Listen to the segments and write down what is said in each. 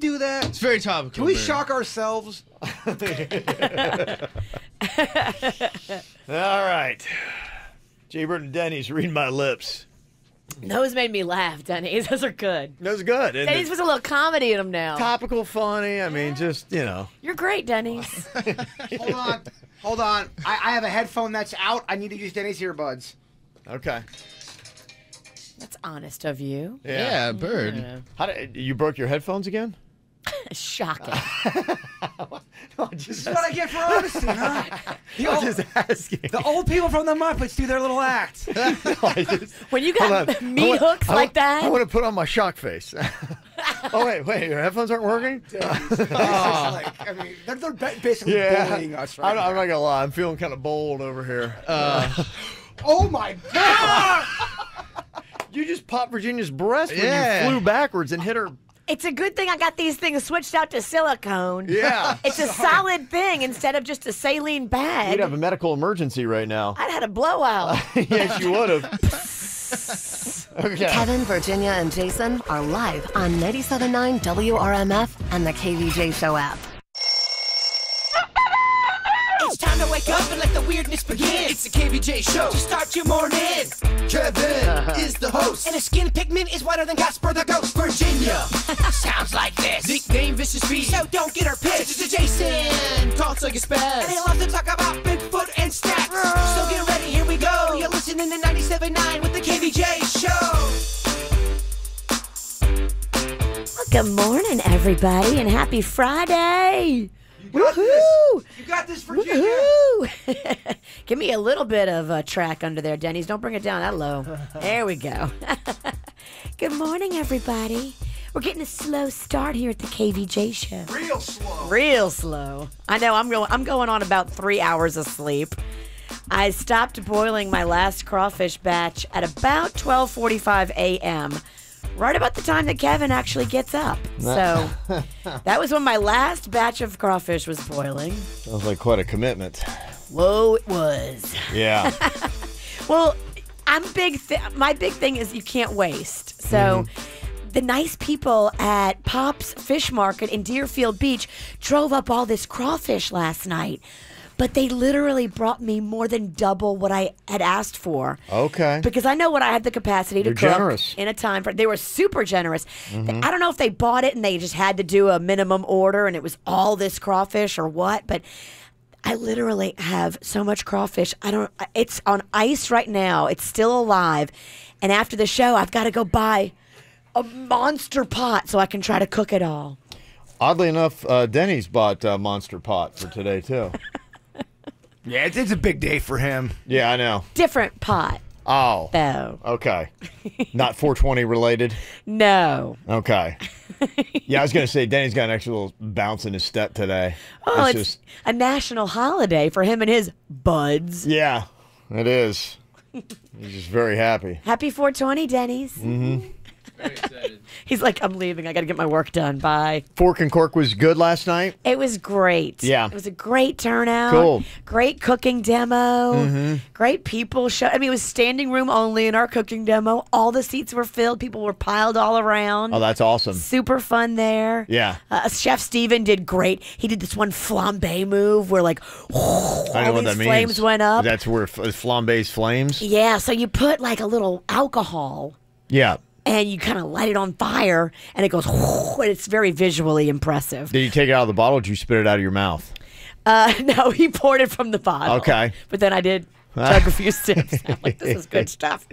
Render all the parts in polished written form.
do that? It's very topical. Can we man. shock ourselves? All right. Jaybird and Denny's, read my lips. Those made me laugh, Denny's. Those are good. That was good. Denny's was a little comedy in them now. Topical, funny. I mean, just, you know. You're great, Denny's. Hold on. Hold on. I have a headphone that's out. I need to use Denny's earbuds. Okay. That's honest of you. Yeah, bird. Yeah. How did, you broke your headphones again? Shocking. This is what I get for honesty, huh? I'm just asking. The old people from the Muppets do their little act. When you got meat hooks like that. I want to put on my shock face. Oh, wait, your headphones aren't working? I mean, they're basically bullying us right now. I'm not going to lie. I'm feeling kind of bold over here. Oh, my God! You just popped Virginia's breast when Yeah. you flew backwards and hit her. It's a good thing I got these things switched out to silicone. Yeah. It's a solid thing instead of just a saline bag. You'd have a medical emergency right now. I'd had a blowout. Yes, you would have. Okay. Kevin, Virginia, and Jason are live on 97.9 WRMF and the KVJ Show app. It's time to wake up and let the weirdness begin. It's the KVJ Show to start your morning. Kevin is the host, and his skin pigment is whiter than Casper the Ghost. Virginia sounds like this. Nickname Vicious Bee, so don't get her pissed. It's Jason talks like a spaz, and he loves to talk about Bigfoot and stats. So get ready, here we go. You're listening to 97.9 with the KVJ Show. Well, good morning, everybody, and happy Friday. You got this, Virginia. Woohoo! Give me a little bit of a track under there, Denny's. Don't bring it down that low. There we go. Good morning, everybody. We're getting a slow start here at the KVJ Show. Real slow. Real slow. I know. I'm going on about 3 hours of sleep. I stopped boiling my last crawfish batch at about 12:45 a.m. Right about the time that Kevin actually gets up. So that was when my last batch of crawfish was boiling. Sounds like quite a commitment. Whoa, it was. Yeah. Well, my big thing is you can't waste. So the nice people at Pop's Fish Market in Deerfield Beach drove up all this crawfish last night. But they literally brought me more than double what I had asked for. Okay. Because I know what I had the capacity to They're cook generous. in a time. They were super generous. I don't know if they bought it and they just had to do a minimum order and it was all this crawfish or what, but I literally have so much crawfish. It's on ice right now. It's still alive. And after the show, I've got to go buy a monster pot so I can try to cook it all. Oddly enough, Denny's bought Monster Pot for today, too. Yeah, it's a big day for him. Yeah, I know. Different pot, Oh. though. Okay. Not 420 related? No. Okay. Yeah, I was going to say, Denny's got an extra little bounce in his step today. Oh, it's a national holiday for him and his buds. Yeah, it is. He's just very happy. Happy 420, Denny's. Very excited. He's like, I'm leaving. I got to get my work done. Bye. Fork and Cork was good last night? It was great. Yeah. It was a great turnout. Cool. Great cooking demo. Great people show. I mean, it was standing room only in our cooking demo. All the seats were filled. People were piled all around. Oh, that's awesome. Super fun there. Yeah. Chef Steven did great. He did this one flambe move where like I know all what these that means. flames went up. That's where flambe's flames? Yeah, so you put like a little alcohol Yeah. and you kind of light it on fire, and it goes, and it's very visually impressive. Did you take it out of the bottle or did you spit it out of your mouth? No, he poured it from the bottle. Okay. But then I did chug a few sips. I'm like, this is good stuff.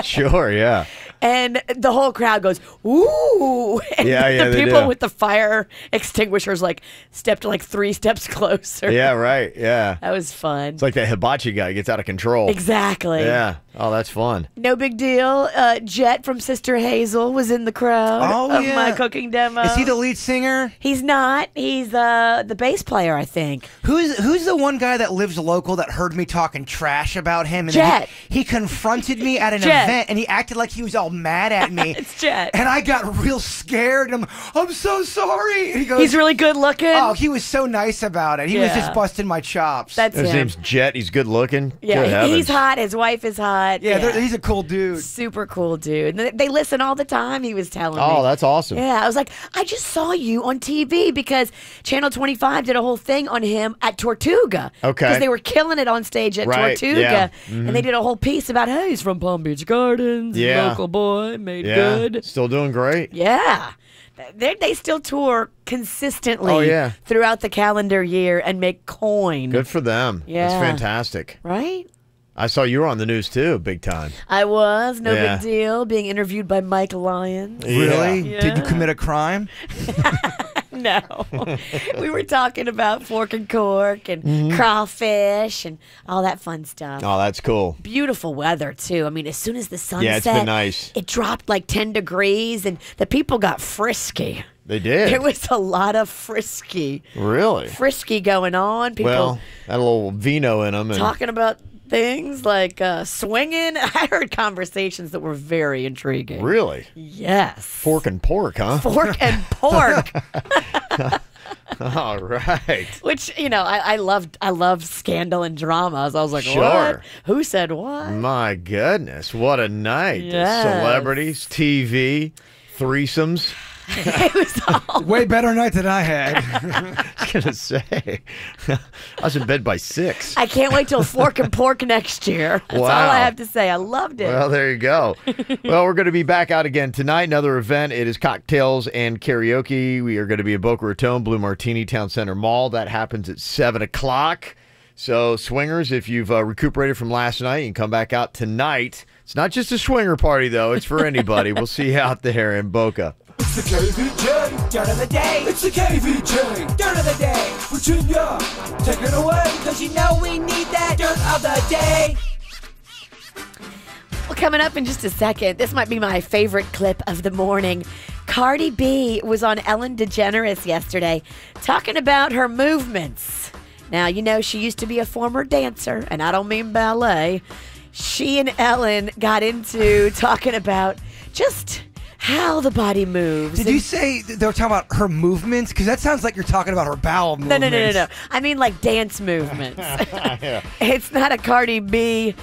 Sure, yeah. And the whole crowd goes, ooh. And Yeah, the they people do. with the fire extinguishers like stepped like 3 steps closer. Yeah, right, yeah. That was fun. It's like that hibachi guy gets out of control. Exactly. Yeah. Oh, that's fun. No big deal. Jet from Sister Hazel was in the crowd of my cooking demo. Is he the lead singer? He's not. He's the bass player, I think. Who's the one guy that lives local that heard me talking trash about him? And Jet. He confronted me at an Jet. event, and he acted like he was all mad at me. It's Jet. And I got real scared. I'm so sorry. And he goes, He's really good looking. oh, he was so nice about it. He was just busting my chops. That's His him. name's Jet. He's good looking. Yeah, Good heavens. he's hot. His wife is hot. yeah, he's a cool dude. Super cool dude. And they listen all the time, he was telling me. Oh, that's awesome. Yeah, I was like, I just saw you on TV because Channel 25 did a whole thing on him at Tortuga. Okay. Because they were killing it on stage at Right, Tortuga. yeah. And they did a whole piece about, hey, he's from Palm Beach Gardens. Yeah. Local boy, made Yeah. good. Still doing great. Yeah. They still tour consistently Oh, yeah. throughout the calendar year and make coin. Good for them. Yeah. That's fantastic. Right? I saw you were on the news too, big time. I was, no Yeah. big deal, being interviewed by Mike Lyons. Really? Yeah. Did you commit a crime? No. We were talking about fork and cork and crawfish and all that fun stuff. Oh, that's cool. Beautiful weather, too. I mean, as soon as the sun Yeah, it's set, been nice. it dropped like 10 degrees and the people got frisky. They did. There was a lot of frisky Really? going on. People Well, had a little vino in them. And talking about things like swinging. I heard conversations that were very intriguing. Really? Yes. Fork and pork, huh? Fork and pork. All right. Which, you know, I love scandal and drama. So I was like, Sure. what? Who said what? My goodness, what a night. Yes. Celebrities, TV, threesomes. It was all Way better night than I had. I was going to say, I was in bed by 6. I can't wait till Fork and Pork next year. That's all Wow. I have to say. I loved it. Well, there you go. Well, we're going to be back out again tonight. Another event. It is cocktails and karaoke. We are going to be in Boca Raton, Blue Martini Town Center Mall. That happens at 7 o'clock. So, swingers, if you've recuperated from last night, you can come back out tonight. It's not just a swinger party, though. It's for anybody. We'll see you out there in Boca. It's the KVJ dirt of the day. It's the KVJ dirt of the day. Virginia, take it away. Cause you know we need that dirt of the day. Well, coming up in just a second, this might be my favorite clip of the morning. Cardi B was on Ellen DeGeneres yesterday talking about her movements. Now, you know, she used to be a former dancer, and I don't mean ballet. She and Ellen got into talking about just how the body moves. Did you say they were talking about her movements? Because that sounds like you're talking about her bowel No. movements. I mean like dance movements. It's not a Cardi B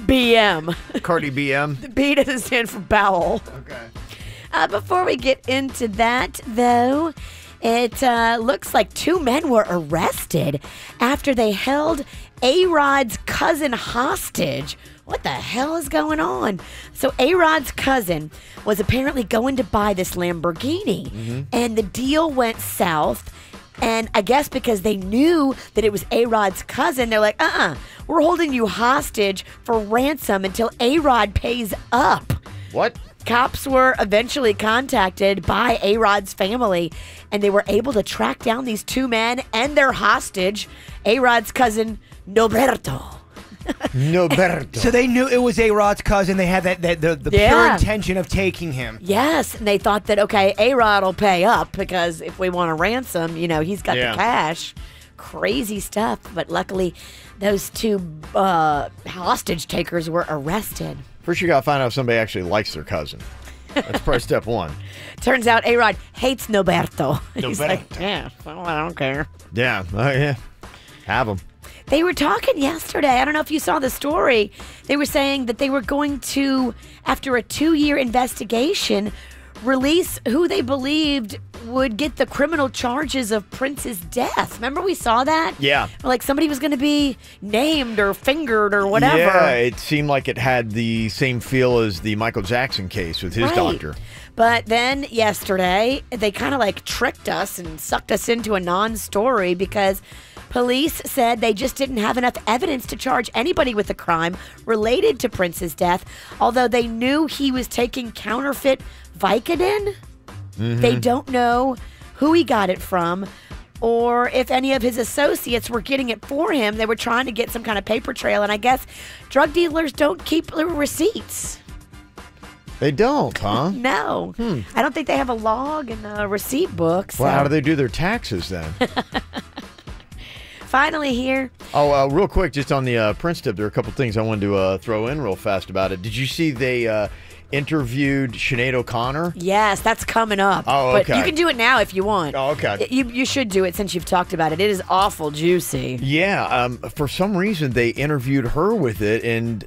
BM. Cardi BM. The B doesn't stand for bowel. Okay. Before we get into that, though, it looks like 2 men were arrested after they held A-Rod's cousin hostage. What the hell is going on? So A-Rod's cousin was apparently going to buy this Lamborghini, and the deal went south. And I guess because they knew that it was A-Rod's cousin, they're like, we're holding you hostage for ransom until A-Rod pays up. What? Cops were eventually contacted by A-Rod's family, and they were able to track down these 2 men and their hostage, A-Rod's cousin, Noberto. Noberto. So they knew it was A-Rod's cousin. They had the pure Yeah. intention of taking him. Yes, and they thought that, okay, A-Rod will pay up because if we want a ransom, you know, he's got Yeah. the cash. Crazy stuff. But luckily, those 2 hostage takers were arrested. First, you got to find out if somebody actually likes their cousin. That's probably step 1. Turns out A-Rod hates Noberto. He's like, Noberto. yeah, well, I don't care. Yeah. Oh, yeah. Have them. They were talking yesterday. I don't know if you saw the story. They were saying that they were going to, after a 2-year investigation, release who they believed would get the criminal charges of Prince's death. Remember we saw that? Yeah. Like somebody was going to be named or fingered or whatever. Yeah, it seemed like it had the same feel as the Michael Jackson case with his Right. doctor. But then yesterday, they kind of like tricked us and sucked us into a non-story because police said they just didn't have enough evidence to charge anybody with a crime related to Prince's death, although they knew he was taking counterfeit Vicodin. They don't know who he got it from or if any of his associates were getting it for him. They were trying to get some kind of paper trail, and I guess drug dealers don't keep their receipts. They don't, huh? No. I don't think they have a log and a receipt book. So. Well, how do they do their taxes then? Finally here. Oh, real quick, just on the Prince tip, there are a couple things I wanted to throw in real fast about it. Did you see they interviewed Sinead O'Connor. Yes, that's coming up. Oh, But okay. you can do it now if you want. Oh, okay. You should do it since you've talked about it. It is awful juicy. Yeah, for some reason they interviewed her with it, and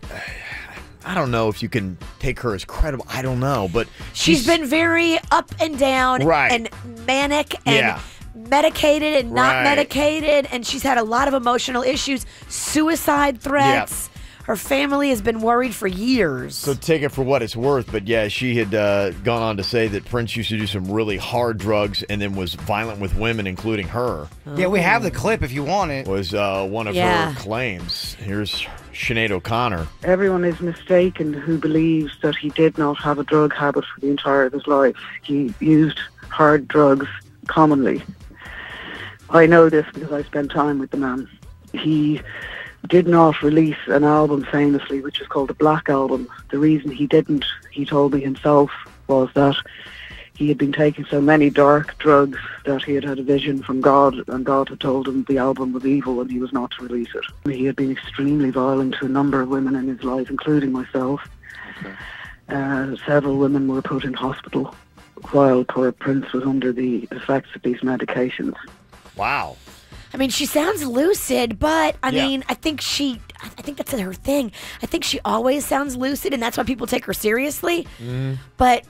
I don't know if you can take her as credible. I don't know, but She's been very up and down Right. and manic and medicated and not Right. medicated, and she's had a lot of emotional issues, suicide threats. Her family has been worried for years. So take it for what it's worth, but yeah, she had gone on to say that Prince used to do some really hard drugs and then was violent with women, including her. Yeah, we have the clip if you want it. Was one of her claims. Here's Sinead O'Connor. Everyone is mistaken who believes that he did not have a drug habit for the entire of his life. He used hard drugs commonly. I know this because I spent time with the man. He did not release an album famously, which is called the Black Album. The reason he didn't, he told me himself, was that he had been taking so many dark drugs that he had had a vision from God, and God had told him the album was evil and he was not to release it. He had been extremely violent to a number of women in his life, including myself. Several women were put in hospital while poor Prince was under the effects of these medications. Wow. I mean, she sounds lucid, but I Yeah. mean, I think that's her thing. I think she always sounds lucid, and that's why people take her seriously. But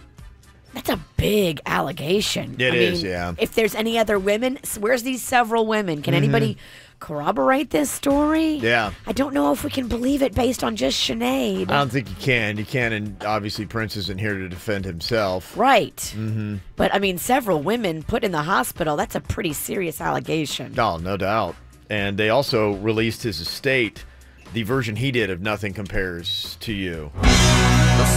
that's a big allegation. It I is, mean, yeah. If there's any other women, where's these several women? Can anybody corroborate this story? Yeah. I don't know if we can believe it based on just Sinead. I don't think you can. You can, and obviously Prince isn't here to defend himself. Right. Mm-hmm. But, I mean, several women put in the hospital, that's a pretty serious allegation. Oh, no doubt. And they also released his estate, the version he did of Nothing Compares to You.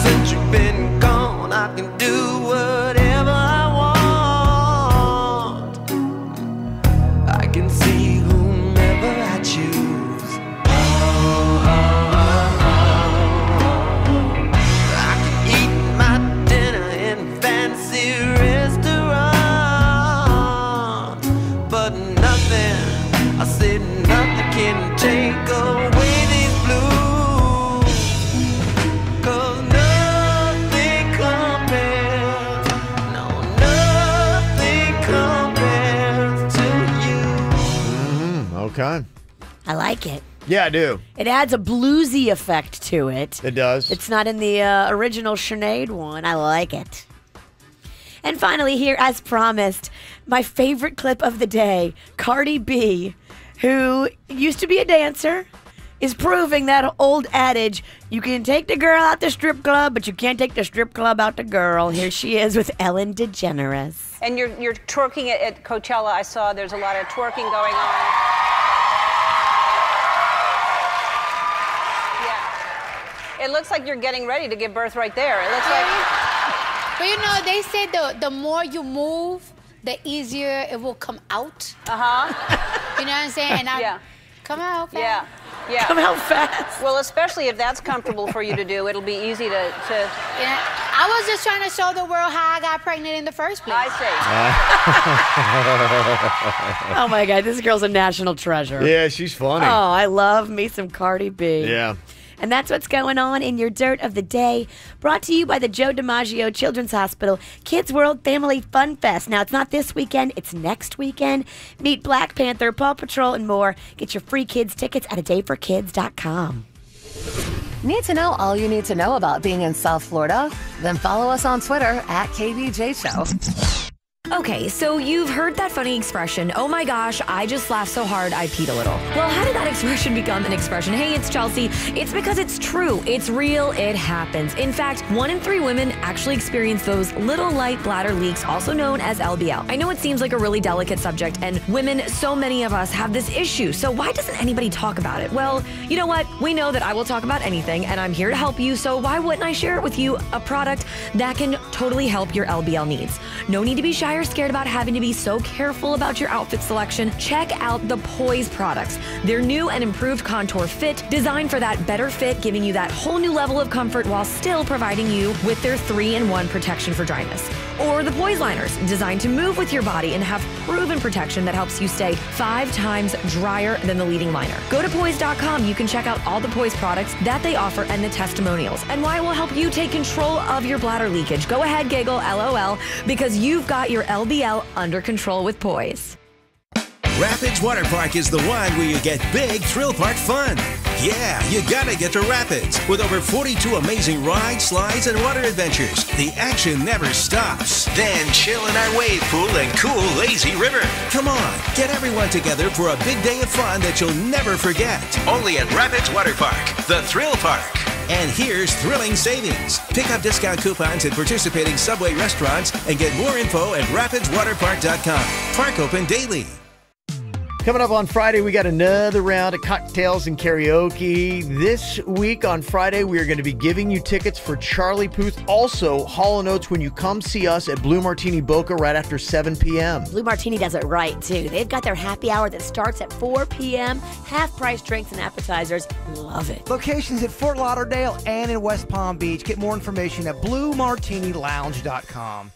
Since you've been gone, I can do whatever I want. I can see whomever I choose. I can eat my dinner in fancy restaurants, but nothing, I said nothing can take away these blues. 'Cause nothing compares, no, nothing compares to you. Okay. I like it. Yeah, I do. It adds a bluesy effect to it. It does. It's not in the original Sinead one. I like it. And finally, here, as promised, my favorite clip of the day, Cardi B, who used to be a dancer, is proving that old adage, you can take the girl out the strip club, but you can't take the strip club out the girl. Here she is with Ellen DeGeneres. And you're twerking at Coachella. I saw there's a lot of twerking going on. Yeah. It looks like you're getting ready to give birth right there. It looks like... But you know, they say the more you move, the easier it will come out. Uh-huh. You know what I'm saying? And come out fast. Yeah. Yeah. Come out fast. Well, especially if that's comfortable for you to do, it'll be easy to... Yeah. I was just trying to show the world how I got pregnant in the first place. I see. Oh my God, this girl's a national treasure. Yeah, she's funny. Oh, I love me some Cardi B. Yeah. And that's what's going on in your Dirt of the Day. Brought to you by the Joe DiMaggio Children's Hospital Kids World Family Fun Fest. Now, it's not this weekend, it's next weekend. Meet Black Panther, Paw Patrol, and more. Get your free kids tickets at adayforkids.com. Need to know all you need to know about being in South Florida? Then follow us on Twitter at KVJ Show. Okay, so you've heard that funny expression, oh my gosh, I just laughed so hard I peed a little. Well, how did that expression become an expression? Hey, it's Chelsea. It's because it's true. It's real. It happens. In fact, 1 in 3 women actually experience those little light bladder leaks, also known as LBL. I know it seems like a really delicate subject, and women, so many of us have this issue, so why doesn't anybody talk about it? Well, you know what? We know that I will talk about anything, and I'm here to help you, so why wouldn't I share it with you? A product that can totally help your LBL needs. No need to be shy or scared about having to be so careful about your outfit selection. Check out the Poise products. Their new and improved contour fit, designed for that better fit, giving you that whole new level of comfort while still providing you with their 3-in-1 protection for dryness. Or the Poise liners, designed to move with your body and have proven protection that helps you stay 5 times drier than the leading liner. Go to Poise.com. You can check out all the Poise products that they offer and the testimonials and why it will help you take control of your bladder leakage. Go ahead, giggle, LOL, because you've got your LBL under control with Poise. Rapids Water Park is the one where you get big thrill park fun. Yeah, you gotta get to Rapids. With over 42 amazing rides, slides, and water adventures, the action never stops. Then chill in our wave pool and cool lazy river. Come on, get everyone together for a big day of fun that you'll never forget. Only at Rapids Water Park, the thrill park. And here's thrilling savings. Pick up discount coupons at participating Subway restaurants and get more info at rapidswaterpark.com. Park open daily. Coming up on Friday, we got another round of cocktails and karaoke. This week on Friday, we are going to be giving you tickets for Charlie Puth. Also, Hall & Oates when you come see us at Blue Martini Boca right after 7 p.m. Blue Martini does it right, too. They've got their happy hour that starts at 4 p.m. Half-price drinks and appetizers. Love it. Locations at Fort Lauderdale and in West Palm Beach. Get more information at BlueMartiniLounge.com.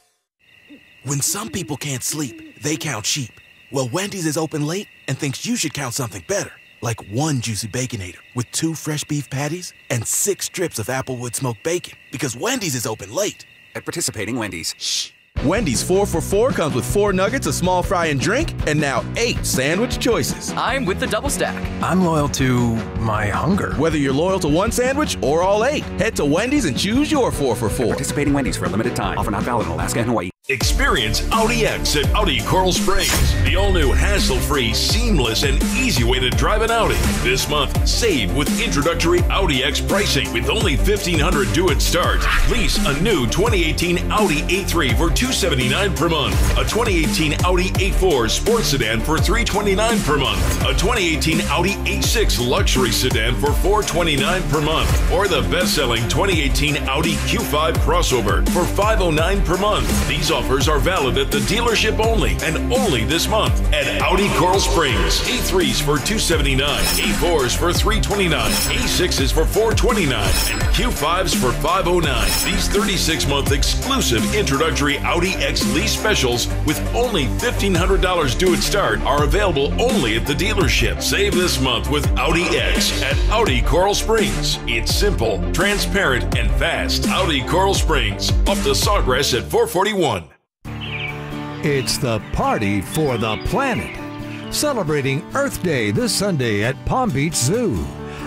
When some people can't sleep, they count sheep. Well, Wendy's is open late and thinks you should count something better, like 1 juicy Baconator with 2 fresh beef patties and 6 strips of Applewood smoked bacon, because Wendy's is open late. At participating Wendy's. Shh. Wendy's 4 for $4 comes with 4 nuggets, a small fry and drink, and now 8 sandwich choices. I'm with the double stack. I'm loyal to my hunger. Whether you're loyal to 1 sandwich or all 8, head to Wendy's and choose your 4 for $4. At participating Wendy's for a limited time. Offer not valid in Alaska and Hawaii. Experience Audi X at Audi Coral Springs, the all-new hassle-free, seamless, and easy way to drive an Audi. This month, save with introductory Audi X pricing with only $1,500 due at start. Lease a new 2018 Audi A3 for $279 per month, a 2018 Audi A4 sports sedan for $329 per month, a 2018 Audi A6 luxury sedan for $429 per month, or the best-selling 2018 Audi Q5 crossover for $509 per month. These offers are valid at the dealership only and only this month at Audi Coral Springs. A3s for $279, A4s for $329, A6s for $429, and Q5s for $509. These 36-month exclusive introductory Audi X lease specials with only $1,500 due at start are available only at the dealership. Save this month with Audi X at Audi Coral Springs. It's simple, transparent, and fast. Audi Coral Springs, up the Sawgrass at 441. It's the party for the planet. Celebrating Earth Day this Sunday at Palm Beach Zoo.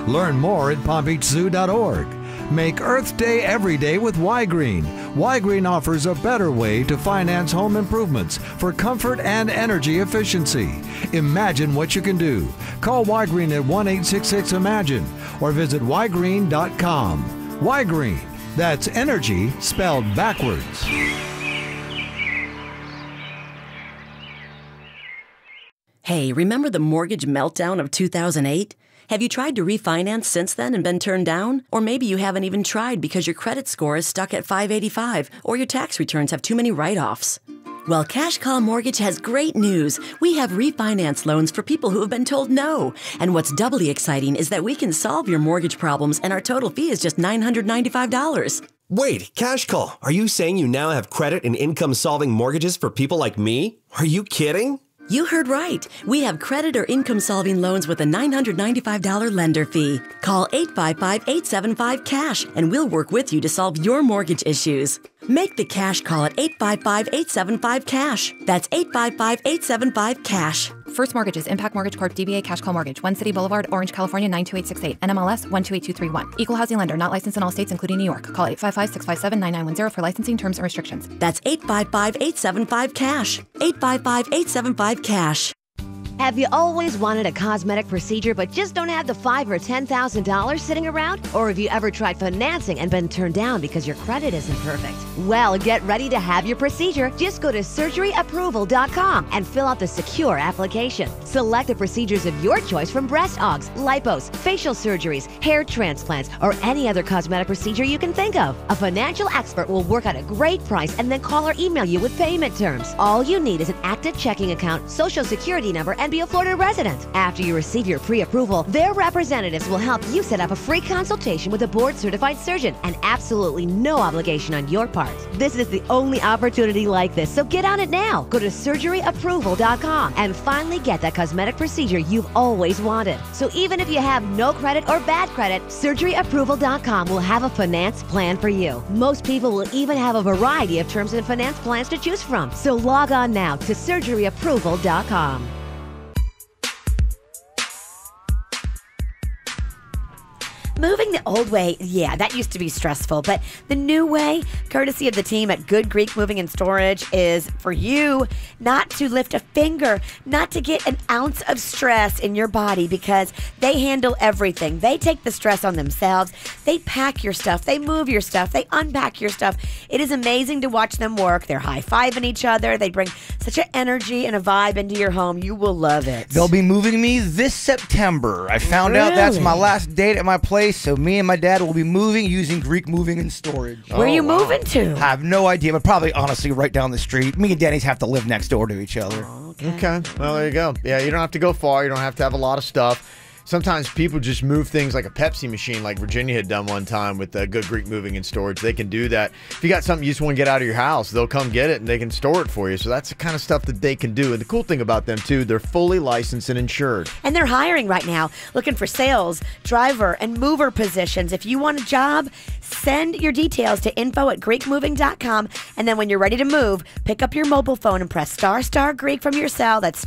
Learn more at palmbeachzoo.org. Make Earth Day every day with Y-Green. Y-Green offers a better way to finance home improvements for comfort and energy efficiency. Imagine what you can do. Call Y-Green at 1-866-IMAGINE or visit ygreen.com. Y-Green, that's energy spelled backwards. Hey, remember the mortgage meltdown of 2008? Have you tried to refinance since then and been turned down? Or maybe you haven't even tried because your credit score is stuck at 585 or your tax returns have too many write-offs. Well, Cash Call Mortgage has great news. We have refinance loans for people who have been told no. And what's doubly exciting is that we can solve your mortgage problems and our total fee is just $995. Wait, Cash Call, are you saying you now have credit and income-solving mortgages for people like me? Are you kidding? You heard right. We have credit or income-solving loans with a $995 lender fee. Call 855-875-CASH and we'll work with you to solve your mortgage issues. Make the cash call at 855-875-CASH. That's 855-875-CASH. First Mortgages, Impact Mortgage Corp. DBA Cash Call Mortgage, One City Boulevard, Orange, California 92868. NMLS 128231. Equal housing lender, not licensed in all states, including New York. Call 855-657-9910 for licensing terms and restrictions. That's 855-875-CASH. 855-875-CASH. Have you always wanted a cosmetic procedure but just don't have the $5,000 or $10,000 sitting around? Or have you ever tried financing and been turned down because your credit isn't perfect? Well, get ready to have your procedure. Just go to surgeryapproval.com and fill out the secure application. Select the procedures of your choice from breast augs, lipos, facial surgeries, hair transplants, or any other cosmetic procedure you can think of. A financial expert will work out a great price and then call or email you with payment terms. All you need is an active checking account, social security number, and and be a Florida resident. After you receive your pre-approval, their representatives will help you set up a free consultation with a board-certified surgeon and absolutely no obligation on your part. This is the only opportunity like this, so get on it now. Go to surgeryapproval.com and finally get that cosmetic procedure you've always wanted. So even if you have no credit or bad credit, surgeryapproval.com will have a finance plan for you. Most people will even have a variety of terms and finance plans to choose from. So log on now to surgeryapproval.com. Moving the old way, yeah, that used to be stressful, but the new way, courtesy of the team at Good Greek Moving and Storage, is for you not to lift a finger, not to get an ounce of stress in your body, because they handle everything. They take the stress on themselves. They pack your stuff. They move your stuff. They unpack your stuff. It is amazing to watch them work. They're high-fiving each other. They bring such an energy and a vibe into your home. You will love it. They'll be moving me this September. I found out that's my last date at my place, so me and my dad will be moving using Greek Moving and Storage. Where are you moving to? I have no idea, but probably honestly right down the street. Me and Denny's have to live next door to each other. Okay. Well, there you go. Yeah, you don't have to go far. You don't have to have a lot of stuff. Sometimes people just move things like a Pepsi machine, like Virginia had done one time with Good Greek Moving and Storage. They can do that. If you got something you just want to get out of your house, they'll come get it and they can store it for you. So that's the kind of stuff that they can do. And the cool thing about them, too, they're fully licensed and insured. And they're hiring right now, looking for sales, driver, and mover positions. If you want a job, send your details to info@greekmoving.com. And then when you're ready to move, pick up your mobile phone and press ** Greek from your cell. That's **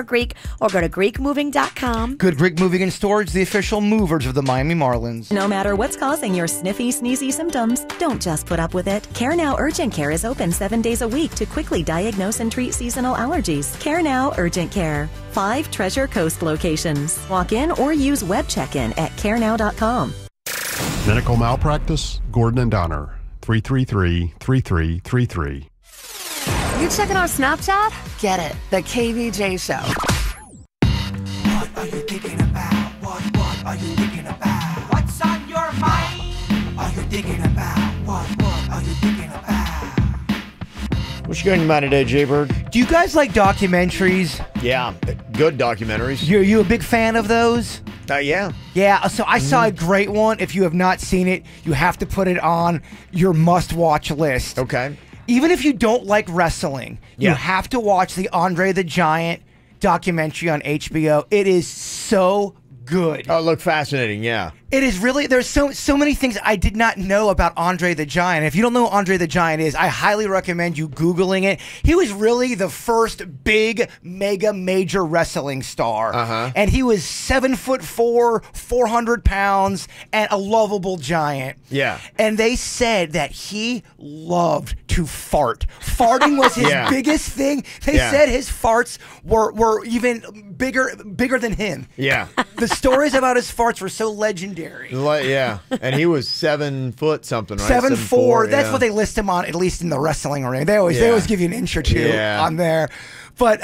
Greek, or go to greekmoving.com. Good Greek Moving and Storage, the official movers of the Miami Marlins. No matter what's causing your sniffy, sneezy symptoms, don't just put up with it. Care Now Urgent Care is open 7 days a week to quickly diagnose and treat seasonal allergies. Care Now Urgent Care. 5 Treasure Coast locations. Walk in or use web check-in at carenow.com. Medical malpractice, Gordon and Donner, 333-3333. You checking our Snapchat? Get it. The KVJ Show. What are you thinking about? What are you thinking about? What's on your mind? Are you thinking about? What are you thinking about? What's going on your mind today, Jaybird? Do you guys like documentaries? Yeah, good documentaries. You a big fan of those? Yeah. Yeah, so I saw a great one. If you have not seen it, you have to put it on your must-watch list. Okay. Even if you don't like wrestling, you have to watch the Andre the Giant documentary on HBO. It is so good. Oh, it looked fascinating, yeah. It is really, there's so many things I did not know about Andre the Giant. If you don't know who Andre the Giant is, I highly recommend you Googling it. He was really the first big, mega, major wrestling star. And he was 7'4", 400 pounds, and a lovable giant. Yeah. And they said that he loved to fart. Farting was his biggest thing. They said his farts were even bigger than him. Yeah. The stories about his farts were so legendary. Yeah, and he was 7 foot something, right? 7'4". That's what they list him on, at least in the wrestling ring. They always give you an inch or two on there. But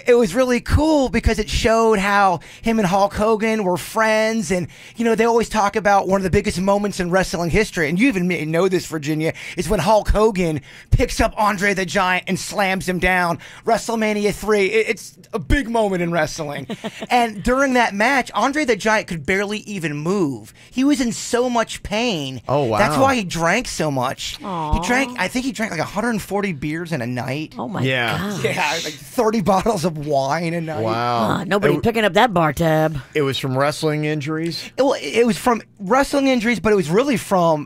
it was really cool because it showed how him and Hulk Hogan were friends. And, you know, they always talk about one of the biggest moments in wrestling history. And you even may know this, Virginia, is when Hulk Hogan picks up Andre the Giant and slams him down. WrestleMania 3. It's a big moment in wrestling. And during that match, Andre the Giant could barely even move. He was in so much pain. Oh, wow. That's why he drank so much. Aww. I think he drank like 140 beers in a night. Oh, my gosh. Yeah, like 30 bottles of wine a night. Wow. Nobody picking up that bar tab. It was from wrestling injuries? Well, it was from wrestling injuries, but it was really from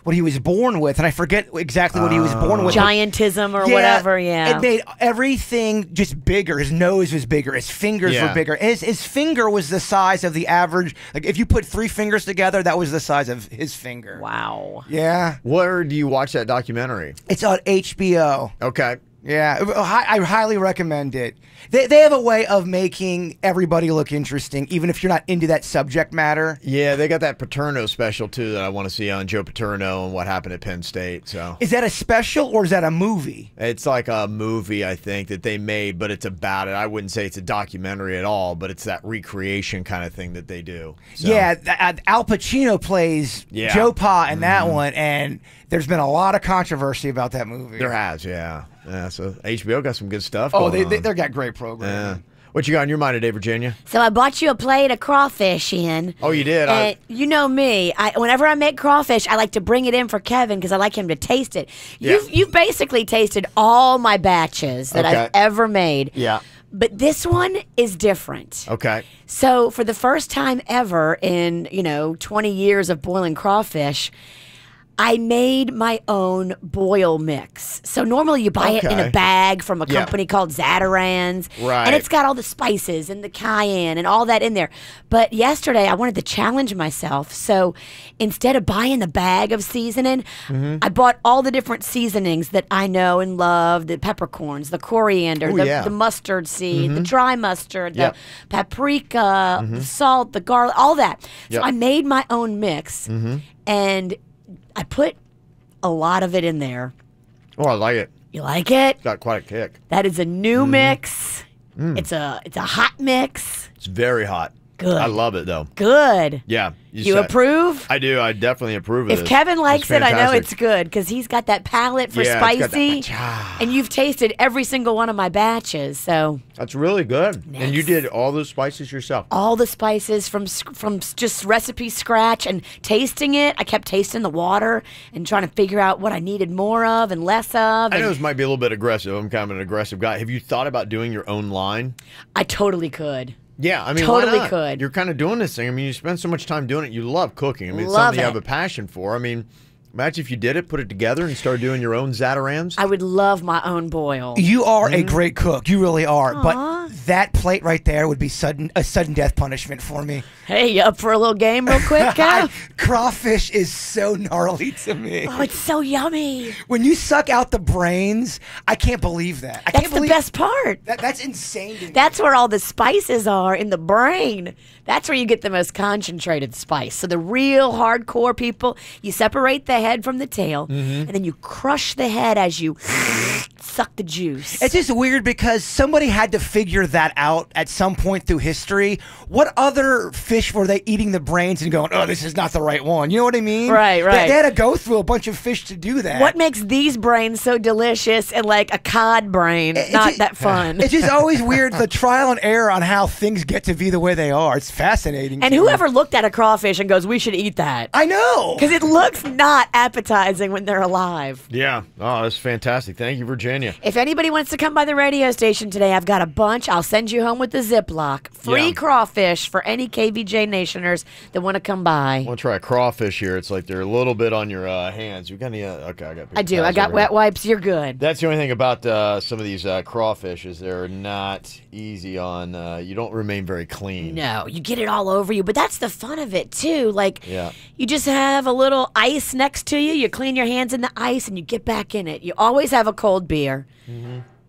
what he was born with, and I forget exactly what he was born with. Giantism or whatever, It made everything just bigger. His nose was bigger. His fingers were bigger. His finger was the size of the average. Like, if you put 3 fingers together, that was the size of his finger. Wow. Yeah. Where do you watch that documentary? It's on HBO. Okay. Yeah, I highly recommend it. They have a way of making everybody look interesting, even if you're not into that subject matter. Yeah, they got that Paterno special, too, that I want to see on Joe Paterno and what happened at Penn State. So, is that a special or is that a movie? It's like a movie, I think, that they made, but it's about it. I wouldn't say it's a documentary at all, but it's that recreation kind of thing that they do. So. Yeah, Al Pacino plays Joe Pa in that one, and there's been a lot of controversy about that movie. There has, yeah. Yeah, so HBO got some good stuff. Oh, they got great programming. Yeah. What you got in your mind today, Virginia? So I bought you a plate of crawfish, Ian. Oh, you did? And you know me. Whenever I make crawfish, I like to bring it in for Kevin because I like him to taste it. You've basically tasted all my batches that I've ever made. Yeah. But this one is different. Okay. So for the first time ever in, 20 years of boiling crawfish, I made my own boil mix. So normally you buy it in a bag from a company called Zatarain's. Right. And it's got all the spices and the cayenne and all that in there. But yesterday I wanted to challenge myself. So instead of buying the bag of seasoning, I bought all the different seasonings that I know and love. The peppercorns, the coriander, the mustard seed, the dry mustard, the paprika, the salt, the garlic, all that. So I made my own mix. And I put a lot of it in there. Oh, I like it. You like it? It's got quite a kick. That is a new mix. It's a hot mix. It's very hot. Good. I love it, though. Good. Yeah. You approve? I do. I definitely approve of this. If Kevin likes it, I know it's good because he's got that palate for spicy. And you've tasted every single one of my batches, so. That's really good. And you did all those spices yourself? All the spices from just recipe scratch and tasting it. I kept tasting the water and trying to figure out what I needed more of and less of. I know this might be a little bit aggressive. I'm kind of an aggressive guy. Have you thought about doing your own line? I totally could. Yeah, I mean, totally why not? Could. You're kind of doing this thing. I mean, you spend so much time doing it. You love cooking. I mean, it's Love something you it. have a passion for. I mean, imagine if you did it, put it together, and started doing your own Zatarain's. I would love my own boil. You are a great cook. You really are. Aw. But that plate right there would be a sudden death punishment for me. Hey, you up for a little game real quick, Kev? Crawfish is so gnarly to me. Oh, it's so yummy. When you suck out the brains, I can't believe that. That's the best part. That's insane to me. That's where all the spices are in the brain. That's where you get the most concentrated spice. So the real hardcore people, you separate the head from the tail, and then you crush the head as you suck the juice. It's just weird because somebody had to figure that out at some point through history. What other fish were they eating the brains and going, oh, this is not the right one? You know what I mean? Right. They had to go through a bunch of fish to do that. What makes these brains so delicious and like a cod brain not that fun? It's just always weird, the trial and error on how things get to be the way they are. It's fascinating. And whoever looked at a crawfish and goes, we should eat that. I know. Because it looks not appetizing when they're alive. Yeah. Oh, that's fantastic. Thank you, Virginia. If anybody wants to come by the radio station today, I've got a bunch. I'll send you home with the Ziploc. Free crawfish for any KVJ Nationers that want to come by. I want to try a crawfish here. It's like they're a little bit on your hands. You got any? Okay, I got. I do. I got wet wipes. You're good. That's the only thing about some of these crawfish is they're not easy on. You don't remain very clean. No, you get it all over you. But that's the fun of it too. Like, yeah. You just have a little ice next to you. You clean your hands in the ice and you get back in it. You always have a cold beer.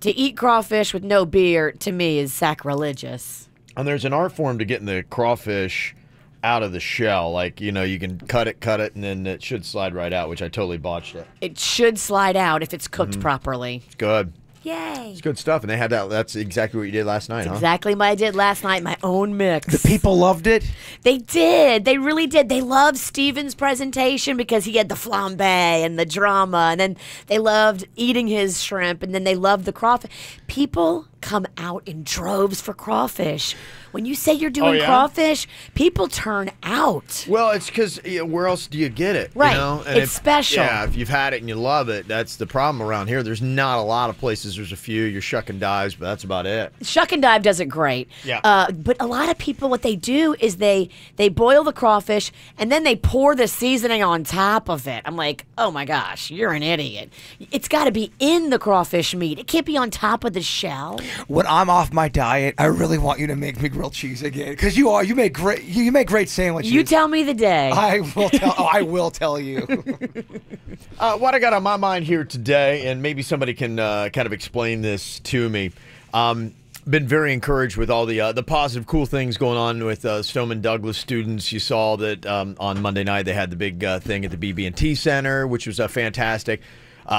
To eat crawfish with no beer, to me, is sacrilegious. And there's an art form to getting the crawfish out of the shell. Like, you can cut it, and then it should slide right out, which I totally botched it. It should slide out if it's cooked properly. It's good. Yay. It's good stuff. And they had that. That's exactly what you did last night, huh? Exactly what I did last night, my own mix. The people loved it? They did. They really did. They loved Steven's presentation because he had the flambe and the drama, and then they loved eating his shrimp, and then they loved the crawfish. People come out in droves for crawfish. When you say you're doing crawfish, people turn out. Well, it's because where else do you get it? Right. And it's special. Yeah, if you've had it and you love it, that's the problem around here. There's not a lot of places. There's a few. Your Shuck and Dives, but that's about it. Shuck and Dive does it great. Yeah. But a lot of people, what they do is they boil the crawfish and then they pour the seasoning on top of it. I'm like, oh my gosh, you're an idiot. It's got to be in the crawfish meat. It can't be on top of the shell. When I'm off my diet, I really want you to make me grilled cheese again because you make great sandwiches. You tell me the day. I will tell. I will tell you. What I got on my mind here today, and maybe somebody can kind of explain this to me. Been very encouraged with all the positive, cool things going on with Stoneman Douglas students. You saw that on Monday night they had the big thing at the BB&T Center, which was fantastic.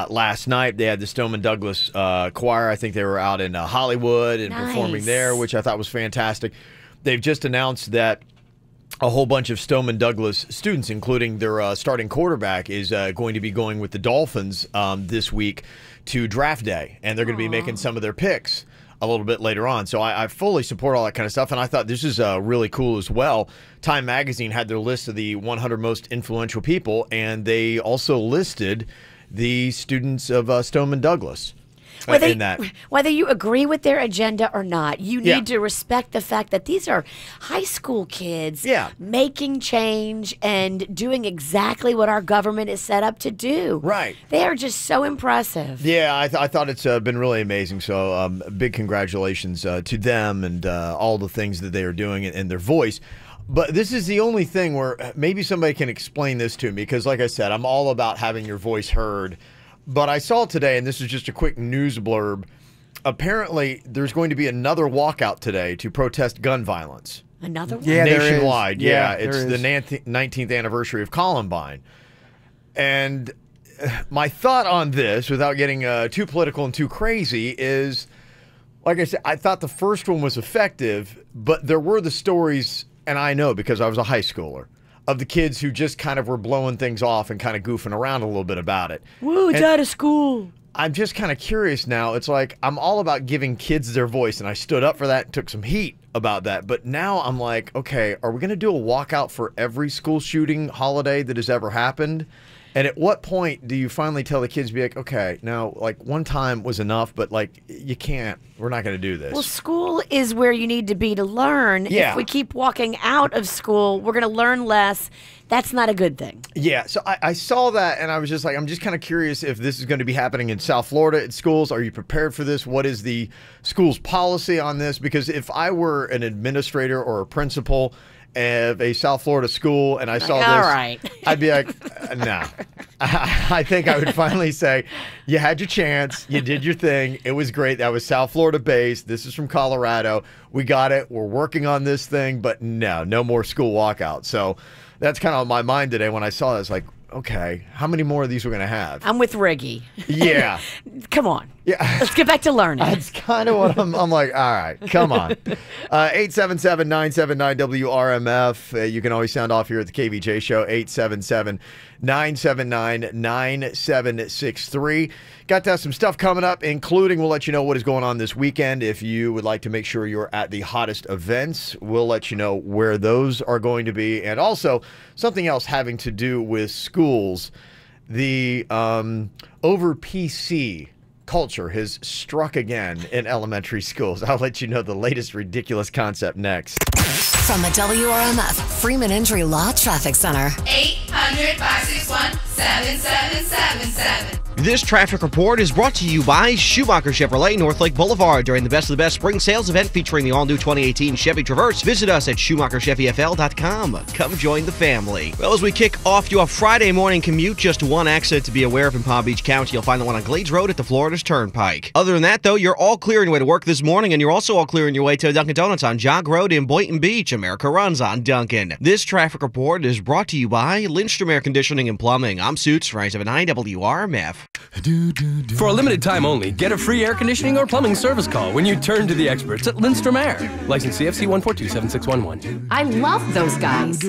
Last night they had the Stoneman Douglas choir. I think they were out in Hollywood and performing there, which I thought was fantastic. They've just announced that a whole bunch of Stoneman Douglas students, including their starting quarterback, is going to be going with the Dolphins this week to draft day, and they're going to be making some of their picks. a little bit later on. So I fully support all that kind of stuff, and I thought this is really cool as well. Time Magazine had their list of the 100 most influential people, and they also listed the students of Stoneman Douglas. Whether you agree with their agenda or not, you need to respect the fact that these are high school kids making change and doing exactly what our government is set up to do. Right. They are just so impressive. Yeah, I thought it's been really amazing. So big congratulations to them and all the things that they are doing and their voice. But this is the only thing where maybe somebody can explain this to me, because like I said, I'm all about having your voice heard. But I saw today, and this is just a quick news blurb, apparently there's going to be another walkout today to protest gun violence. Another one? Yeah, nationwide. Yeah, it's the 19th anniversary of Columbine. And my thought on this, without getting too political and too crazy, is, like I said, I thought the first one was effective, but there were the stories, and I know because I was a high schooler, of the kids who just kind of were blowing things off and kind of goofing around a little bit about it. Woo, it's out of school. I'm just kind of curious now. It's like I'm all about giving kids their voice, and I stood up for that and took some heat about that. But now I'm like, okay, are we going to do a walkout for every school shooting holiday that has ever happened? And at what point do you finally tell the kids, be like, okay, now, like, one time was enough, but, like, you can't, we're not going to do this. Well, school is where you need to be to learn. Yeah. If we keep walking out of school, we're going to learn less. That's not a good thing. Yeah, so I saw that, and I was just like, I'm just kind of curious if this is going to be happening in South Florida at schools. Are you prepared for this? What is the school's policy on this? Because if I were an administrator or a principal of a South Florida school and I saw this, all right, I'd be like, no. I think I would finally say, you had your chance. You did your thing. It was great. That was South Florida based. This is from Colorado. We got it. We're working on this thing, but no more school walkout. So that's kind of on my mind today when I saw this, like, okay, how many more of these we're going to have? I'm with Riggy. Yeah. Come on. Yeah. Let's get back to learning. That's kind of what I'm like, all right, come on. 877-979-WRMF. You can always sound off here at the KVJ Show, 877-979-9763. Got to have some stuff coming up, including we'll let you know what is going on this weekend. If you would like to make sure you're at the hottest events, we'll let you know where those are going to be. And also something else having to do with schools. The over PC culture has struck again in elementary schools. I'll let you know the latest ridiculous concept next. From the WRMF Freeman Injury Law Traffic Center. 800-561-7777. This traffic report is brought to you by Schumacher Chevrolet, North Lake Boulevard. During the Best of the Best spring sales event featuring the all-new 2018 Chevy Traverse, visit us at SchumacherChevyFL.com. Come join the family. Well, as we kick off your Friday morning commute, just one accident to be aware of in Palm Beach County. You'll find the one on Glades Road at the Florida's Turnpike. Other than that, though, you're all clear on your way to work this morning, and you're also all clear on your way to Dunkin' Donuts on Jog Road in Boynton Beach. America runs on Dunkin'. This traffic report is brought to you by Lindstrom Air Conditioning and Plumbing. I'm Suits, 979 WRMF. For a limited time only, get a free air conditioning or plumbing service call when you turn to the experts at Lindstrom Air. License CFC 1427611. I love those guys.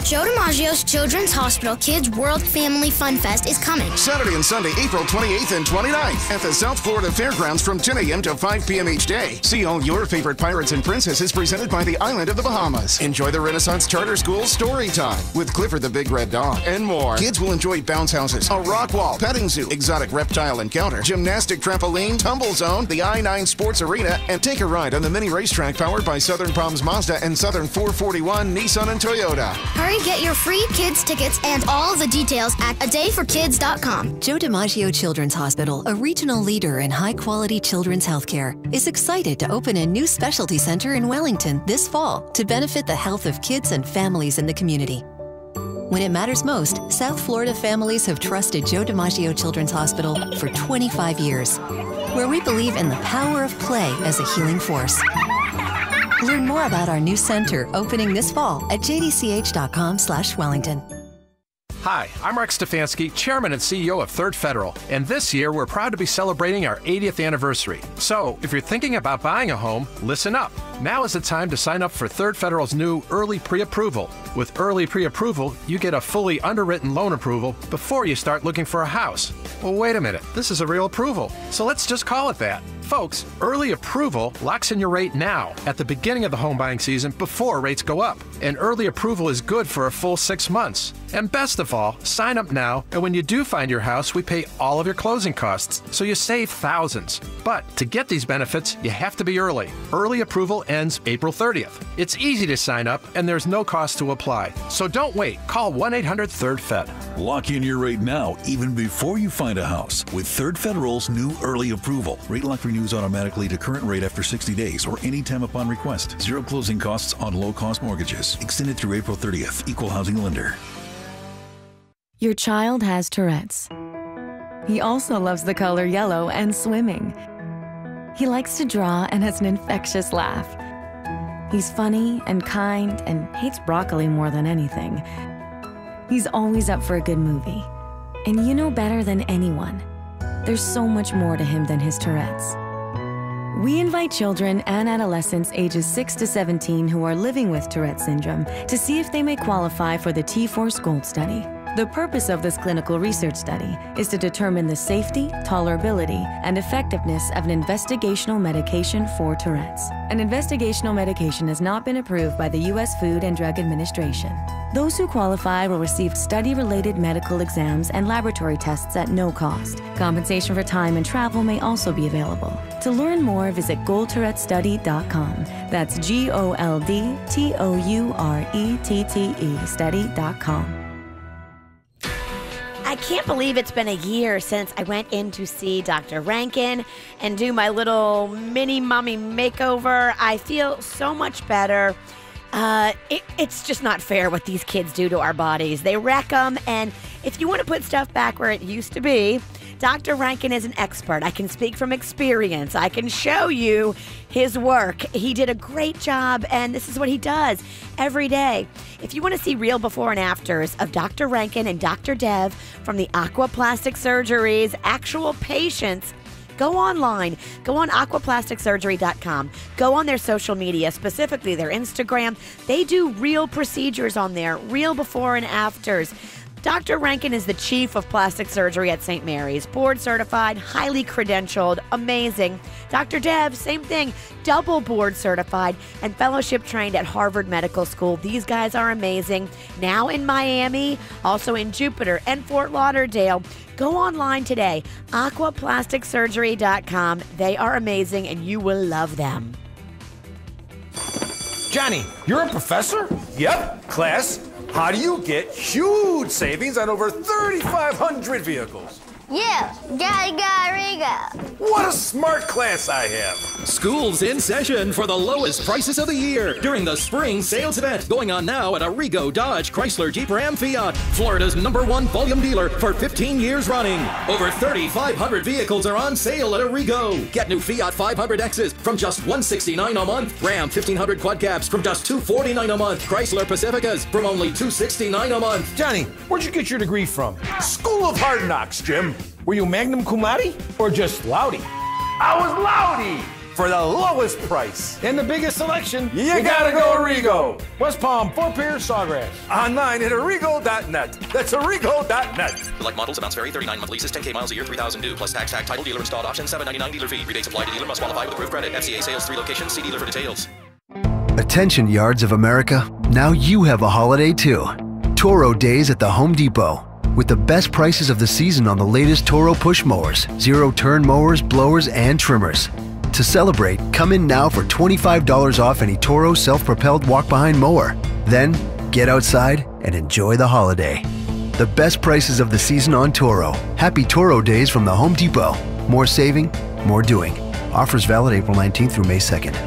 Joe DiMaggio's Children's Hospital Kids World Family Fun Fest is coming. Saturday and Sunday, April 28th and 29th at the South Florida Fairgrounds from 10 a.m. to 5 p.m. each day. See all your favorite pirates and princesses presented by the island of the Bahamas. Enjoy the Renaissance Charter School story time with Clifford the Big Red Dog and more. Kids will enjoy bounce houses, a rock wall, petting zoo, exotic reptile encounter, gymnastic trampoline, tumble zone, the I-9 Sports Arena, and take a ride on the mini racetrack powered by Southern Palms Mazda and Southern 441 Nissan and Toyota. Hurry, get your free kids tickets and all the details at adayforkids.com. Joe DiMaggio Children's Hospital, a regional leader in high-quality children's healthcare, is excited to open a new specialty center in Wellington this fall to benefit the health of kids and families in the community. When it matters most, South Florida families have trusted Joe DiMaggio Children's Hospital for 25 years, where we believe in the power of play as a healing force. Learn more about our new center opening this fall at jdch.com/Wellington. Hi, I'm Rex Stefanski, Chairman and CEO of Third Federal, and this year we're proud to be celebrating our 80th anniversary. So, if you're thinking about buying a home, listen up. Now is the time to sign up for Third Federal's new Early Pre-Approval. With Early Pre-Approval, you get a fully underwritten loan approval before you start looking for a house. Well, wait a minute, this is a real approval, so let's just call it that. Folks, early approval locks in your rate now at the beginning of the home buying season before rates go up. And early approval is good for a full 6 months. And best of all, sign up now, and when you do find your house, we pay all of your closing costs, so you save thousands. But to get these benefits, you have to be early. Early approval ends April 30th. It's easy to sign up, and there's no cost to apply. So don't wait. Call 1-800-3rd-FED. Lock in your rate now, even before you find a house, with Third Federal's new early approval. Rate lock renews automatically to current rate after 60 days or anytime upon request. Zero closing costs on low-cost mortgages. Extended through April 30th. Equal housing lender. Your child has Tourette's. He also loves the color yellow and swimming. He likes to draw and has an infectious laugh. He's funny and kind and hates broccoli more than anything. He's always up for a good movie. And you know better than anyone, there's so much more to him than his Tourette's. We invite children and adolescents ages 6 to 17 who are living with Tourette syndrome to see if they may qualify for the T-Force Gold Study. The purpose of this clinical research study is to determine the safety, tolerability, and effectiveness of an investigational medication for Tourette's. An investigational medication has not been approved by the U.S. Food and Drug Administration. Those who qualify will receive study-related medical exams and laboratory tests at no cost. Compensation for time and travel may also be available. To learn more, visit goldtourettestudy.com. That's GOLDTOURETTE study.com. I can't believe it's been a year since I went in to see Dr. Rankin and do my little mini mommy makeover. I feel so much better. It's just not fair what these kids do to our bodies. They wreck them, and if you want to put stuff back where it used to be, Dr. Rankin is an expert. I can speak from experience. I can show you his work. He did a great job, and this is what he does every day. If you want to see real before and afters of Dr. Rankin and Dr. Dev from the Aquaplastic Surgery's actual patients, go online. Go on aquaplasticsurgery.com. Go on their social media, specifically their Instagram. They do real procedures on there, real before and afters. Dr. Rankin is the chief of plastic surgery at St. Mary's, board certified, highly credentialed, amazing. Dr. Dev, same thing, double board certified and fellowship trained at Harvard Medical School. These guys are amazing. Now in Miami, also in Jupiter and Fort Lauderdale. Go online today, aquaplasticsurgery.com. They are amazing and you will love them. Johnny, you're a professor? Yep. Class, how do you get huge savings on over 3,500 vehicles? Yeah, Riga. What a smart class I have. School's in session for the lowest prices of the year during the spring sales event going on now at Arrigo, Dodge, Chrysler, Jeep, Ram, Fiat, Florida's #1 volume dealer for 15 years running. Over 3,500 vehicles are on sale at Arrigo. Get new Fiat 500Xs from just $169 a month. Ram 1500 quad cabs from just $249 a month. Chrysler Pacificas from only $269 a month. Johnny, where'd you get your degree from? School of Hard Knocks, Jim. Were you magna cum laude or just loudy? I was loudy for the lowest price. And the biggest selection. You gotta go Arrigo. West Palm, Fort Pierce, Sawgrass. Online at Arrigo.net. That's Arrigo.net. Select models, amounts vary. 39-month leases, 10K miles a year, 3,000 due, plus tax, title, dealer installed option, $799 dealer fee. Rebates apply to dealer, must qualify with approved credit. FCA sales, 3 locations. See dealer for details. Attention yards of America, now you have a holiday too. Toro Days at the Home Depot. With the best prices of the season on the latest Toro push mowers, zero-turn mowers, blowers, and trimmers. To celebrate, come in now for $25 off any Toro self-propelled walk-behind mower. Then, get outside and enjoy the holiday. The best prices of the season on Toro. Happy Toro Days from the Home Depot. More saving, more doing. Offers valid April 19th through May 2nd.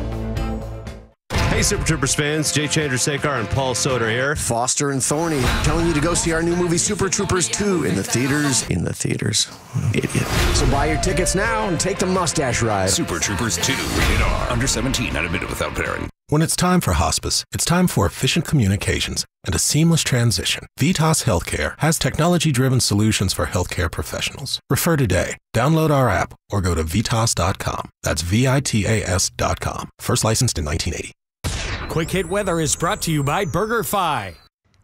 Hey, Super Troopers fans, Jay Chandrasekhar and Paul Soder here. Foster and Thorny telling you to go see our new movie Super Troopers 2 in the theaters. Idiot. So buy your tickets now and take the mustache ride. Super Troopers 2, rated R. Under 17, not admitted without parent. When it's time for hospice, it's time for efficient communications and a seamless transition. Vitas Healthcare has technology-driven solutions for healthcare professionals. Refer today. Download our app or go to vitas.com. That's VITAS.com. First licensed in 1980. Quick Hit Weather is brought to you by BurgerFi.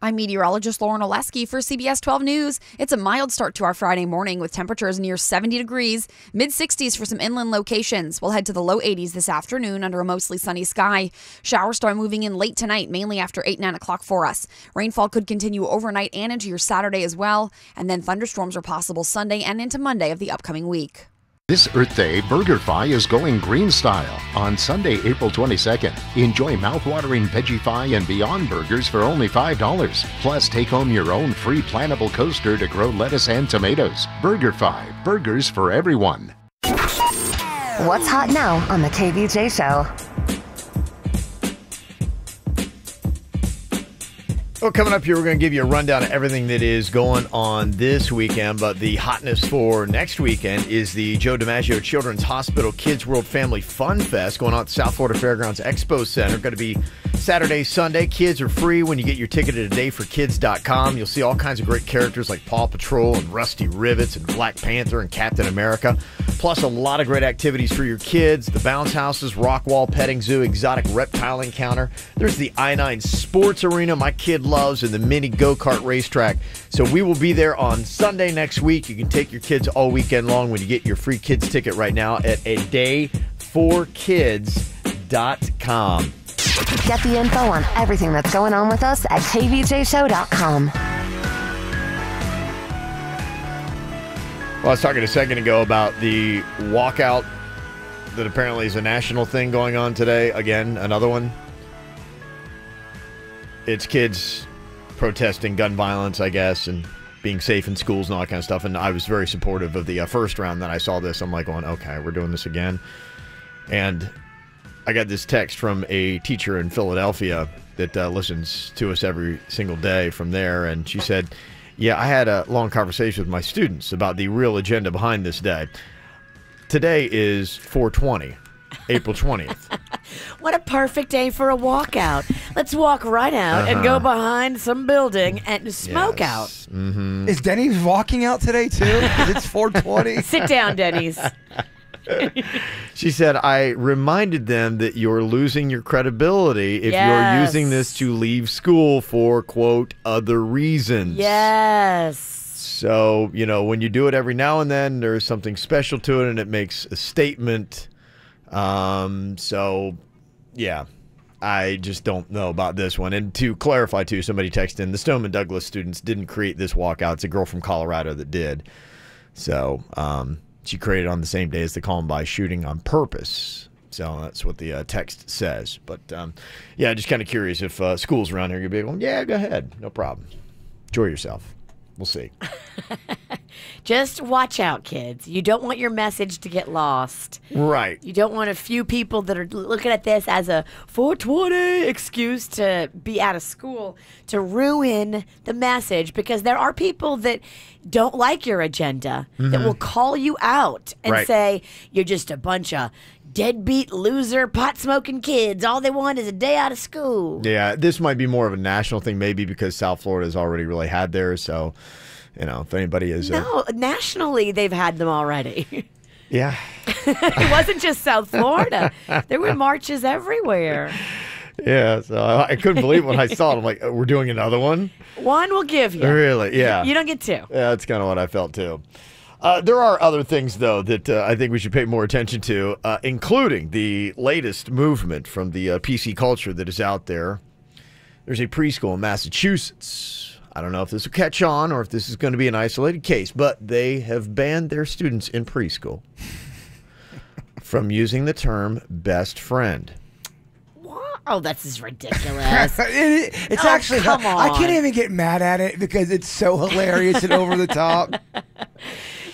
I'm meteorologist Lauren Oleski for CBS 12 News. It's a mild start to our Friday morning with temperatures near 70 degrees, mid-60s for some inland locations. We'll head to the low 80s this afternoon under a mostly sunny sky. Showers start moving in late tonight, mainly after 8, 9 o'clock for us. Rainfall could continue overnight and into your Saturday as well, and then thunderstorms are possible Sunday and into Monday of the upcoming week. This Earth Day, BurgerFi is going green style on Sunday, April 22nd. Enjoy mouthwatering Veggie-Fi and Beyond burgers for only $5. Plus, take home your own free plantable coaster to grow lettuce and tomatoes. BurgerFi, burgers for everyone. What's hot now on the KVJ Show? Well, coming up here, we're going to give you a rundown of everything that is going on this weekend, but the hotness for next weekend is the Joe DiMaggio Children's Hospital Kids World Family Fun Fest going on at South Florida Fairgrounds Expo Center. Going to be Saturday, Sunday. Kids are free when you get your ticket at adayforkids.com. You'll see all kinds of great characters like Paw Patrol and Rusty Rivets and Black Panther and Captain America. Plus, a lot of great activities for your kids. The bounce houses, rock wall, petting zoo, exotic reptile encounter. There's the I-9 Sports Arena my kid loves and the mini go-kart racetrack. So we will be there on Sunday next week. You can take your kids all weekend long when you get your free kids ticket right now at adayforkids.com. Get the info on everything that's going on with us at kvjshow.com. Well, I was talking a second ago about the walkout that apparently is a national thing going on today. Again, another one. It's kids protesting gun violence, I guess, and being safe in schools and all that kind of stuff. And I was very supportive of the first round that I saw this. I'm like going, okay, we're doing this again. And I got this text from a teacher in Philadelphia that listens to us every single day from there. And she said, yeah, I had a long conversation with my students about the real agenda behind this day. Today is 4/20, April 20th. What a perfect day for a walkout. Let's walk right out and go behind some building and smoke out. Mm-hmm. Is Denny's walking out today, too? Because it's 4:20. Sit down, Denny's. She said, I reminded them that you're losing your credibility if you're using this to leave school for, quote, other reasons. Yes. So, you know, when you do it every now and then, there's something special to it and it makes a statement. So, yeah, I just don't know about this one. And to clarify, too, somebody texted in, the Stoneman Douglas students didn't create this walkout. It's a girl from Colorado that did. So, she created on the same day as the Columbine shooting on purpose. So that's what the text says. But, yeah, just kind of curious if schools around here could be going, yeah, go ahead. No problem. Enjoy yourself. We'll see. Just watch out, kids. You don't want your message to get lost. Right. You don't want a few people that are looking at this as a 420 excuse to be out of school to ruin the message, because there are people that don't like your agenda that will call you out and say you're just a bunch of deadbeat loser pot-smoking kids. All they want is a day out of school. Yeah, this might be more of a national thing, maybe because South Florida has already really had theirs. So, you know, if anybody is... No, nationally, they've had them already. Yeah. It wasn't just South Florida. There were marches everywhere. Yeah, so I couldn't believe when I saw it. I'm like, we're doing another one? One will give you. Really? Yeah. You don't get two. Yeah, that's kind of what I felt, too. There are other things, though, that I think we should pay more attention to, including the latest movement from the PC culture that is out there. There's a preschool in Massachusetts. I don't know if this will catch on or if this is going to be an isolated case, but they have banned their students in preschool from using the term best friend. Oh, that's just ridiculous. It's actually, come on. I can't even get mad at it because it's so hilarious and over the top.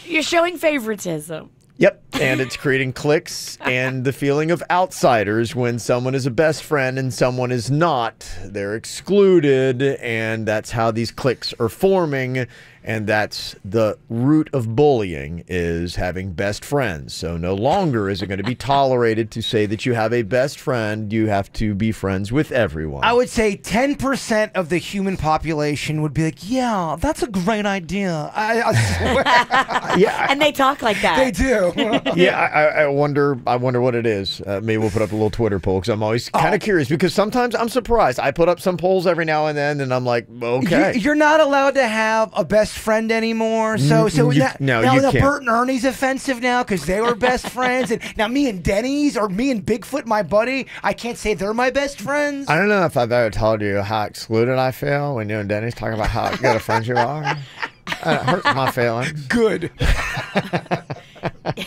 You're showing favoritism. Yep, and it's creating cliques and the feeling of outsiders when someone is a best friend and someone is not. They're excluded, and that's how these cliques are forming. And that's the root of bullying, is having best friends. So no longer is it going to be tolerated to say that you have a best friend. You have to be friends with everyone. I would say 10% of the human population would be like, yeah, that's a great idea. I swear. Yeah, and they talk like that. They do. Yeah, I wonder what it is. Maybe we'll put up a little Twitter poll, because I'm always kind of curious, because sometimes I'm surprised. I put up some polls every now and then, and I'm like, okay. You're not allowed to have a best friend anymore. So now Bert and Ernie's offensive now because they were best friends. And now me and Denny's, or me and Bigfoot, my buddy, I can't say they're my best friends. I don't know if I've ever told you how excluded I feel when you and Denny's talking about how good of friends you are. It hurts my feelings. Good.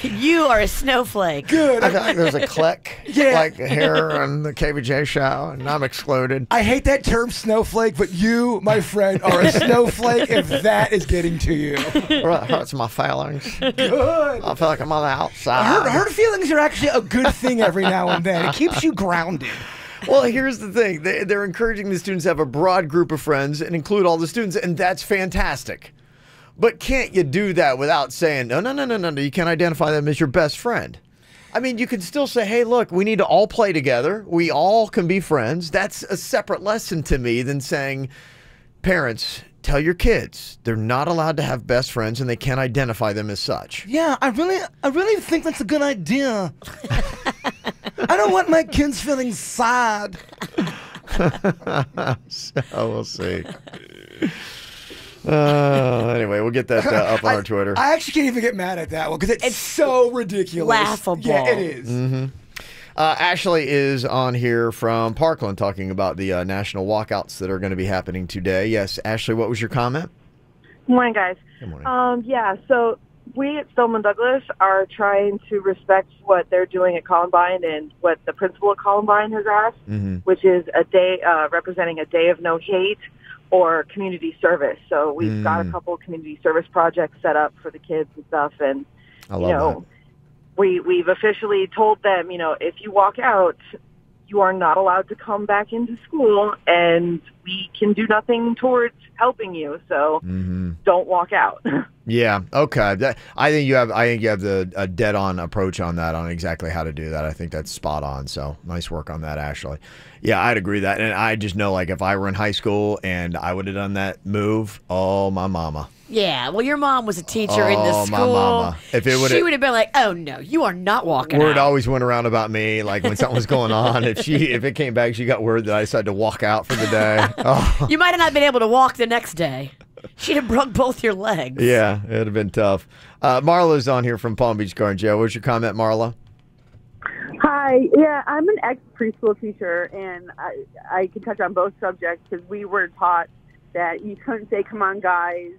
You are a snowflake. Good. I feel like there's a clique like here on the KVJ show, and I'm excluded. I hate that term snowflake, but you, my friend, are a snowflake if that is getting to you. It hurts my feelings. Good. I feel like I'm on the outside. Hurt feelings are actually a good thing every now and then. It keeps you grounded. Well, here's the thing. They're encouraging the students to have a broad group of friends and include all the students, and that's fantastic. But can't you do that without saying, no, you can't identify them as your best friend? I mean, you can still say, hey, look, we need to all play together. We all can be friends. That's a separate lesson to me than saying, parents, tell your kids they're not allowed to have best friends and they can't identify them as such. Yeah, I really think that's a good idea. I don't want my kids feeling sad. So we'll see. Anyway, we'll get that up on our Twitter. I actually can't even get mad at that one because it's so ridiculous. Laughable. Yeah, it is. Mm-hmm. Ashley is on here from Parkland talking about the national walkouts that are going to be happening today. Yes, Ashley, what was your comment? Good morning, guys. Good morning. So we at Stoneman Douglas are trying to respect what they're doing at Columbine and what the principal at Columbine has asked, which is a day representing a day of no hate or community service. So we've got a couple of community service projects set up for the kids and stuff. And, I love that. We've officially told them, if you walk out, you are not allowed to come back into school, and we can do nothing towards helping you. So don't walk out. Yeah. Okay. I think you have a dead-on approach on that, on exactly how to do that. I think that's spot on. So nice work on that, Ashley. Yeah, I'd agree with that. And I just know, like, if I were in high school and I would have done that move, oh, my mama. Yeah, well, your mom was a teacher in the school. My mama. If it she would have been like, "Oh no, you are not walking word out." Always went around about me, like when something was going on. If it came back, she got word that I decided to walk out for the day. Oh. You might have not been able to walk the next day. She'd have broke both your legs. Yeah, it'd have been tough. Marla's on here from Palm Beach Garden Jail. What's your comment, Marla? Hi. Yeah, I'm an ex-preschool teacher, and I can touch on both subjects because we were taught that you couldn't say, "Come on, guys."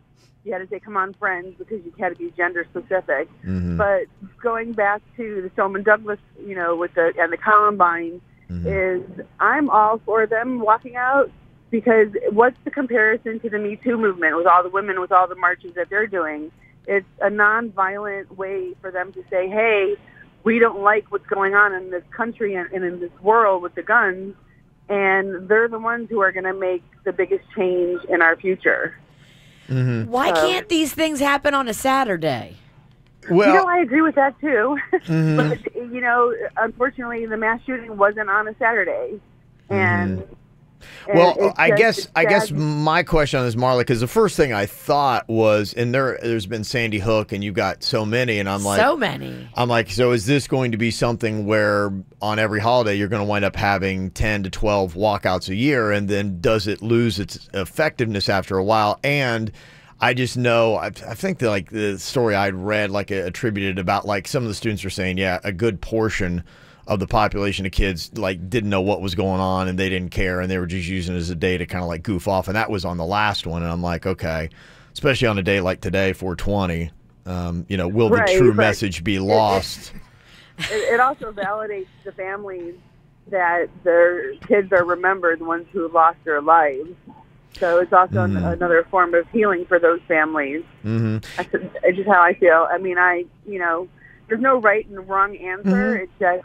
You had to say, "Come on, friends," because you had to be gender specific. But going back to the Stoneman Douglas, with the Columbine, is I'm all for them walking out, because what's the comparison to the Me Too movement with all the women, with all the marches that they're doing? It's a nonviolent way for them to say, hey, we don't like what's going on in this country and in this world with the guns, and they're the ones who are going to make the biggest change in our future. Why can't these things happen on a Saturday? Well, I agree with that too. But unfortunately, the mass shooting wasn't on a Saturday, and well, I guess my question on this, Marla, because the first thing I thought was, and there's been Sandy Hook, and you got so many, and I'm like, so many. I'm like, so is this going to be something where on every holiday you're going to wind up having 10 to 12 walkouts a year, and then does it lose its effectiveness after a while? And I just know, I think that, like, the story I'd read, like, attributed about, like, some of the students are saying, yeah, a good portion of the population of kids, like, didn't know what was going on, and they didn't care, and they were just using it as a day to kind of, like, goof off. And that was on the last one, and I'm like, okay, especially on a day like today, 420, will the true message be lost? It also validates the families that their kids are remembered, the ones who lost their lives. So it's also another form of healing for those families. That's just how I feel. I mean, there's no right and wrong answer. It's just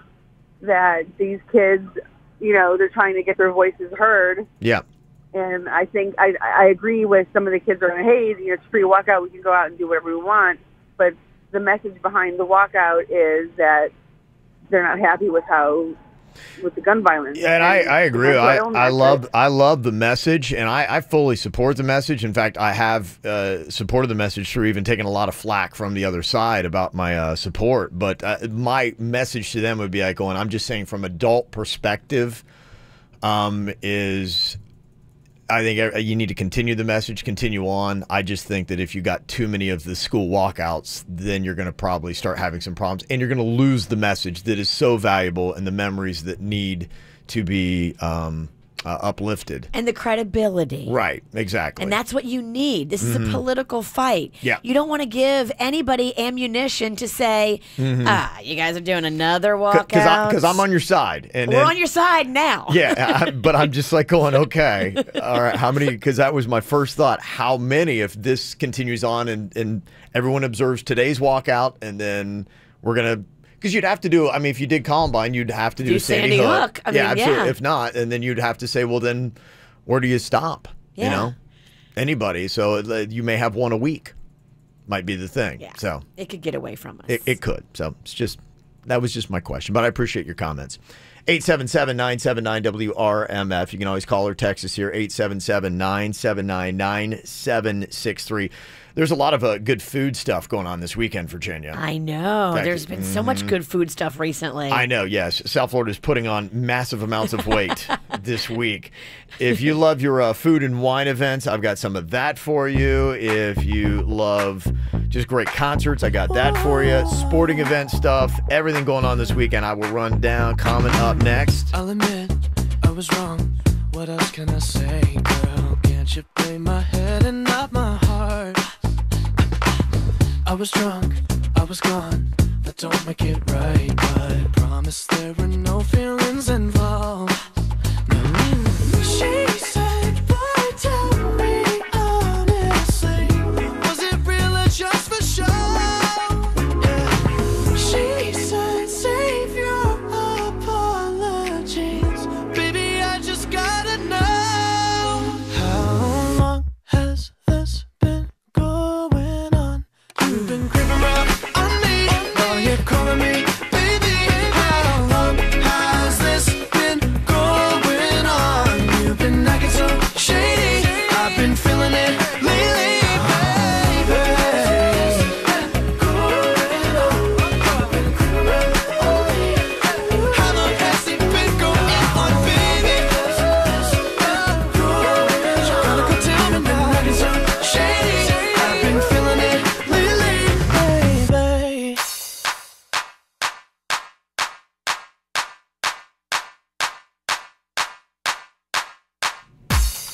that these kids, they're trying to get their voices heard. Yeah. And I think I agree with some of the kids that are, hey, it's free walkout. We can go out and do whatever we want. But the message behind the walkout is that they're not happy with the gun violence. Yeah, and I agree. I love the message, and I fully support the message. In fact, I have supported the message through even taking a lot of flack from the other side about my support. But my message to them would be like going, I'm just saying from adult perspective, is I think you need to continue the message, continue on. I just think that if you got too many of the school walkouts, then you're going to probably start having some problems, and you're going to lose the message that is so valuable and the memories that need to be uplifted. And the credibility. Right, exactly. And that's what you need. This is a political fight. Yeah. You don't want to give anybody ammunition to say, you guys are doing another walkout. Because I'm on your side. We're on your side now. Yeah, but I'm just like going, okay, all right, how many? Because that was my first thought. How many if this continues on and everyone observes today's walkout, and then we're going to, because you'd have to do, I mean, if you did Columbine, you'd have to do Sandy Hook. Absolutely. If not, and then you'd have to say, well, then where do you stop? Yeah. You know, anybody. So you may have one a week, might be the thing. Yeah. So it could get away from us. It could. So that was just my question, but I appreciate your comments. 877-979-WRMF. You can always call or text us here, 877-979-9763. There's a lot of good food stuff going on this weekend, Virginia. I know. There's been so much good food stuff recently. I know, yes. South Florida is putting on massive amounts of weight this week. If you love your food and wine events, I've got some of that for you. If you love just great concerts, I got that for you. Sporting event stuff, everything going on this weekend. I will run down. Comment up next. I'll admit I was wrong. What else can I say, girl? Can't you play my head and not my heart? I was drunk, I was gone. That don't make it right, but promise there were no feelings involved. No. She said, boy, tell me honestly, was it real or just for show? Yeah. She said, save your apologies, baby, I just gotta know. How long has this been going on? You've been creeping up on me while you're calling me baby. How long has this been going on? You've been acting so shady. I've been feeling it lately, baby. How long has it been going on, baby? Gotta go tell me now. Acting so shady. I've been feeling it lately, baby.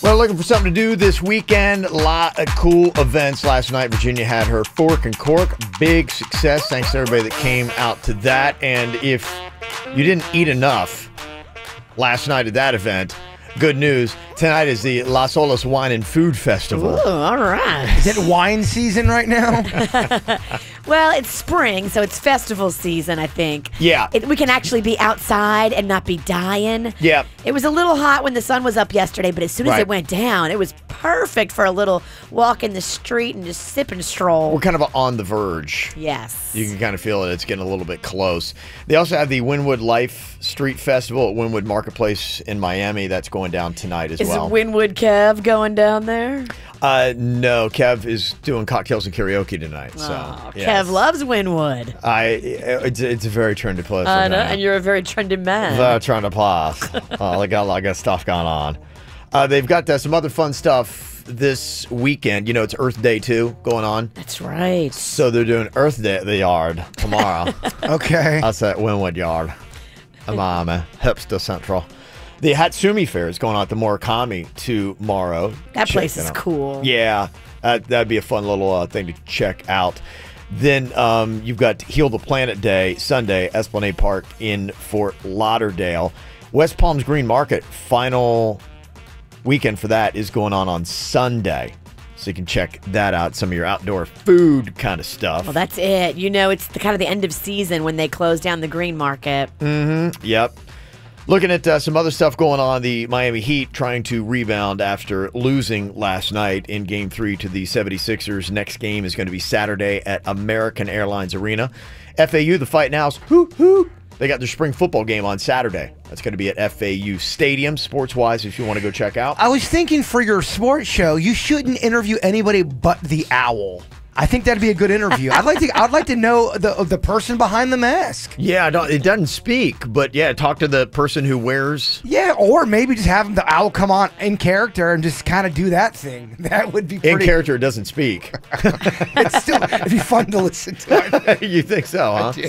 Well, looking for something to do this weekend. A lot of cool events last night. Virginia had her Fork and Cork. Big success. Thanks to everybody that came out to that. And if you didn't eat enough last night at that event, good news. Tonight is the Las Olas Wine and Food Festival. Ooh, all right. Is it wine season right now? Well, it's spring, so it's festival season, I think. Yeah. We can actually be outside and not be dying. Yeah. It was a little hot when the sun was up yesterday, but as soon as Right. it went down, it was perfect for a little walk in the street and just sip and stroll. We're kind of on the verge. Yes. You can kind of feel it. It's getting a little bit close. They also have the Wynwood Life Street Festival at Wynwood Marketplace in Miami. That's going down tonight as well. Is Wynwood Kev going down there? No, Kev is doing cocktails and karaoke tonight. So yes. Kev loves Wynwood. It's a very trendy place. I know, and you're a very trendy man. Very trendy place. They got a lot of stuff going on. They've got some other fun stuff this weekend. You know, it's Earth Day too going on. That's right. So they're doing Earth Day at the yard tomorrow. Okay. That's at Wynwood Yard. Miami, Hipster Central. The Hatsumi Fair is going on at the Murakami tomorrow. That Check place it is out. cool. Yeah, that'd be a fun little thing to check out. Then you've got Heal the Planet Day, Sunday, Esplanade Park in Fort Lauderdale. West Palms Green Market, final weekend for that is going on Sunday. So you can check that out, some of your outdoor food kind of stuff. Well, that's it. You know, it's kind of the end of season when they close down the green market. Mm-hmm. Yep. Looking at some other stuff going on, the Miami Heat trying to rebound after losing last night in Game 3 to the 76ers. Next game is going to be Saturday at American Airlines Arena. FAU, the Fighting Owls, they got their spring football game on Saturday. That's going to be at FAU Stadium, sports-wise, if you want to go check out. I was thinking for your sports show, you shouldn't interview anybody but the owl. I think that'd be a good interview. I'd like to know the person behind the mask. Yeah, it doesn't speak, but yeah, talk to the person who wears. Yeah, or maybe just have the owl come on in character and just kind of do that thing. That would be pretty. In character, it doesn't speak. It'd be fun to listen to. You think so, huh? I do.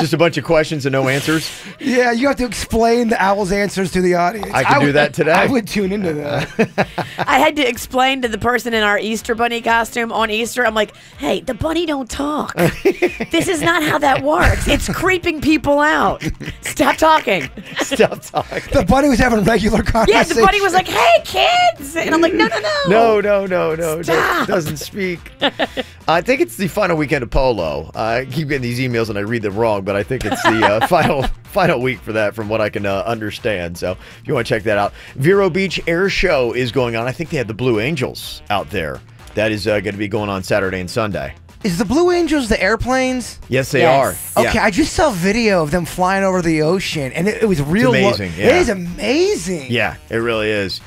Just a bunch of questions and no answers? Yeah, you have to explain the owl's answers to the audience. I can do that today. I would tune into that. I had to explain to the person in our Easter bunny costume on Easter, I'm like, hey, the bunny don't talk. This is not how that works. It's creeping people out. Stop talking. Stop talking. The bunny was having regular conversation. Yeah, the bunny was like, hey, kids. And I'm like, no. No. Stop. Doesn't speak. I think it's the final weekend of polo. I keep getting these emails and I read them wrong, but I think it's the final week for that from what I can understand. So if you want to check that out. Vero Beach Air Show is going on. I think they have the Blue Angels out there. That is going to be going on Saturday and Sunday. Is the Blue Angels the airplanes? Yes, they are. Okay, I just saw a video of them flying over the ocean, and it was real. It's amazing. It is amazing. Yeah, it really is.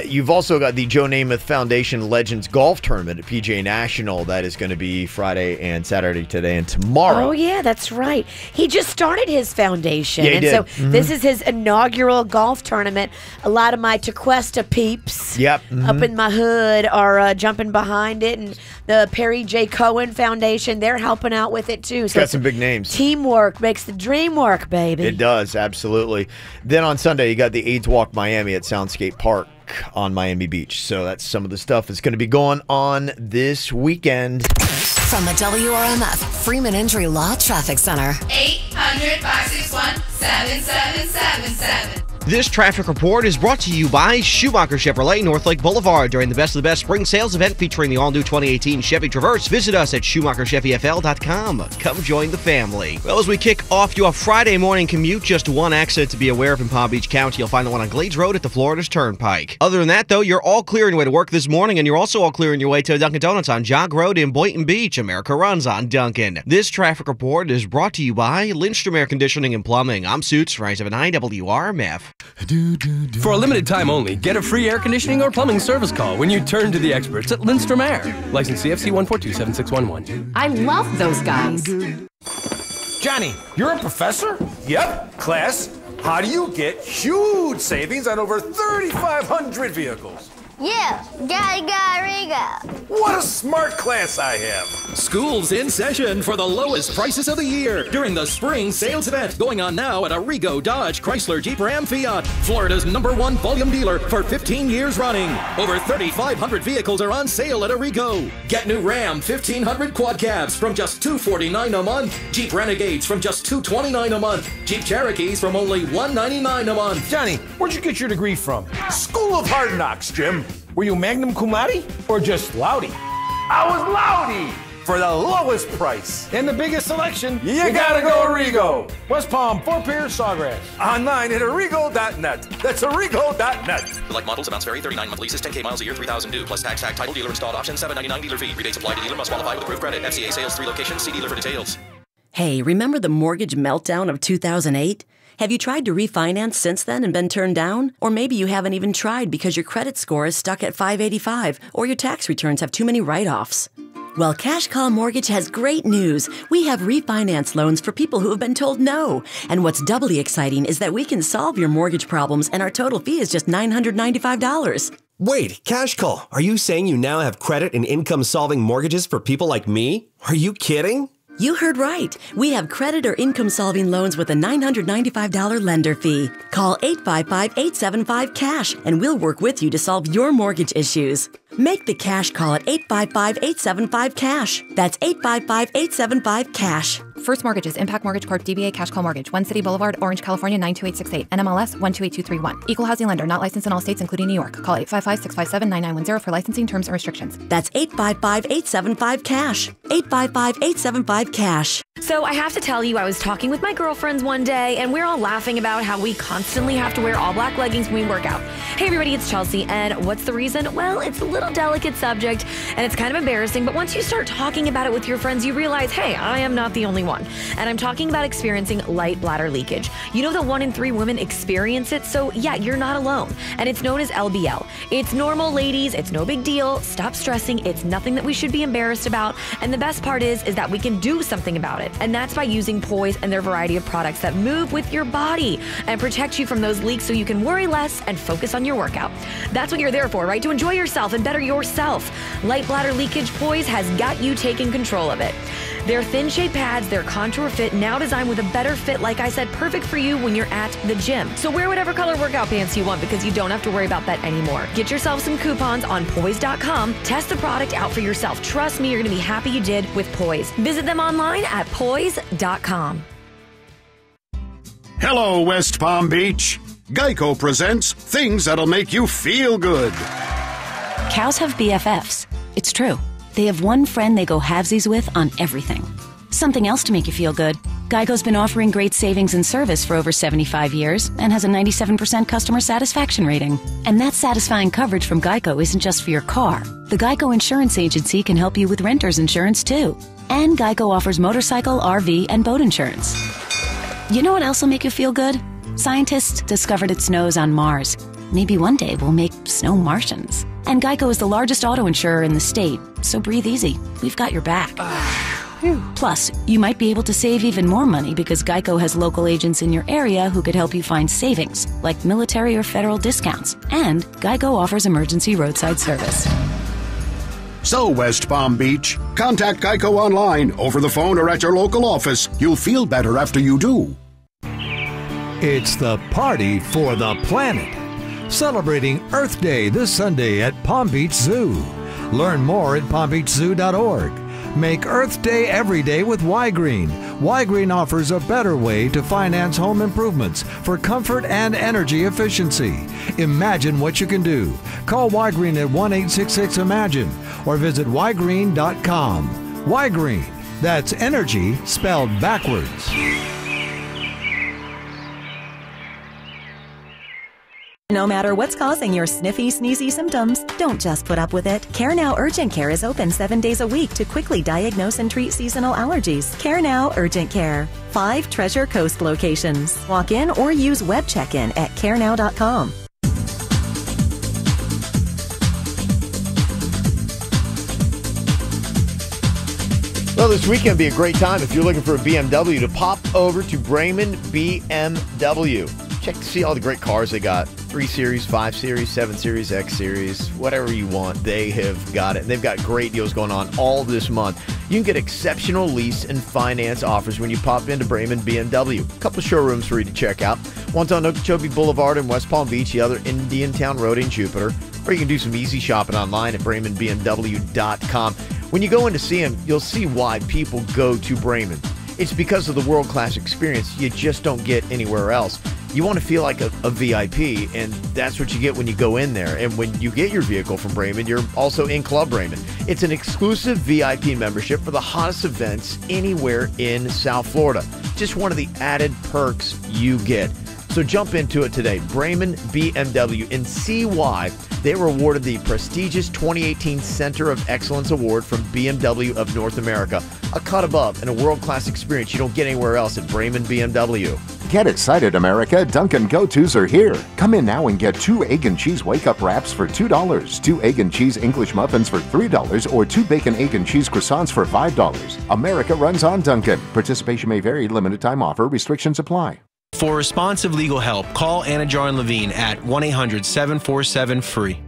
You've also got the Joe Namath Foundation Legends Golf Tournament at PGA National. That is going to be Friday and Saturday, today and tomorrow. Oh, yeah, that's right. He just started his foundation. Yeah, he did. So this is his inaugural golf tournament. A lot of my Tequesta peeps up in my hood are jumping behind it. And the Perry J. Cohen Foundation, they're helping out with it, too. So got some big names. Teamwork makes the dream work, baby. It does, absolutely. Then on Sunday, you got the AIDS Walk Miami at Soundscape Park on Miami Beach. So that's some of the stuff that's going to be going on this weekend. From the WRMF Freeman Injury Law Traffic Center. 800-561-7777. This traffic report is brought to you by Schumacher Chevrolet, North Lake Boulevard. During the Best of the Best spring sales event featuring the all-new 2018 Chevy Traverse, visit us at SchumacherChevyFL.com. Come join the family. Well, as we kick off your Friday morning commute, just one accident to be aware of in Palm Beach County. You'll find the one on Glades Road at the Florida's Turnpike. Other than that, though, you're all clear on your way to work this morning, and you're also all clear on your way to Dunkin' Donuts on Jog Road in Boynton Beach. America runs on Dunkin'. This traffic report is brought to you by Lindstrom Air Conditioning and Plumbing. I'm Suits, Rise of an WRMF. For a limited time only, get a free air conditioning or plumbing service call when you turn to the experts at Lindstrom Air. License CFC 1427611. I love those guys. Johnny, you're a professor? Yep. Class, how do you get huge savings on over 3,500 vehicles? Yeah, Riga. What a smart class I have. School's in session for the lowest prices of the year during the spring sales event going on now at Arrigo Dodge Chrysler Jeep Ram Fiat, Florida's #1 volume dealer for 15 years running. Over 3,500 vehicles are on sale at Arrigo. Get new Ram 1500 quad cabs from just $249 a month. Jeep Renegades from just $229 a month. Jeep Cherokees from only $199 a month. Johnny, where'd you get your degree from? School of Hard Knocks, Jim. Were you magna cum laude or just loudy? I was loudy for the lowest price. And the biggest selection. You gotta go Arrigo. West Palm, Fort Pierce, Sawgrass. Online at Arrigo.net. That's Arrigo.net. Select models, amounts vary. 39-month leases, 10K miles a year, 3,000 due. Plus tax, title, dealer installed option, $799 dealer fee. Rebates apply to dealer. Must qualify with approved credit. FCA sales, 3 locations. See dealer for details. Hey, remember the mortgage meltdown of 2008? Have you tried to refinance since then and been turned down? Or maybe you haven't even tried because your credit score is stuck at 585 or your tax returns have too many write-offs. Well, Cash Call Mortgage has great news. We have refinance loans for people who have been told no. And what's doubly exciting is that we can solve your mortgage problems and our total fee is just $995. Wait, Cash Call, are you saying you now have credit and income-solving mortgages for people like me? Are you kidding? You heard right. We have credit or income-solving loans with a $995 lender fee. Call 855-875-CASH and we'll work with you to solve your mortgage issues. Make the cash call at 855-875-CASH. That's 855-875-CASH. First Mortgages, Impact Mortgage Corp. DBA Cash Call Mortgage, One City Boulevard, Orange, California 92868. NMLS 128231. Equal housing lender, not licensed in all states, including New York. Call 855-657-9910 for licensing terms and restrictions. That's 855-875-CASH. 855-875-CASH. So I have to tell you, I was talking with my girlfriends one day, and we're all laughing about how we constantly have to wear all black leggings when we work out. Hey everybody, it's Chelsea, and what's the reason? Well, it's a little delicate subject, and it's kind of embarrassing, but once you start talking about it with your friends, you realize, hey, I am not the only one. And I'm talking about experiencing light bladder leakage. You know that 1 in 3 women experience it, so yeah, you're not alone. And it's known as LBL. It's normal, ladies. It's no big deal. Stop stressing. It's nothing that we should be embarrassed about. And the best part is that we can do something about it. And that's by using Poise and their variety of products that move with your body and protect you from those leaks so you can worry less and focus on your workout. That's what you're there for, right? To enjoy yourself and better yourself. Light bladder leakage Poise has got you taking control of it. Their thin shape pads, their contour fit, now designed with a better fit, like I said, perfect for you when you're at the gym. So wear whatever color workout pants you want because you don't have to worry about that anymore. Get yourself some coupons on Poise.com. Test the product out for yourself. Trust me, you're going to be happy you did with Poise. Visit them online at Poise.com. Hello, West Palm Beach. Geico presents things that'll make you feel good. Cows have BFFs. It's true. They have one friend they go halvesies with on everything. Something else to make you feel good. Geico's been offering great savings and service for over 75 years and has a 97% customer satisfaction rating. And that satisfying coverage from Geico isn't just for your car. The Geico Insurance Agency can help you with renter's insurance too. And Geico offers motorcycle, RV, and boat insurance. You know what else will make you feel good? Scientists discovered it snows on Mars. Maybe one day we'll make snow Martians. And Geico is the largest auto insurer in the state, so breathe easy. We've got your back. Plus, you might be able to save even more money because Geico has local agents in your area who could help you find savings, like military or federal discounts. And Geico offers emergency roadside service. So, West Palm Beach, contact Geico online, over the phone, or at your local office. You'll feel better after you do. It's the party for the planet. Celebrating Earth Day this Sunday at Palm Beach Zoo. Learn more at palmbeachzoo.org. Make Earth Day every day with Y-Green. Y-Green offers a better way to finance home improvements for comfort and energy efficiency. Imagine what you can do. Call Y-Green at 1-866-IMAGINE or visit ygreen.com. Y-Green, that's energy spelled backwards. No matter what's causing your sniffy, sneezy symptoms, don't just put up with it. Care Now Urgent Care is open 7 days a week to quickly diagnose and treat seasonal allergies. Care Now Urgent Care. 5 Treasure Coast locations. Walk in or use web check-in at carenow.com. Well, this weekend would be a great time if you're looking for a BMW to pop over to Bremen BMW. Check to see all the great cars they got. 3 Series, 5 Series, 7 Series, X Series, whatever you want, they have got it. And they've got great deals going on all this month. You can get exceptional lease and finance offers when you pop into Bremen BMW. A couple of showrooms for you to check out. One's on Okeechobee Boulevard in West Palm Beach, the other Indiantown Road in Jupiter. Or you can do some easy shopping online at BremenBMW.com. When you go in to see them, you'll see why people go to Bremen. It's because of the world-class experience you just don't get anywhere else. You want to feel like a VIP, and that's what you get when you go in there. And when you get your vehicle from Bremen, you're also in Club Bremen. It's an exclusive VIP membership for the hottest events anywhere in South Florida. Just one of the added perks you get. So jump into it today. Bremen BMW, and see why they were awarded the prestigious 2018 Center of Excellence Award from BMW of North America. A cut above and a world-class experience you don't get anywhere else at Bremen BMW. Get excited, America. Dunkin' Go-Tos are here. Come in now and get 2 egg and cheese wake-up wraps for $2, 2 egg and cheese English muffins for $3, or 2 bacon, egg, and cheese croissants for $5. America runs on Dunkin'. Participation may vary. Limited time offer. Restrictions apply. For responsive legal help, call Anna Jar and Levine at 1-800-747-FREE.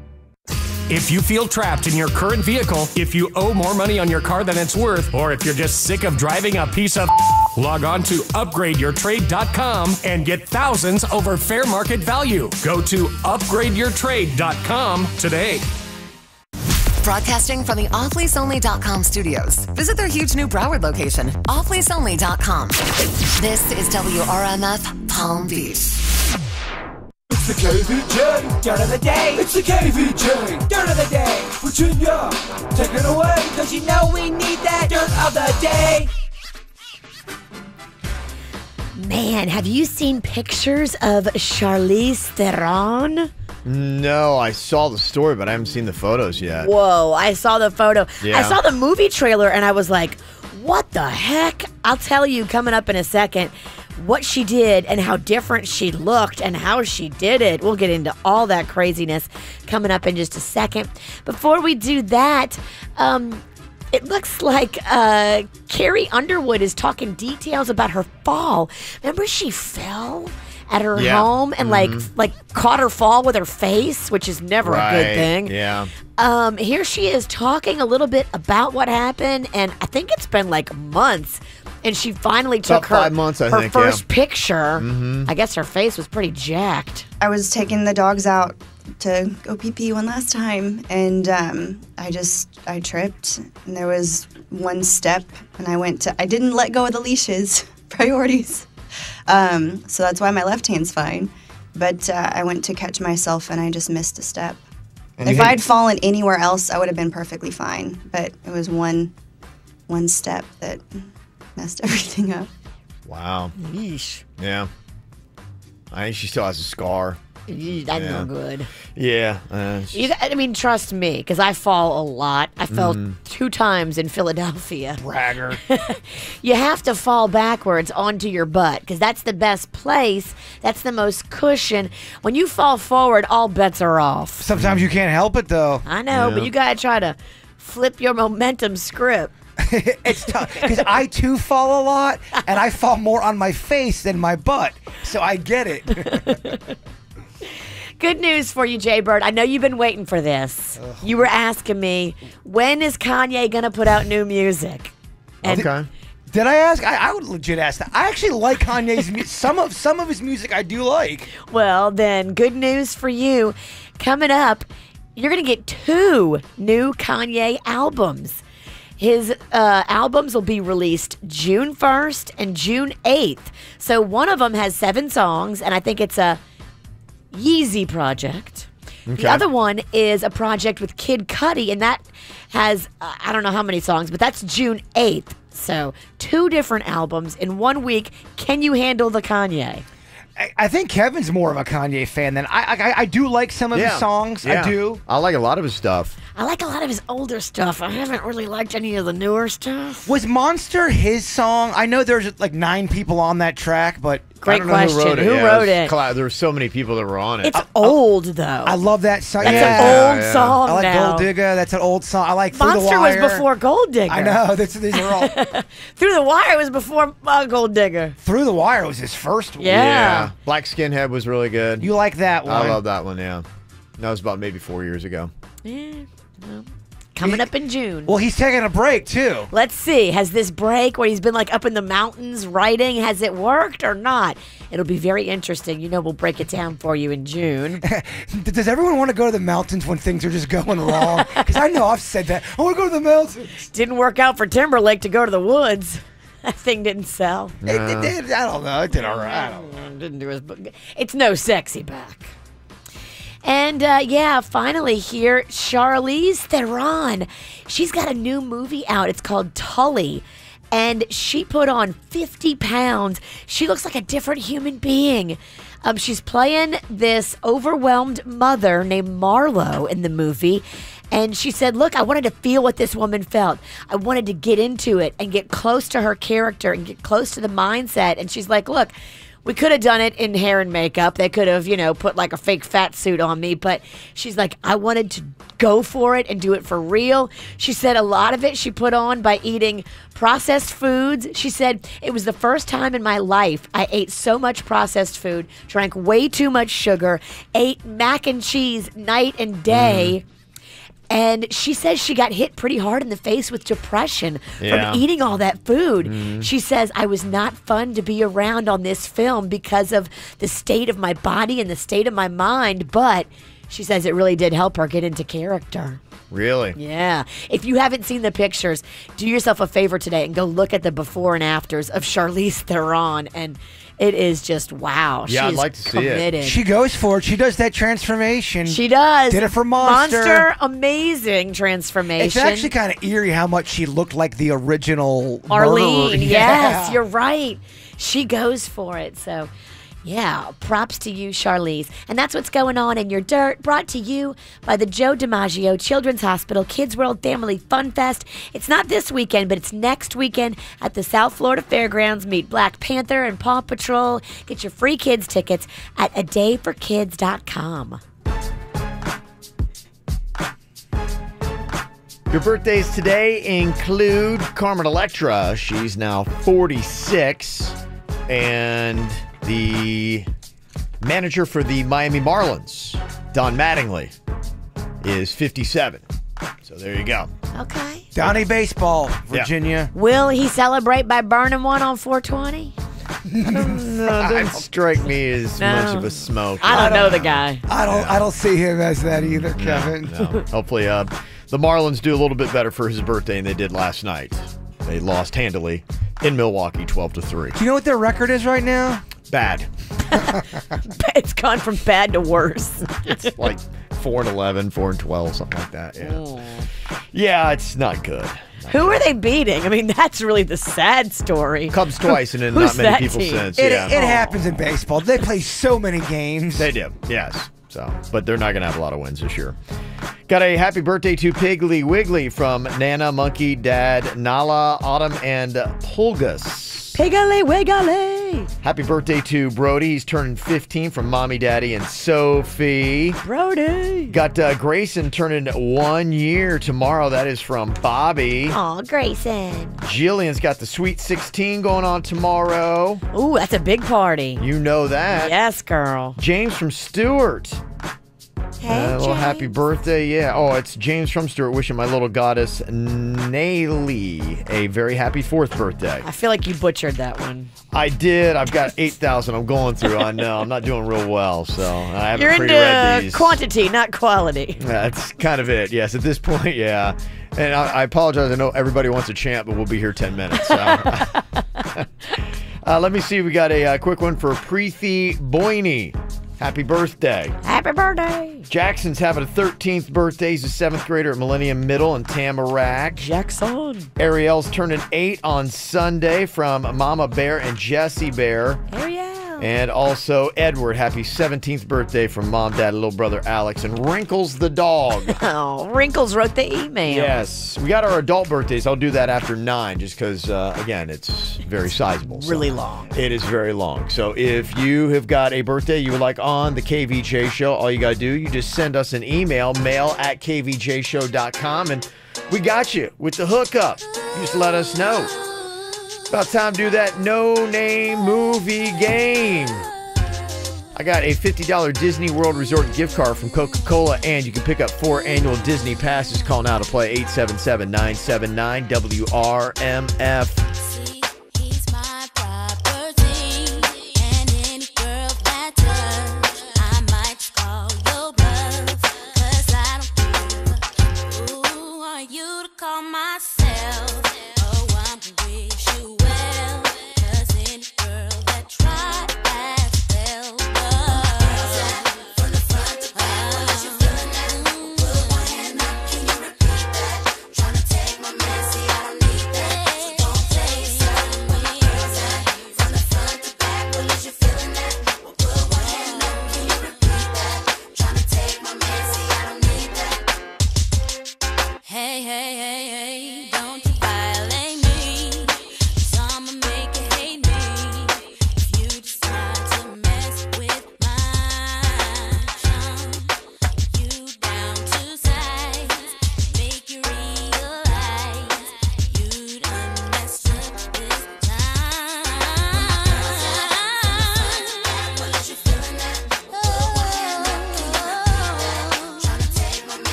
If you feel trapped in your current vehicle, if you owe more money on your car than it's worth, or if you're just sick of driving a piece of log on to upgradeyourtrade.com and get thousands over fair market value. Go to upgradeyourtrade.com today. Broadcasting from the offleaseonly.com studios. Visit their huge new Broward location, offleaseonly.com. This is WRMF Palm Beach. It's the KVJ Dirt of the Day. It's the KVJ Dirt of the Day. Virginia, take it away, cause you know we need that Dirt of the Day. man, have you seen pictures of Charlize Theron? No, I saw the story, but I haven't seen the photos yet. Whoa, I saw the photo. Yeah. I saw the movie trailer and I was like, what the heck? I'll tell you coming up in a second what she did and how different she looked and how she did it. We'll get into all that craziness coming up in just a second. Before we do that, it looks like Carrie Underwood is talking details about her fall. Remember she fell at her home and like caught her fall with her face, which is never a good thing. Yeah. Here she is talking a little bit about what happened, and I think it's been like months. And she finally took About 5 months, I her think, first yeah. picture. I guess her face was pretty jacked. I was taking the dogs out to go pee-pee one last time, and I tripped, and there was one step, and I didn't let go of the leashes. Priorities. So that's why my left hand's fine. But I went to catch myself, and I just missed a step. And if I'd fallen anywhere else, I would have been perfectly fine. But it was one step that messed everything up. Wow. Yeesh. Yeah. I think she still has a scar. That's no good. Yeah. I mean, trust me, because I fall a lot. I fell 2 times in Philadelphia. Bragger. You have to fall backwards onto your butt, because that's the best place. That's the most cushion. When you fall forward, all bets are off. Sometimes you can't help it, though. I know, but you got to try to flip your momentum script. It's tough, because I, too, fall a lot, and I fall more on my face than my butt, so I get it. Good news for you, Jay Bird. I know you've been waiting for this. Ugh. You were asking me, when is Kanye going to put out new music? And okay. Did I ask? I would legit ask that. I actually like Kanye's music. Some of his music I do like. Well, then, good news for you. Coming up, you're going to get 2 new Kanye albums. His albums will be released June 1st and June 8th. So one of them has 7 songs, and I think it's a Yeezy project. Okay. The other one is a project with Kid Cudi, and that has, I don't know how many songs, but that's June 8th. So 2 different albums in 1 week. Can you handle the Kanye? I think Kevin's more of a Kanye fan than I do like some of his songs. Yeah. I do. I like a lot of his stuff. I like a lot of his older stuff. I haven't really liked any of the newer stuff. Was Monster his song? I know there's like 9 people on that track, but Great I don't know question. Who wrote it? it? There were so many people that were on it. It's old, though. I love that song. That's an old song I like now. Gold Digger. That's an old song. I like Through the Monster Wire. was before Gold Digger. I know. These are all. Through the Wire was before Gold Digger. Through the Wire was his first one. Yeah. Black Skinhead was really good. You like that one? I love that one, yeah. That was about maybe 4 years ago. Yeah. Well, coming up in June. Well, he's taking a break, too. Let's see. Has this break where he's been like up in the mountains writing, has it worked or not? It'll be very interesting. You know, we'll break it down for you in June. Does everyone want to go to the mountains when things are just going wrong? Because I know I've said that. I want to go to the mountains. Didn't work out for Timberlake to go to the woods. That thing didn't sell. It did. I don't know. It did all right. I don't know. Didn't do his. It's no sexy back. And finally here, Charlize Theron. She's got a new movie out. It's called Tully. And she put on 50 pounds. She looks like a different human being. She's playing this overwhelmed mother named Marlo in the movie. And she said, look, I wanted to feel what this woman felt. I wanted to get into it and get close to her character and get close to the mindset. And she's like, look, we could have done it in hair and makeup. They could have, put like a fake fat suit on me. But she's like, I wanted to go for it and do it for real. She said a lot of it she put on by eating processed foods. She said, it was the first time in my life I ate so much processed food, drank way too much sugar, ate mac and cheese night and day. And she says she got hit pretty hard in the face with depression from eating all that food. She says, I was not fun to be around on this film because of the state of my body and the state of my mind. But she says it really did help her get into character. Really? Yeah. If you haven't seen the pictures, do yourself a favor today and go look at the before and afters of Charlize Theron. And it is just, wow. Yeah, I'd She's like to see committed. it. She goes for it. She does that transformation. She does. Did it for Monster. Amazing transformation. It's actually kind of eerie how much she looked like the original Arlene. murderer. Yes, you're right. she goes for it. So, yeah, props to you, Charlize. And that's what's going on in your dirt, brought to you by the Joe DiMaggio Children's Hospital Kids World Family Fun Fest. It's not this weekend, but it's next weekend at the South Florida Fairgrounds. Meet Black Panther and Paw Patrol. Get your free kids tickets at adayforkids.com. Your birthdays today include Carmen Electra. She's now 46. And the manager for the Miami Marlins, Don Mattingly, is 57. So there you go. Okay. Donnie Baseball, Virginia. Yeah. Will he celebrate by burning one on 420? No, doesn't strike me as much of a smoke. I don't know the guy. I don't see him as that either, Kevin. No. Hopefully, the Marlins do a little bit better for his birthday than they did last night. They lost handily in Milwaukee, 12-3. Do you know what their record is right now? Bad. It's gone from bad to worse. It's like 4-11, 4-12, something like that. Yeah. Yeah, it's not good. Who are they beating? I mean, that's really the sad story. Cubs twice, and then Who's not many that people team? since. It Yeah. happens in baseball. They play so many games. They do, yes. So, but they're not going to have a lot of wins this year. Got a happy birthday to Piggly Wiggly from Nana, Monkey, Dad, Nala, Autumn, and Pulgus. Piggly Wiggly. Happy birthday to Brody. He's turning 15 from Mommy, Daddy, and Sophie. Brody. Got Grayson turning 1 year tomorrow. That is from Bobby. Aw, Grayson. Jillian's got the Sweet 16 going on tomorrow. Ooh, that's a big party. You know that. Yes, girl. James from Stewart. Hey, well, happy birthday, yeah. Oh, it's James from Stewart wishing my little goddess, Naylee, a very happy 4th birthday. I feel like you butchered that one. I did. I've got 8,000 I'm going through. I know. I'm not doing real well, so I haven't You're pre-read into these. quantity, not quality. That's kind of it, yes. At this point, yeah. And I apologize. I know everybody wants a chant, but we'll be here 10 minutes. So. Let me see. We got a quick one for Preethi Boyne. Happy birthday. Happy birthday. Jackson's having a 13th birthday. He's a 7th grader at Millennium Middle in Tamarack. Jackson. Ariel's turning 8 on Sunday from Mama Bear and Jessie Bear. Ariel. And also Edward, happy 17th birthday from Mom, Dad, little brother Alex, and Wrinkles the dog. Oh, Wrinkles wrote the email. Yes. We got our adult birthdays. I'll do that after 9 just because, again, it's very sizable. Really long. It is very long. So if you have got a birthday you would like on the KVJ show, all you got to do, you just send us an email, mail@kvjshow.com, and we got you with the hookup. You just let us know. About time to do that no-name movie game. I got a $50 Disney World Resort gift card from Coca-Cola, and you can pick up 4 annual Disney passes. Call now to play 877-979-WRMF.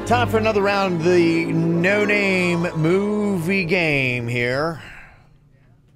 Time for another round of the no-name movie game here.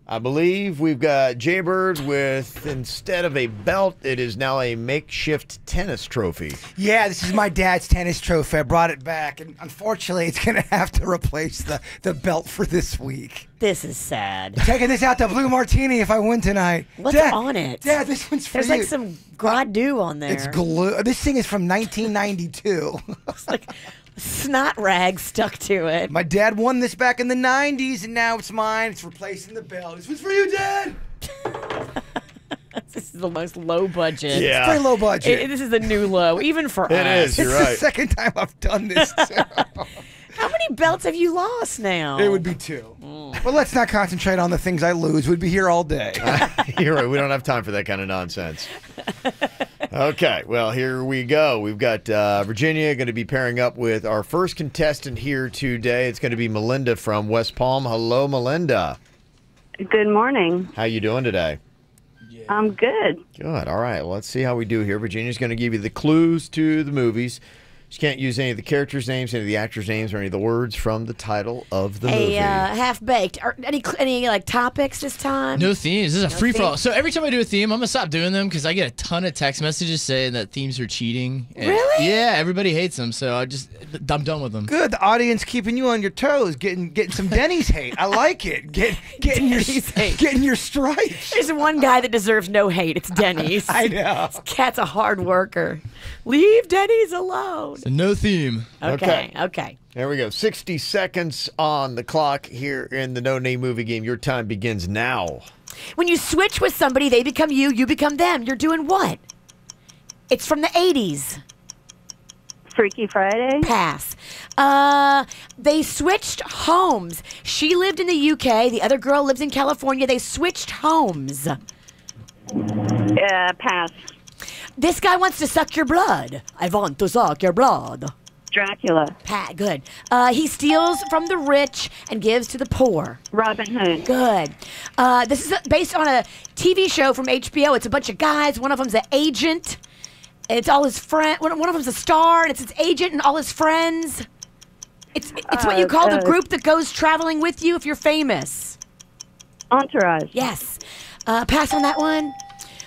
I believe we've got Jaybird with, instead of a belt, it is now a makeshift tennis trophy. Yeah, this is my dad's tennis trophy. I brought it back, and unfortunately, it's going to have to replace the belt for this week. This is sad. Taking this out to Blue Martini if I win tonight. What's Dad, on it? Dad, this one's for There's you. like some gras on there. It's glue. This thing is from 1992. It's like snot rag stuck to it. My dad won this back in the 90s, and now it's mine. It's replacing the belt. This was for you, Dad. This is the most low budget. Yeah. It's very low budget. This is a new low, even for us. It is, you're right. It's the second time I've done this. How many belts have you lost now? It would be 2. But let's not concentrate on the things I lose. We'd be here all day. You're right. We don't have time for that kind of nonsense. Okay, well, here we go. We've got Virginia going to be pairing up with our first contestant here today. It's going to be Melinda from West Palm. Hello, Melinda. Good morning. How you doing today? I'm good. Good. All right. Well, let's see how we do here. Virginia's going to give you the clues to the movies. She can't use any of the characters' names, any of the actors' names, or any of the words from the title of the movie. Half-baked. Any like topics this time? No themes. This is a free-for-all. theme? So every time I do a theme, I'm going to stop doing them because I get a ton of text messages saying that themes are cheating. And Really? Yeah, everybody hates them, so I'm done with them. Good. The audience keeping you on your toes, getting some Denny's hate. I like it. Getting your stripes. There's one guy that deserves no hate. It's Denny's. I know. This cat's a hard worker. Leave Denny's alone. So no theme. Okay. There we go. 60 seconds on the clock here in the No Name Movie Game. Your time begins now. When you switch with somebody, they become you, you become them. You're doing what? It's from the 80s. Freaky Friday? Pass. They switched homes. She lived in the UK. The other girl lives in California. They switched homes. Pass. This guy wants to suck your blood. I want to suck your blood. Dracula. Pat, good. He steals from the rich and gives to the poor. Robin Hood. Good. This is based on a TV show from HBO. It's a bunch of guys. One of them's an agent. And it's all his friend. One of them's a star, and it's his agent and all his friends. It's what you call the group that goes traveling with you if you're famous. Entourage. Yes. Pass on that one.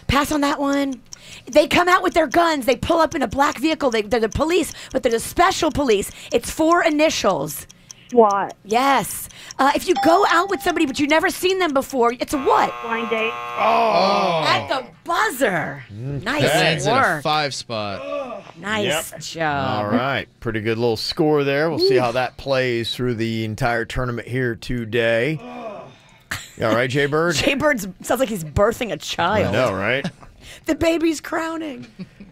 Pass on that one. They come out with their guns. They pull up in a black vehicle. They're the police, but they're the special police. It's 4 initials. SWAT. Yes. If you go out with somebody but you've never seen them before, it's a what? Blind date. Oh. At the buzzer. Nice Lands in a work. 5 spot. Nice job. All right. Pretty good little score there. We'll see how that plays through the entire tournament here today. You all right, Jaybird? Jaybird sounds like he's birthing a child. I know, right? The baby's crowning.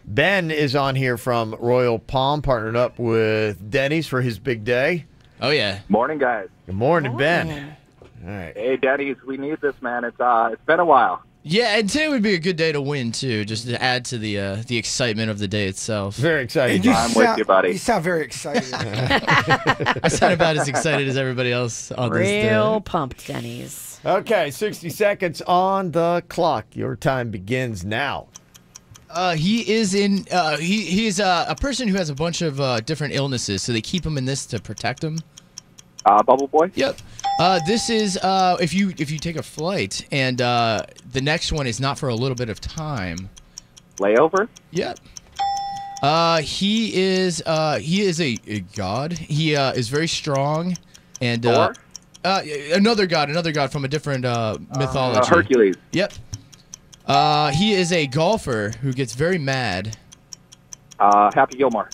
Ben is on here from Royal Palm, partnered up with Denny's for his big day. Oh, yeah. Morning, guys. Good morning, Ben. All right. Hey, Denny's, we need this, man. It's been a while. Yeah, and today would be a good day to win, too, just to add to the excitement of the day itself. Very exciting. I'm with you, buddy. You sound very excited. I sound about as excited as everybody else on this day. Real pumped, Denny's. Okay, 60 seconds on the clock. Your time begins now. He is in. He's a person who has a bunch of different illnesses, so they keep him in this to protect him. Bubble Boy. Yep. This is if you take a flight and the next one is not for a little bit of time. Layover. Yep. He is a god. He is very strong and another god from a different mythology. Hercules. Yep. He is a golfer who gets very mad. Happy Gilmore.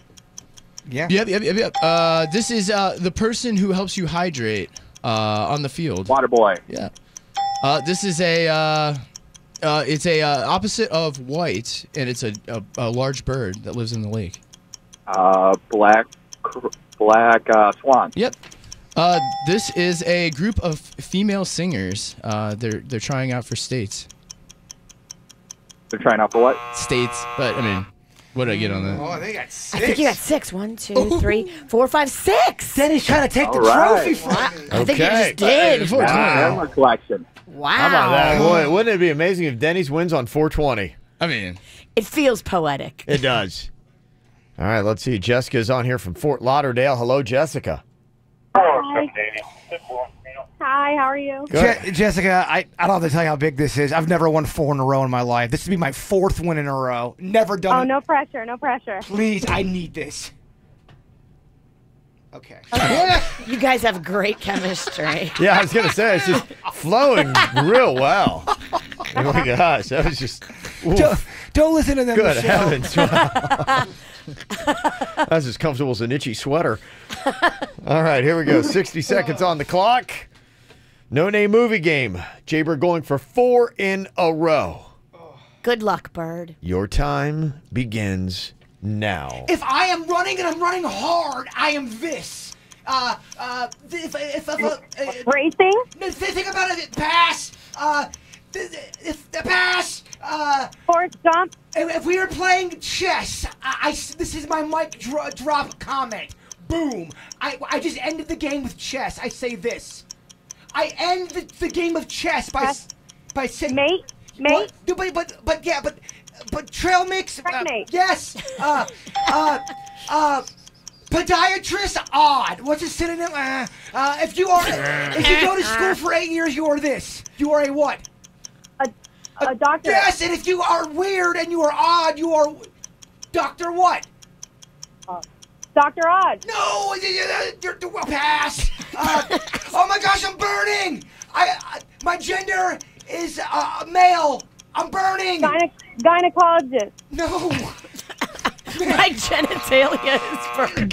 Yeah. Yep. This is the person who helps you hydrate on the field. Water Boy. Yeah. This is it's a opposite of white, and it's a large bird that lives in the lake. Black Swan. Yep. This is a group of female singers. They're trying out for states. They're trying out for what? States, but I mean, what did I get on that? Oh, they got 6. I think you got 6. 1, 2, 3, 4, 5, 6. Denny's trying to take the trophy from me. I think you just did. Wow. Collection. Wow. How about that? Boy, wouldn't it be amazing if Denny's wins on 420? I mean, it feels poetic. It does. All right, let's see. Jessica's on here from Fort Lauderdale. Hello, Jessica. Hi. Hi, how are you? Jessica, I don't have to tell you how big this is. I've never won 4 in a row in my life. This would be my 4th win in a row. Never done Oh, it. no pressure, no pressure. Please, I need this. Okay. You guys have great chemistry. Yeah, I was going to say, it's just flowing real well. Oh, my gosh. That was just... Don't listen to them, Good Michelle. heavens. Wow. That's as comfortable as an itchy sweater. All right, here we go. 60 seconds on the clock. No-name movie game. Jaybird going for 4 in a row. Good luck, Bird. Your time begins now. If I am running and I'm running hard, I am this. Racing? Think about it. Pass. If the pass. Forrest Gump. If we were playing chess, this is my mic drop comment. Boom. I just ended the game with chess. I say this. I end the game of chess by saying mate. But trail mix. Yes. Podiatrist, odd. What's a synonym? If you go to school for 8 years, you are this. You are a what? A doctor. Yes, and if you are weird and you are odd, you are Dr. what? Dr. Odd. No, you're pass. Oh my gosh, I'm burning. My gender is male. I'm burning. Gynecologist. No. My genitalia is burning.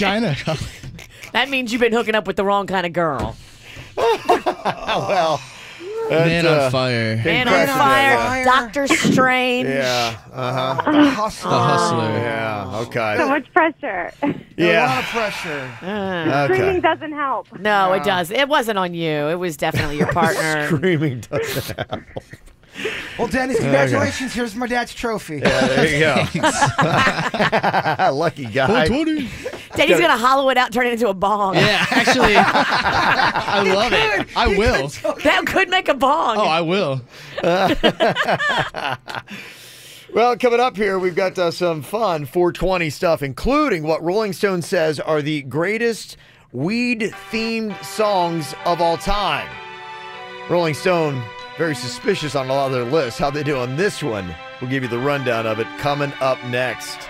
That means you've been hooking up with the wrong kind of girl. Well, Man on fire. Man on fire. Doctor Strange. Yeah. The hustler. The hustler. Yeah. Okay. So much pressure. Yeah. A lot of pressure. Screaming doesn't help. No, it does. It wasn't on you. It was definitely your partner. Screaming doesn't help. Well, Dennis, congratulations. Here's my dad's trophy. Yeah, there you go. Lucky guy. 420. Denny's going to hollow it out and turn it into a bong. Yeah, actually, I love it. I will. That could make a bong. Oh, I will. Well, coming up here, we've got some fun 420 stuff, including what Rolling Stone says are the greatest weed-themed songs of all time. Rolling Stone, very suspicious on a lot of their lists. How they do on this one? We'll give you the rundown of it coming up next.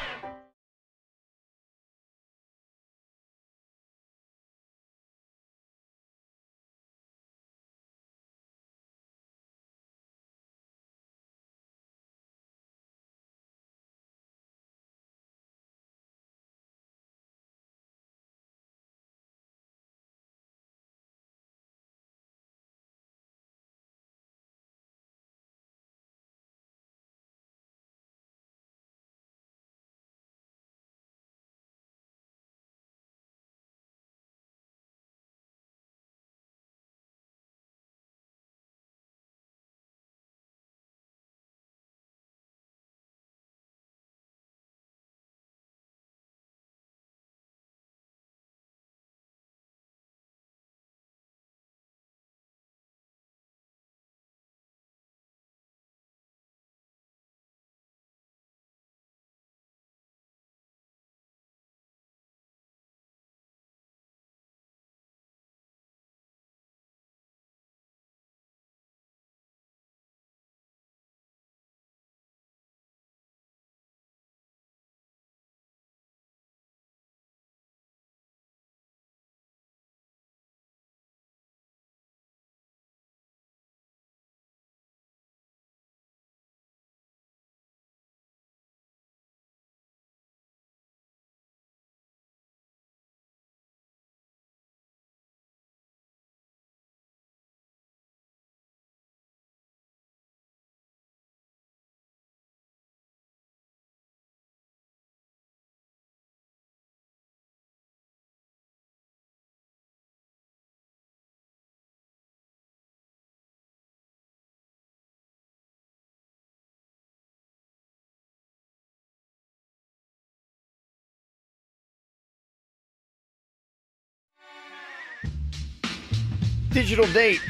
Digital date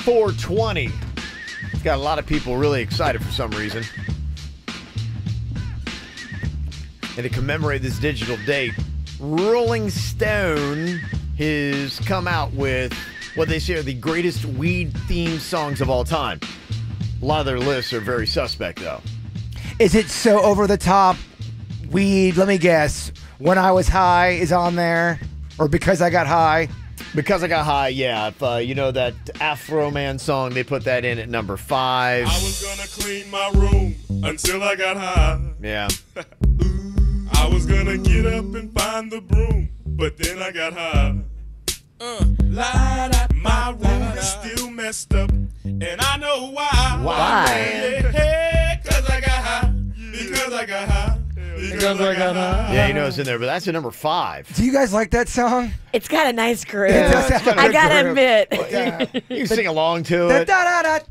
420. It's got a lot of people really excited for some reason. And to commemorate this digital date, Rolling Stone has come out with what they say are the greatest weed-themed songs of all time. A lot of their lists are very suspect, though. Is it so over the top? Weed, let me guess. When I Was High is on there? Or Because I Got High? Because I Got High, yeah. If you know that Afro Man song, they put that in at number 5. I was gonna clean my room until I got high. Yeah. I was gonna get up and find the broom, but then I got high. My room is still messed up, and I know why. Why? Hey, 'cause I got high. Because I got high. Because I got high. Yeah, you know it's in there, but that's at number 5. Do you guys like that song? It's got a nice groove. Yeah, it's got a I good gotta groove. admit. You can sing along to it.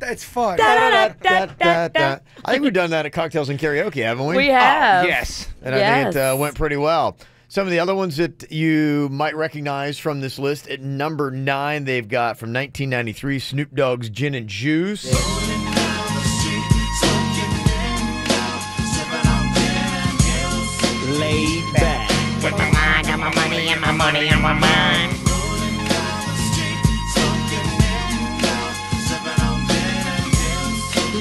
It's fun. I think we've done that at Cocktails and Karaoke, haven't we? We have. Oh, yes. And I think it went pretty well. Some of the other ones that you might recognize from this list, at number 9, they've got from 1993, Snoop Dogg's Gin and Juice. Laid back. With my mind on my money and my money on my mind.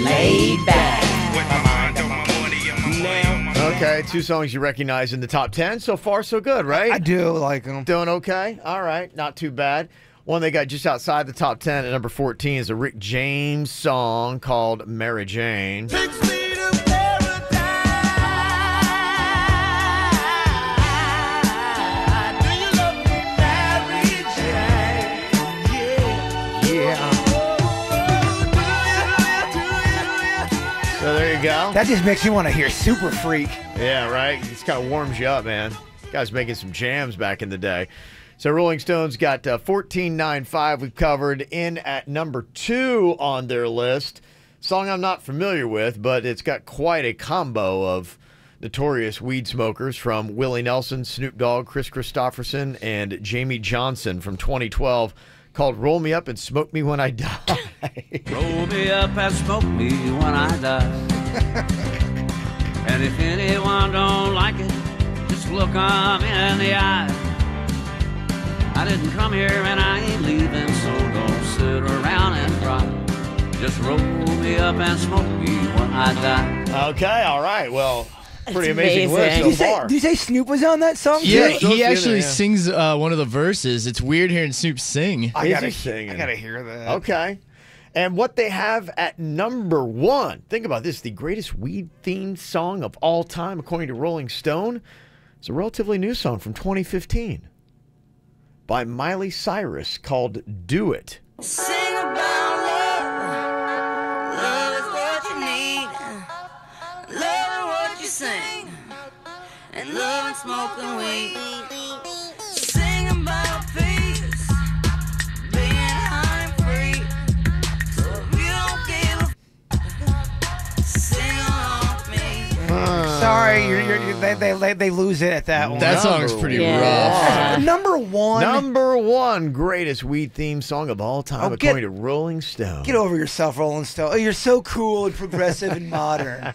Laid back. With my mind on my money and my money on my mind. Okay, 2 songs you recognize in the top 10. So far, so good, right? I do like them. Doing okay? All right, not too bad. One they got just outside the top 10 at number 14 is a Rick James song called Mary Jane. So there you go. That just makes me want to hear Super Freak. Yeah, right? It just kind of warms you up, man. Guys making some jams back in the day. So Rolling Stones got 1495 we've covered in at number 2 on their list. Song I'm not familiar with, but it's got quite a combo of notorious weed smokers from Willie Nelson, Snoop Dogg, Chris Christopherson, and Jamie Johnson from 2012 called Roll Me Up and Smoke Me When I Die. Roll me up and smoke me when I die. And if anyone don't like it, just look 'em in the eye. I didn't come here and I ain't leaving, so don't sit around and cry. Just roll me up and smoke me when I die. Okay, all right. Well, pretty That's amazing amazing. list so far. Did you say Snoop was on that song? Yeah, Snoop's he in actually there, yeah. sings one of the verses. It's weird hearing Snoop sing. I Is gotta, he singing? I gotta hear that. Okay. And what they have at number 1, think about this, the greatest weed-themed song of all time, according to Rolling Stone, is a relatively new song from 2015 by Miley Cyrus called Do It. Sing about love. Love is what you need. Love is what you sing. And love and smoking weed. Sing about peace. Being high and free. So if you don't give a sing along with me. Sorry, they lose it at that one. That song's pretty rough. Number 1. Number 1 greatest weed-themed song of all time, Oh, according to Rolling Stone. Get over yourself, Rolling Stone. Oh, you're so cool and progressive and modern.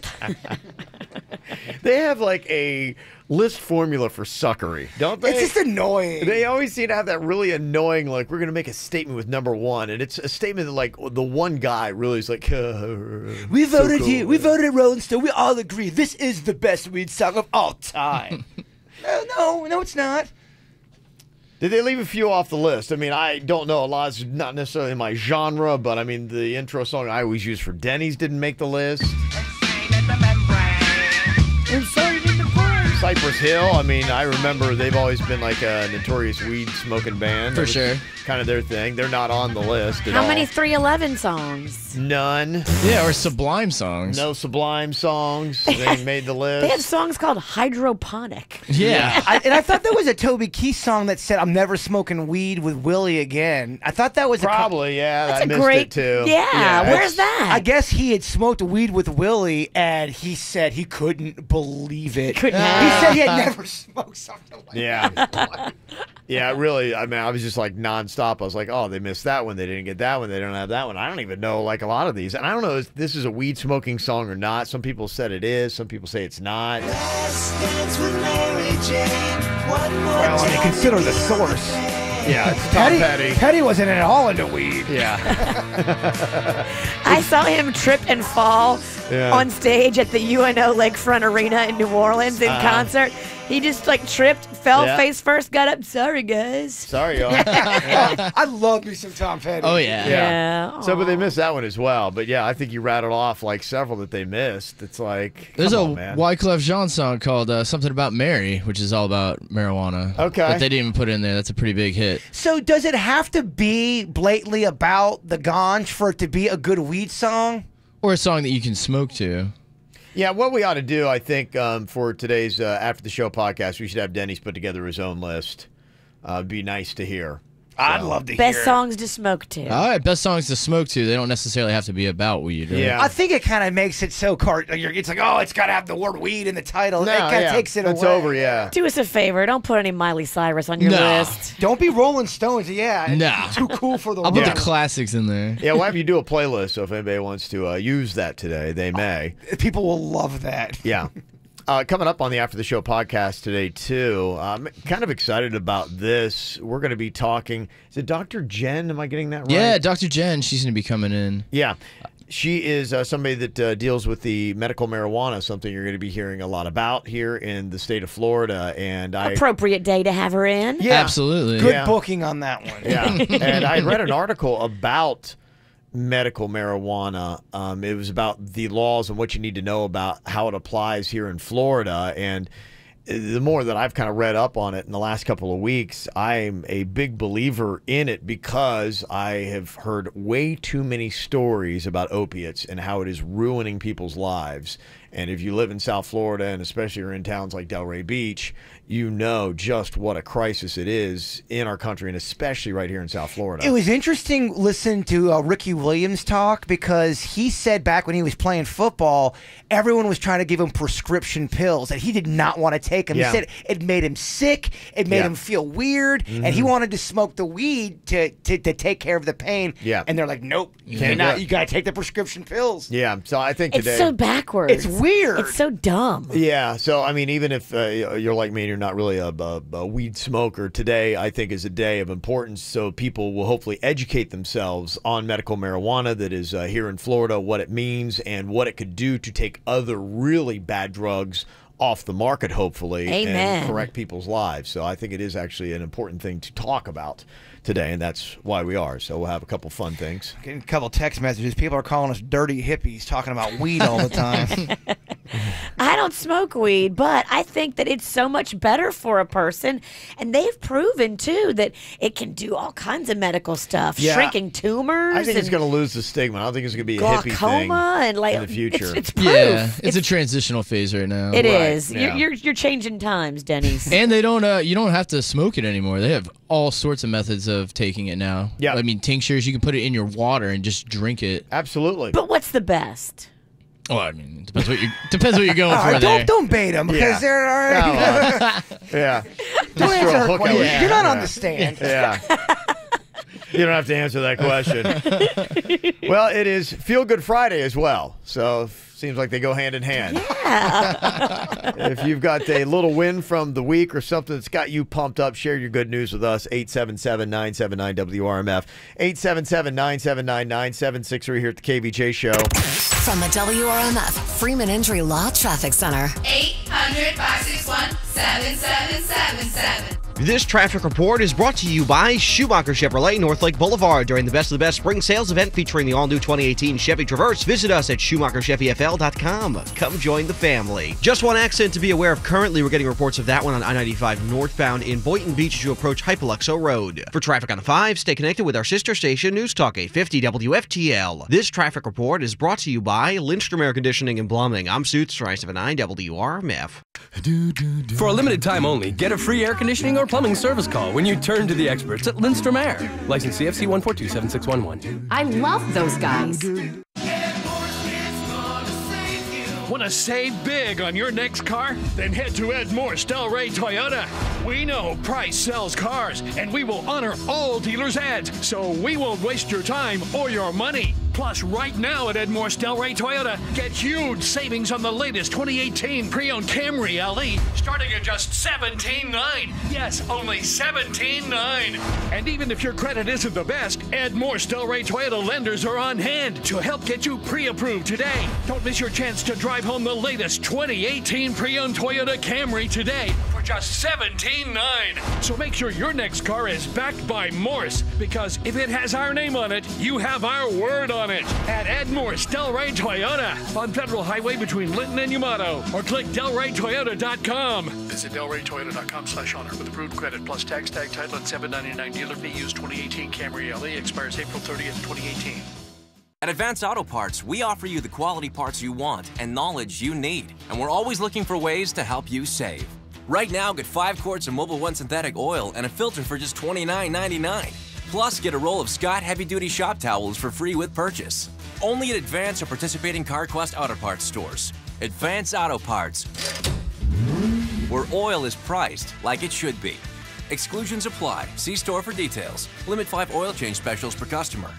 They have like a list formula for suckery, don't they? It's just annoying. They always seem to have that really annoying, like, we're going to make a statement with number 1. And it's a statement that, like, the one guy really is like, We so voted cool. here. We voted at Rolling Stone. We all agree this is the best weed song of all time. No, it's not. Did they leave a few off the list? I mean, I don't know. A lot is not necessarily my genre, but I mean, the intro song I always use for Denny's didn't make the list. Cypress Hill, I mean, I remember they've always been like a notorious weed smoking band. For That was sure. Kind of their thing. They're not on the list at How all. many 311 songs? None. Yeah, or Sublime songs. No Sublime songs. They made the list. They had songs called Hydroponic. Yeah. And I thought there was a Toby Keith song that said, I'm never smoking weed with Willie again. I thought that was Probably, yeah. That's I a missed great. it too. Yeah, where's that? I guess he had smoked weed with Willie, and he said he couldn't believe it. Couldn't He said he had never smoked something like Yeah. Yeah, really. I mean, I was just like nonstop. I was like, oh, they missed that one. They didn't get that one. They don't have that one. I don't even know like a lot of these. And I don't know if this is a weed smoking song or not. Some people said it is. Some people say it's not. Well, I mean, consider the source. Yeah, it's Tom Petty. Petty wasn't at all into weed. Yeah. I saw him trip and fall on stage at the UNO Lakefront Arena in New Orleans in concert. He just like tripped, fell face first, got up. Sorry, guys. Sorry, y'all. I love me some Tom Petty. Oh, yeah. Yeah. So, but they missed that one as well. But yeah, I think you rattled off like several that they missed. It's like, There's come a on, man. Wyclef Jean song called Something About Mary, which is all about marijuana. Okay. But they didn't even put it in there. That's a pretty big hit. So does it have to be blatantly about the ganj for it to be a good weed song? Or a song that you can smoke to. Yeah, what we ought to do, I think, for today's After the Show podcast, we should have Denny's put together his own list. Be nice to hear. I'd love to hear Best it. songs to smoke to. All right, best songs to smoke to. They don't necessarily have to be about weed. Right? Yeah. I think it kind of makes it so it's like, oh, it's got to have the word weed in the title. No, it kind of yeah, takes it it's away. over, yeah. Do us a favor. Don't put any Miley Cyrus on your No. list. Don't be Rolling Stones. Yeah. It's Nah. too cool for the I'll put rock. the classics in there. Yeah, why don't you do a playlist? So if anybody wants to use that today, they may. People will love that. Yeah. Coming up on the After the Show podcast today, too. I'm kind of excited about this. We're going to be talking. Is it Dr. Jen? Am I getting that right? Yeah, Dr. Jen, she's going to be coming in. Yeah. She is somebody that deals with the medical marijuana, something you're going to be hearing a lot about here in the state of Florida. And Appropriate day to have her in. Yeah. Absolutely. Good booking on that one. Yeah. And I read an article about medical marijuana. It was about the laws and what you need to know about how it applies here in Florida. And the more that I've kind of read up on it in the last couple of weeks, I'm a big believer in it because I have heard way too many stories about opiates and how it is ruining people's lives. And if you live in South Florida, and especially you're in towns like Delray Beach, you know just what a crisis it is in our country, and especially right here in South Florida. It was interesting listening to Ricky Williams talk because he said back when he was playing football, everyone was trying to give him prescription pills and he did not want to take them. Yeah. He said it made him sick, it made him feel weird, and he wanted to smoke the weed to take care of the pain. Yeah. And they're like, nope, you Can't cannot. do it. You got to take the prescription pills. Yeah, so I think today... It's so backwards. It's weird. It's so dumb. Yeah, so I mean, even if you're like me and you're not really a weed smoker, today I think is a day of importance. So people will hopefully educate themselves on medical marijuana that is here in Florida, what it means, and what it could do to take other really bad drugs off the market, hopefully, Amen. and correct people's lives. So I think it is actually an important thing to talk about today, and that's why we are. So we'll have a couple fun things. Getting a couple text messages. People are calling us dirty hippies, talking about weed all the time. I don't smoke weed, but I think that it's so much better for a person. And they've proven, too, that it can do all kinds of medical stuff. Yeah. Shrinking tumors. I think it's and going to lose the stigma. I don't think it's going to be a hippie thing glaucoma and like in the future. It's proof. Yeah, it's a transitional phase right now. It is. yeah. You're changing times, Denny's. And they don't. You don't have to smoke it anymore. They have all sorts of methods of taking it now. Yeah. I mean, tinctures. You can put it in your water and just drink it. Absolutely. But what's the best? Oh, I mean, it depends what you're going All for right, there. don't bait them because Yeah. they're all right. Yeah. Don't Just answer throw a her hook question. out. You're not on Yeah. the stand. Yeah. You don't have to answer that question. Well, it is Feel Good Friday as well. So seems like they go hand in hand. Yeah. If you've got a little win from the week or something that's got you pumped up, share your good news with us. 877-979-WRMF. 877-979-9763 here at the KVJ Show. From the WRMF Freeman Injury Law Traffic Center. 800-561-7777. This traffic report is brought to you by Schumacher Chevrolet, North Lake Boulevard, during the Best of the Best Spring Sales event featuring the all-new 2018 Chevy Traverse. Visit us at SchumacherChevyFL.com. Come join the family. Just one accident to be aware of currently. We're getting reports of that one on I-95 northbound in Boynton Beach as you approach Hypoluxo Road. For traffic on the 5, stay connected with our sister station, News Talk 850 WFTL. This traffic report is brought to you by Lindstrom Air Conditioning and Plumbing. I'm Suits, 579 WRMF. For a limited time only, get a free air conditioning or plumbing service call when you turn to the experts at Lindstrom Air. License CFC 1427611. I love those guys. Want to save big on your next car? Then head to Ed Morse Delray Toyota. We know price sells cars, and we will honor all dealers' ads, so we won't waste your time or your money. Plus, right now at Ed Morse Delray Toyota, get huge savings on the latest 2018 pre-owned Camry LE, starting at just $17,900. Yes, only $17,900. And even if your credit isn't the best, Ed Morse Delray Toyota lenders are on hand to help get you pre-approved today. Don't miss your chance to drive home the latest 2018 pre-owned Toyota Camry today for just $17,900. So make sure your next car is backed by Morse, because if it has our name on it, you have our word on it. At Ed Morse Delray Toyota on Federal Highway between Linton and Yamato, or click DelrayToyota.com. Visit DelrayToyota.com/honor with approved credit plus tax tag title and $7.99 dealer fee. Used 2018 Camry LE expires April 30th, 2018. At Advance Auto Parts, we offer you the quality parts you want and knowledge you need, and we're always looking for ways to help you save. Right now, get 5 quarts of Mobil 1 synthetic oil and a filter for just $29.99. Plus, get a roll of Scott heavy-duty shop towels for free with purchase. Only at Advance or participating CarQuest Auto Parts stores. Advance Auto Parts, where oil is priced like it should be. Exclusions apply. See store for details. Limit 5 oil change specials per customer.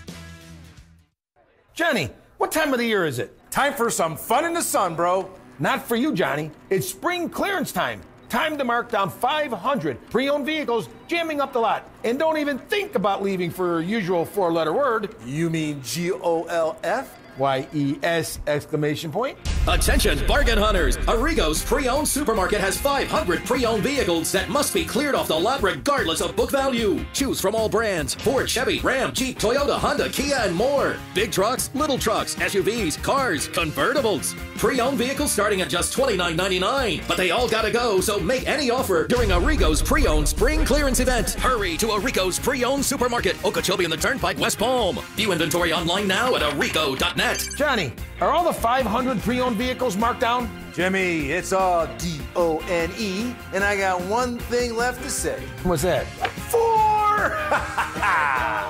Johnny, what time of the year is it? Time for some fun in the sun, bro. Not for you, Johnny. It's spring clearance time. Time to mark down 500 pre-owned vehicles jamming up the lot. And don't even think about leaving for your usual 4-letter word. You mean GOLF? exclamation point. Attention, bargain hunters! Arrigo's pre-owned supermarket has 500 pre-owned vehicles that must be cleared off the lot regardless of book value. Choose from all brands: Ford, Chevy, Ram, Jeep, Toyota, Honda, Kia, and more. Big trucks, little trucks, SUVs, cars, convertibles. Pre-owned vehicles starting at just $29.99. But they all gotta go, so make any offer during Arrigo's pre-owned spring clearance event. Hurry to Arrigo's pre-owned supermarket, Okeechobee on the Turnpike, West Palm. View inventory online now at arrigo.net. Johnny, are all the 500 pre-owned vehicles marked down? Jimmy, it's all D-O-N-E, and I got one thing left to say. What's that? 4!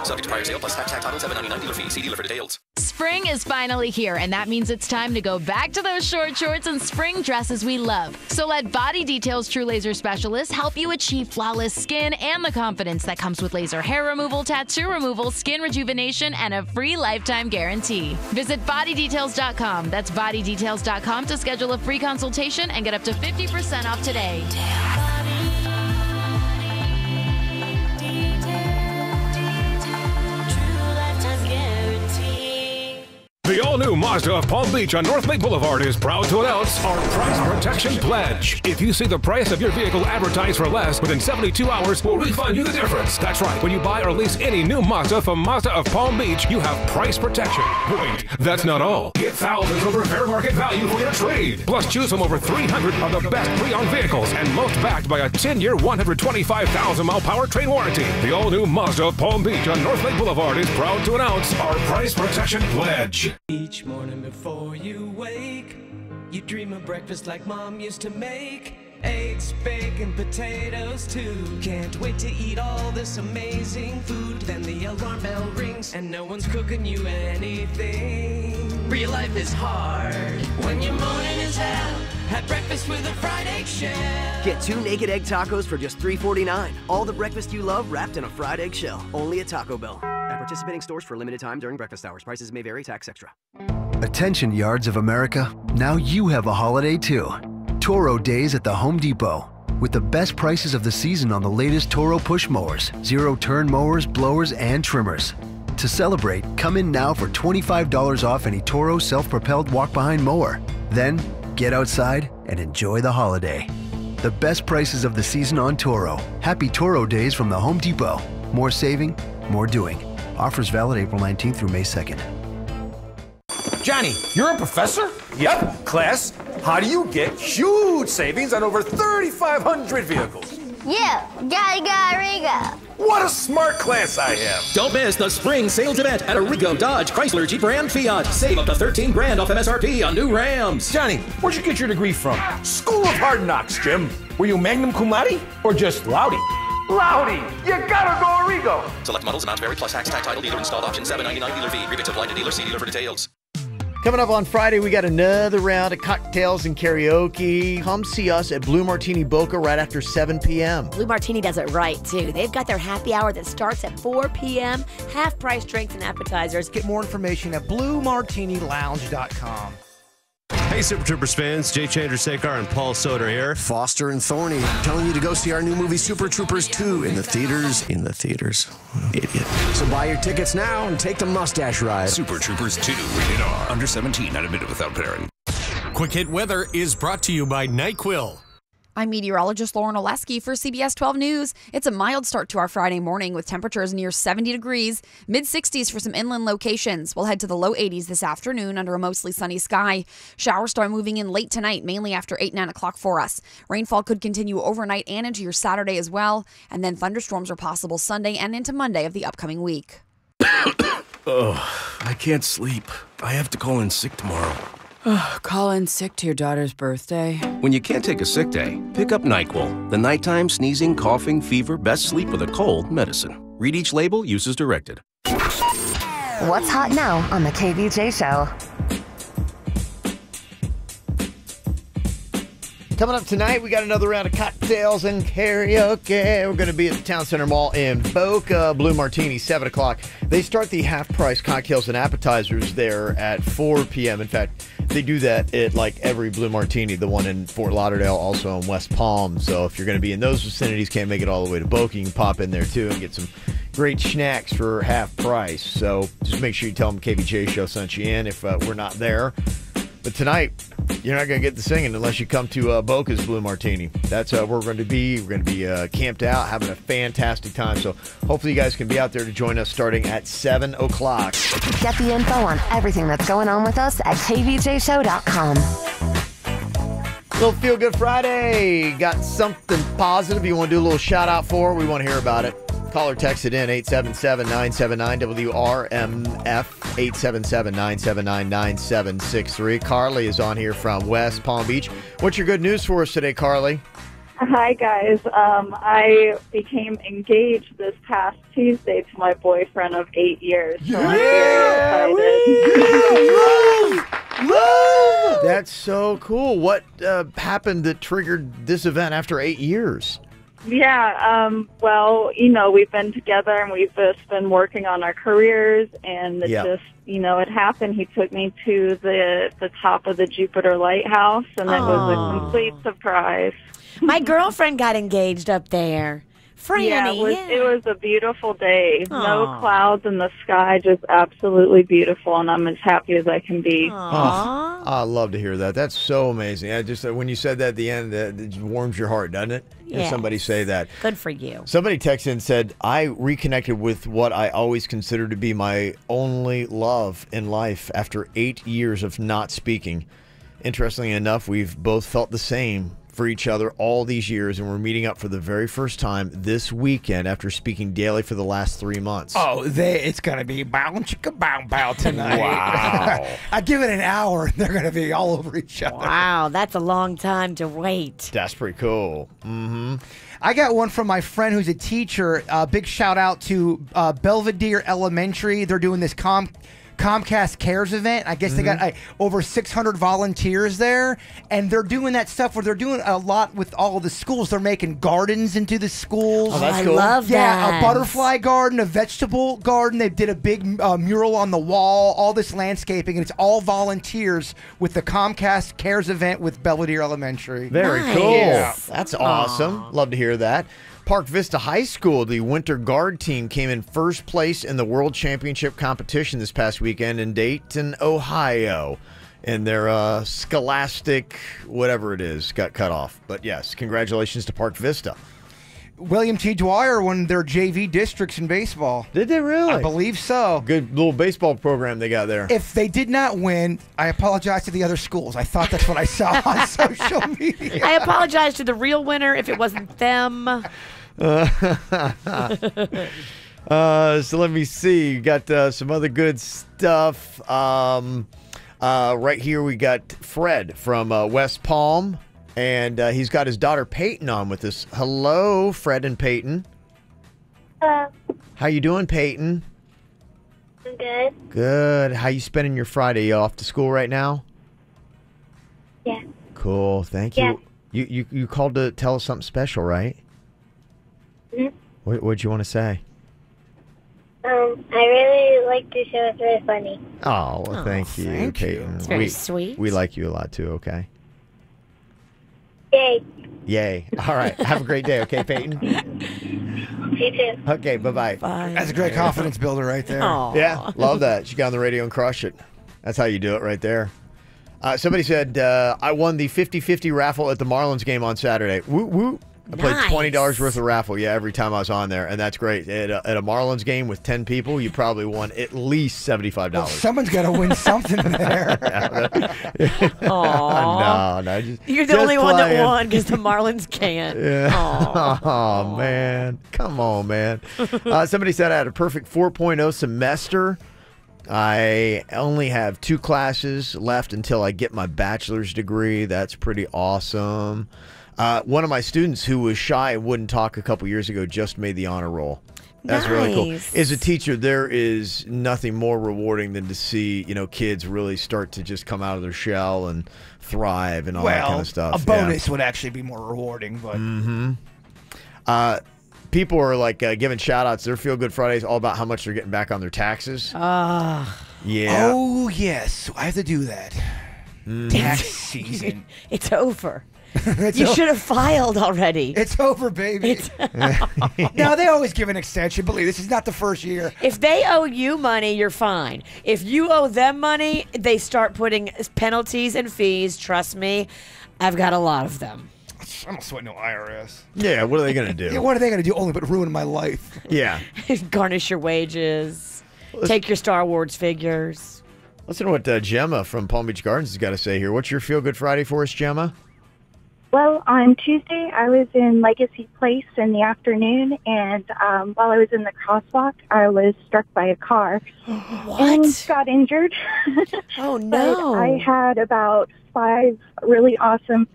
Subject to prior sale plus tax title $7.99 dealer fee. See dealer for details. Spring is finally here, and that means it's time to go back to those short shorts and spring dresses we love. So let Body Details True Laser Specialists help you achieve flawless skin and the confidence that comes with laser hair removal, tattoo removal, skin rejuvenation, and a free lifetime guarantee. Visit bodydetails.com. That's bodydetails.com to schedule a free consultation and get up to 50% off today. The all-new Mazda of Palm Beach on North Lake Boulevard is proud to announce our Price Protection Pledge. If you see the price of your vehicle advertised for less within 72 hours, we'll refund you the difference. That's right. When you buy or lease any new Mazda from Mazda of Palm Beach, you have price protection. Wait, that's not all. Get thousands over fair market value for your trade. Plus, choose from over 300 of the best pre-owned vehicles, and most backed by a 10-year, 125,000-mile powertrain warranty. The all-new Mazda of Palm Beach on North Lake Boulevard is proud to announce our Price Protection Pledge. Each morning before you wake, you dream of breakfast like Mom used to make. Eggs, bacon, potatoes too. Can't wait to eat all this amazing food. Then the alarm bell rings and no one's cooking you anything. Real life is hard when your morning is hell. Have breakfast with a fried egg shell. Get 2 naked egg tacos for just $3.49. All the breakfast you love wrapped in a fried egg shell. Only at Taco Bell. At participating stores for a limited time during breakfast hours. Prices may vary. Tax extra. Attention yards of America. Now you have a holiday too. Toro Days at the Home Depot. With the best prices of the season on the latest Toro push mowers, zero-turn mowers, blowers, and trimmers. To celebrate, come in now for $25 off any Toro self-propelled walk-behind mower. Then, get outside and enjoy the holiday. The best prices of the season on Toro. Happy Toro Days from the Home Depot. More saving, more doing. Offers valid April 19th through May 2nd. Johnny, you're a professor? Yep. Class, how do you get huge savings on over 3,500 vehicles? Yeah, Riga. What a smart class I am. Don't miss the spring sales event at Arrigo, Dodge, Chrysler, Jeep, Ram, Fiat. Save up to $13,000 off MSRP on new Rams. Johnny, where'd you get your degree from? School of Hard Knocks, Jim. Were you magna cum laude or just loudy? Loudy! You gotta go Arrigo! Select models, amount vary, plus tax, title, dealer installed option, $7.99 dealer fee. Rebates apply to dealer. See dealer for details. Coming up on Friday, we got another round of cocktails and karaoke. Come see us at Blue Martini Boca right after 7 p.m. Blue Martini does it right, too. They've got their happy hour that starts at 4 p.m., half-price drinks and appetizers. Get more information at BlueMartiniLounge.com. Hey, Super Troopers fans, Jay Chandrasekhar and Paul Soder here. Foster and Thorny telling you to go see our new movie Super Troopers 2 in the theaters. Idiot. So buy your tickets now and take the mustache ride. Super Troopers 2, rated R. Under 17, not admitted without parent. Quick Hit Weather is brought to you by NyQuil. I'm meteorologist Lauren Oleski for CBS 12 News. It's a mild start to our Friday morning with temperatures near 70 degrees, mid-60s for some inland locations. We'll head to the low 80s this afternoon under a mostly sunny sky. Showers start moving in late tonight, mainly after 8, 9 o'clock for us. Rainfall could continue overnight and into your Saturday as well, and then thunderstorms are possible Sunday and into Monday of the upcoming week. I can't sleep. I have to call in sick tomorrow. Call in sick to your daughter's birthday. When you can't take a sick day, pick up NyQuil, the nighttime sneezing, coughing, fever, best sleep with a cold medicine. Read each label, use as directed. What's hot now on the KVJ Show? Coming up tonight, we got another round of cocktails and karaoke. We're going to be at the Town Center Mall in Boca. Blue Martini, 7 o'clock. They start the half-price cocktails and appetizers there at 4 p.m. In fact, they do that at like every Blue Martini, the one in Fort Lauderdale, also in West Palm. So if you're going to be in those vicinities, can't make it all the way to Boca, you can pop in there too and get some great snacks for half price. So just make sure you tell them KVJ Show sent you in if we're not there. But tonight, you're not going to get the singing unless you come to Boca's Blue Martini. That's where we're going to be. We're going to be camped out, having a fantastic time. So hopefully you guys can be out there to join us starting at 7 o'clock. Get the info on everything that's going on with us at kvjshow.com. Little Feel Good Friday. Got something positive you want to do a little shout out for? We want to hear about it. Call or text it in, 877-979-WRMF, 877-979-9763. Carly is on here from West Palm Beach. What's your good news for us today, Carly? Hi, guys. I became engaged this past Tuesday to my boyfriend of 8 years. So I'm very excited. That's so cool. What happened that triggered this event after 8 years? Yeah, well, we've been together and we've just been working on our careers, and it just, it happened. He took me to the top of the Jupiter Lighthouse, and it was a complete surprise. My girlfriend got engaged up there. Franny, yeah, it was a beautiful day. No clouds in the sky, just absolutely beautiful, and I'm as happy as I can be. I love to hear that. That's so amazing. I just when you said that at the end, it just warms your heart, doesn't it? Yeah. If somebody say that. Good for you. Somebody texted in and said, I reconnected with what I always considered to be my only love in life after 8 years of not speaking. Interestingly enough, we've both felt the same for each other all these years, and we're meeting up for the very first time this weekend after speaking daily for the last 3 months. Oh, it's going to be bow chicka bow bow tonight. Wow. I give it an hour, and they're going to be all over each other. Wow, that's a long time to wait. That's pretty cool. Mm-hmm. I got one from my friend who's a teacher. Big shout out to Belvedere Elementary. They're doing this Comcast Cares event. I guess they got over 600 volunteers there, and they're doing that stuff where they're doing a lot with all of the schools. They're making gardens into the schools. Oh, that's cool. I love that. Yeah, a butterfly garden, a vegetable garden. They did a big mural on the wall, all this landscaping, and it's all volunteers with the Comcast Cares event with Belvedere Elementary. Very cool. Yeah. That's awesome. Love to hear that. Park Vista High School, the Winter Guard team, came in first place in the World Championship competition this past weekend in Dayton, Ohio. And their scholastic, whatever it is, got cut off. But yes, congratulations to Park Vista. William T. Dwyer won their JV districts in baseball. Did they really? I believe so. Good little baseball program they got there. If they did not win, I apologize to the other schools. I thought that's what I saw on social media. I apologize to the real winner if it wasn't them. So let me see. You got some other good stuff. Right here we got Fred from West Palm, and he's got his daughter Peyton on with us. Hello, Fred and Peyton. How you doing, Peyton? I'm good. Good. How you spending your Friday? You off to school right now? Yeah. Cool. Thank Yeah. you. You called to tell us something special, right? Mhm. What'd you want to say? I really like your show. It's really funny. Oh, well, thank you, Peyton. It's very sweet. We like you a lot too. Okay. Yay. Yay. All right. Have a great day. Okay, Peyton. You too. Okay. Bye-bye. That's a great confidence builder right there. Yeah, love that. She got on the radio and crushed it. That's how you do it right there. Somebody said, I won the 50-50 raffle at the Marlins game on Saturday. Woo, woo. I played $20 worth of raffle, every time I was on there, and that's great. At a Marlins game with 10 people, you probably won at least $75. Well, someone's got to win something there. No, You're the only one that won because the Marlins can't. Yeah. Oh, man. Come on, man. Somebody said I had a perfect 4.0 semester. I only have 2 classes left until I get my bachelor's degree. That's pretty awesome. One of my students who was shy and wouldn't talk a couple years ago just made the honor roll. That's really cool. As a teacher, there is nothing more rewarding than to see, kids really start to just come out of their shell and thrive and all that kind of stuff. A bonus would actually be more rewarding, but people are like giving shout outs. Their Feel Good Fridays all about how much they're getting back on their taxes. Yeah. Oh, yes. I have to do that. Tax season. It's over. You should have filed already. It's over, baby. No, they always give an extension. Believe this is not the first year. If they owe you money, you're fine. If you owe them money, they start putting penalties and fees. Trust me, I've got a lot of them. I don't sweat no IRS. Yeah, what are they going to do? Yeah, what are they going to do? Only but ruin my life. Yeah. Garnish your wages. Take your Star Wars figures. Listen to what Gemma from Palm Beach Gardens has got to say here. What's your Feel Good Friday for us, Gemma? Well, on Tuesday, I was in Legacy Place in the afternoon, and while I was in the crosswalk, I was struck by a car and got injured. Oh, no. But I had about 5 really awesome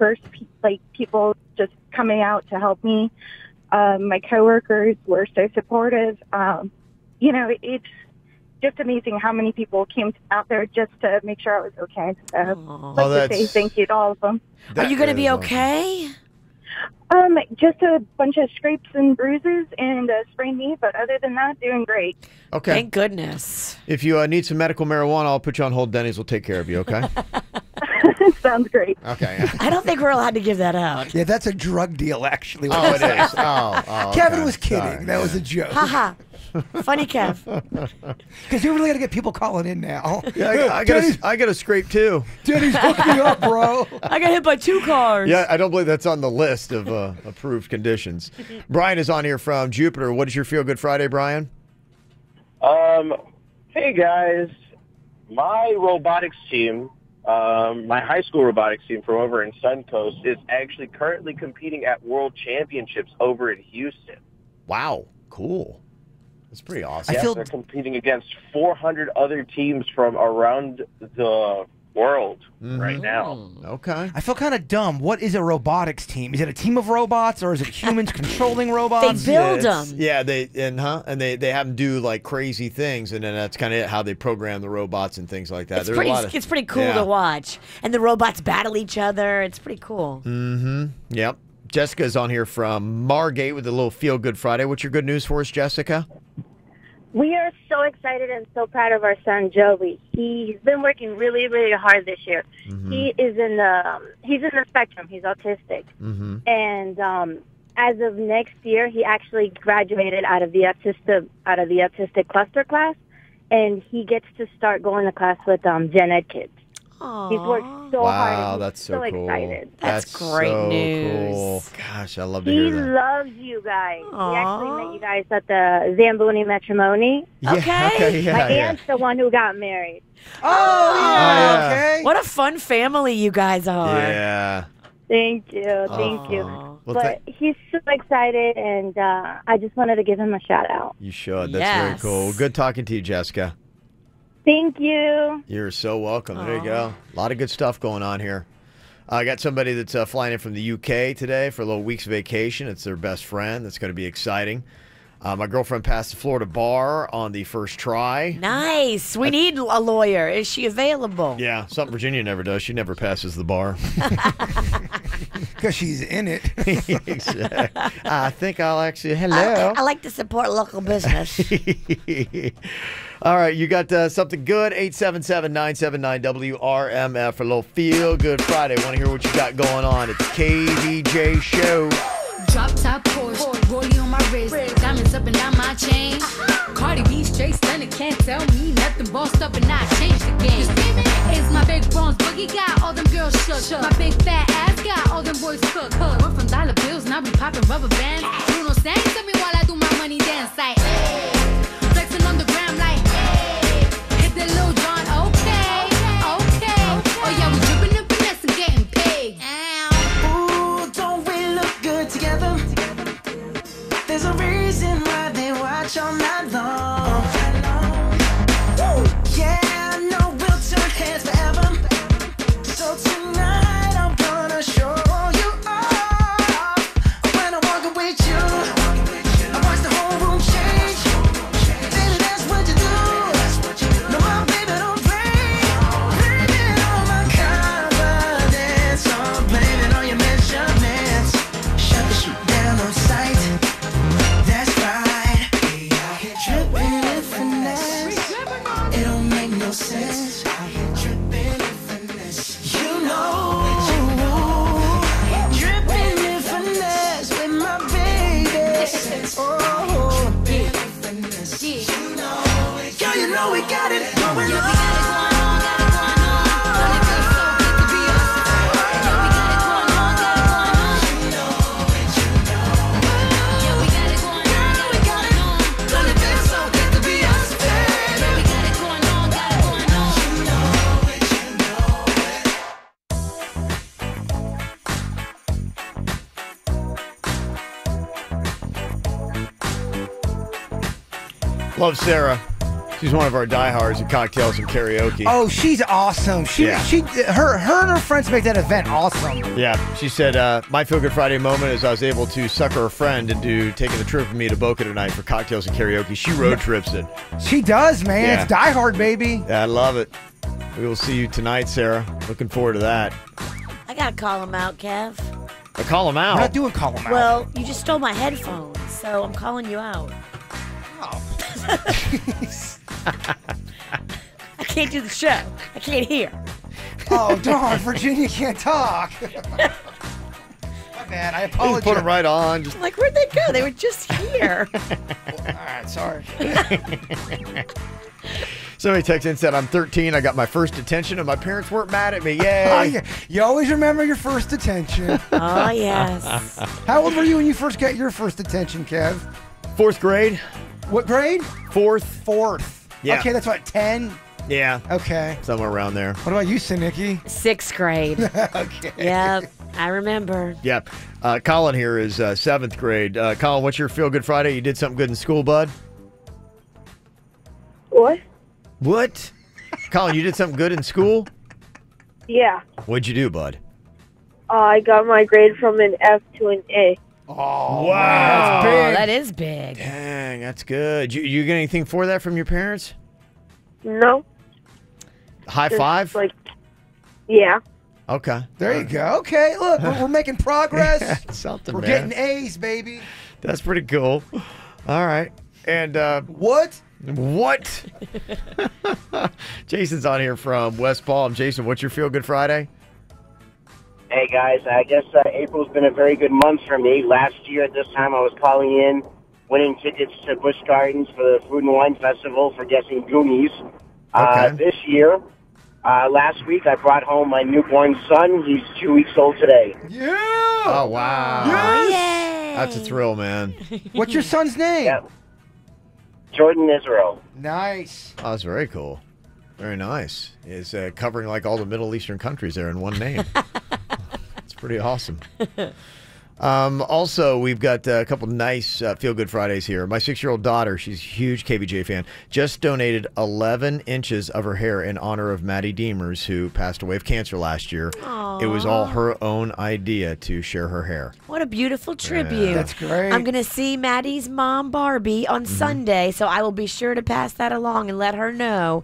people just coming out to help me. My coworkers were so supportive. It's just amazing how many people came out there just to make sure I was okay. So I'd like to say thank you to all of them. Are you going to be okay? Just a bunch of scrapes and bruises and a sprained knee, but other than that, doing great. Okay. Thank goodness. If you need some medical marijuana, I'll put you on hold. Denny's will take care of you, okay? Sounds great. Okay. I don't think we're allowed to give that out. Yeah, that's a drug deal, actually. Oh, it is. Oh, Kevin okay. was kidding. Sorry, that was a joke. Haha. Funny, Kev. Because you really got to get people calling in now. Yeah, I got a scrape too. Denny's hooked me up, bro. I got hit by 2 cars. Yeah, I don't believe that's on the list of approved conditions. Brian is on here from Jupiter. What is your Feel Good Friday, Brian? Hey guys, my robotics team, my high school robotics team from over in Suncoast is actually currently competing at World Championships over in Houston. Wow, cool. That's pretty awesome. They're competing against 400 other teams from around the world right now. Okay. I feel kind of dumb. What is a robotics team? Is it a team of robots or is it humans controlling robots? They build them. Yeah, they have them do like crazy things, and then that's kind of how they program the robots and things like that. It's pretty cool to watch, and the robots battle each other. It's pretty cool. Mm-hmm. Yep. Jessica's on here from Margate with a little Feel Good Friday. What's your good news for us, Jessica? We are so excited and so proud of our son Joey. He's been working really, really hard this year. Mm-hmm. He's in the spectrum. He's autistic, and as of next year, he actually graduated out of the autistic cluster class, and he gets to start going to class with gen ed kids. Aww. He's worked so hard. Wow, And that's he's so cool. excited. That's great so news. Cool. Gosh, I love to He hear that. loves you guys. We actually met you guys at the Zamboni Matrimony. Yeah, okay, My yeah. aunt's the one who got married. Oh, yeah, okay. What a fun family you guys are. Yeah. Thank you. Thank you. Well, But he's so excited, and I just wanted to give him a shout out. You should. That's very cool. Good talking to you, Jessica. Thank you. You're so welcome. There you go. A lot of good stuff going on here. I got somebody that's flying in from the UK today for a little week's vacation. It's their best friend. That's going to be exciting. My girlfriend passed the Florida bar on the first try. Nice. We need a lawyer. Is she available? Yeah, something Virginia never does. She never passes the bar. Because she's in it. Exactly. I think I'll actually. Hello. I like to support local business. All right, you got something good? 877-979-WRMF for a little Feel Good Friday. Want to hear what you got going on at the KVJ show? Drop top Porsche, rollie on my wrist, diamonds up and down my chain. Cardi B straight stunning, can't tell me nothing. Bossed up and I changed the game. It's my big bronze boogie, got all them girls shook. My big fat ass got all them boys cooked. Went from dollar bills, now we popping rubber bands. Bruno sang to me while I do my money dance like, hey. Flexing on the gram like, hey. Hit the Lil Jon, okay. Oh yeah, we dripping and finesse and getting paid. Ooh, don't we look good together? There's a reason why they watch all night long. Yeah, no, we'll turn heads forever. So tonight I'm gonna show you off. When I'm walking with you, I watch the whole room change. Baby, that's what you do. No, my baby don't play. Blame it on my confidence, or blame it on your measurements. Shut the shit down on sight. That's right. Tripping and finesse. It don't make no sense. Tripping and finesse. You know. Tripping and finesse with my baby. Oh. Tripping and finesse. You know. Girl, you know we got it going on. Love Sarah. She's one of our diehards at Cocktails and Karaoke. Oh, she's awesome. Her and her friends make that event awesome. Yeah, she said, my Feel Good Friday moment is I was able to sucker a friend into taking a trip with me to Boca tonight for Cocktails and Karaoke. She road trips it. She does, man. Yeah. It's Die Hard, baby. Yeah, I love it. We will see you tonight, Sarah. Looking forward to that. I gotta call him out, Kev. Call him out? We're not doing call him out. Well, you just stole my headphones, so I'm calling you out. I can't do the show. I can't hear. Oh, darn. Virginia can't talk. My bad. I apologize. Put them right on. I'm like, where'd they go? They were just here. All right, sorry. Somebody texted in and said, I'm 13. I got my first detention, and my parents weren't mad at me. Yay. Oh, yeah. You always remember your first detention. Oh, yes. How old were you when you first got your first detention, Kev? 4th grade. What grade? 4th. 4th. Yeah. Okay, that's what, 10? Yeah. Okay. Somewhere around there. What about you, Sinicki? 6th grade. Okay. Yep, I remember. Yep. Colin here is 7th grade. Colin, what's your Feel Good Friday? You did something good in school, bud? What? What? Colin, you did something good in school? Yeah. What'd you do, bud? I got my grade from an F to an A. Oh, wow. That's big. That is big. Dang, that's good. You get anything for that from your parents? No. High five? Yeah. Okay. There you go. Okay, look, we're making progress. Something, We're man. getting A's, baby. That's pretty cool. All right. And what? What? Jason's on here from West Palm. Jason, what's your Feel Good Friday? Hey, guys. I guess April's been a very good month for me. Last year at this time, I was calling in, winning tickets to Busch Gardens for the Food and Wine Festival for guessing Goonies. This year, last week, I brought home my newborn son. He's 2 weeks old today. Yeah! Oh, wow. Yes! That's a thrill, man. What's your son's name? Yeah. Jordan Israel. Nice. Oh, that's very cool. Very nice. Is covering like all the Middle Eastern countries there in one name. It's pretty awesome. Also, we've got a couple nice Feel Good Fridays here. My 6-year-old daughter, she's a huge KVJ fan, just donated 11 inches of her hair in honor of Maddie Deemers, who passed away of cancer last year. Aww. It was all her own idea to share her hair. What a beautiful tribute. Yeah. That's great. I'm going to see Maddie's mom, Barbie, on Sunday, so I will be sure to pass that along and let her know.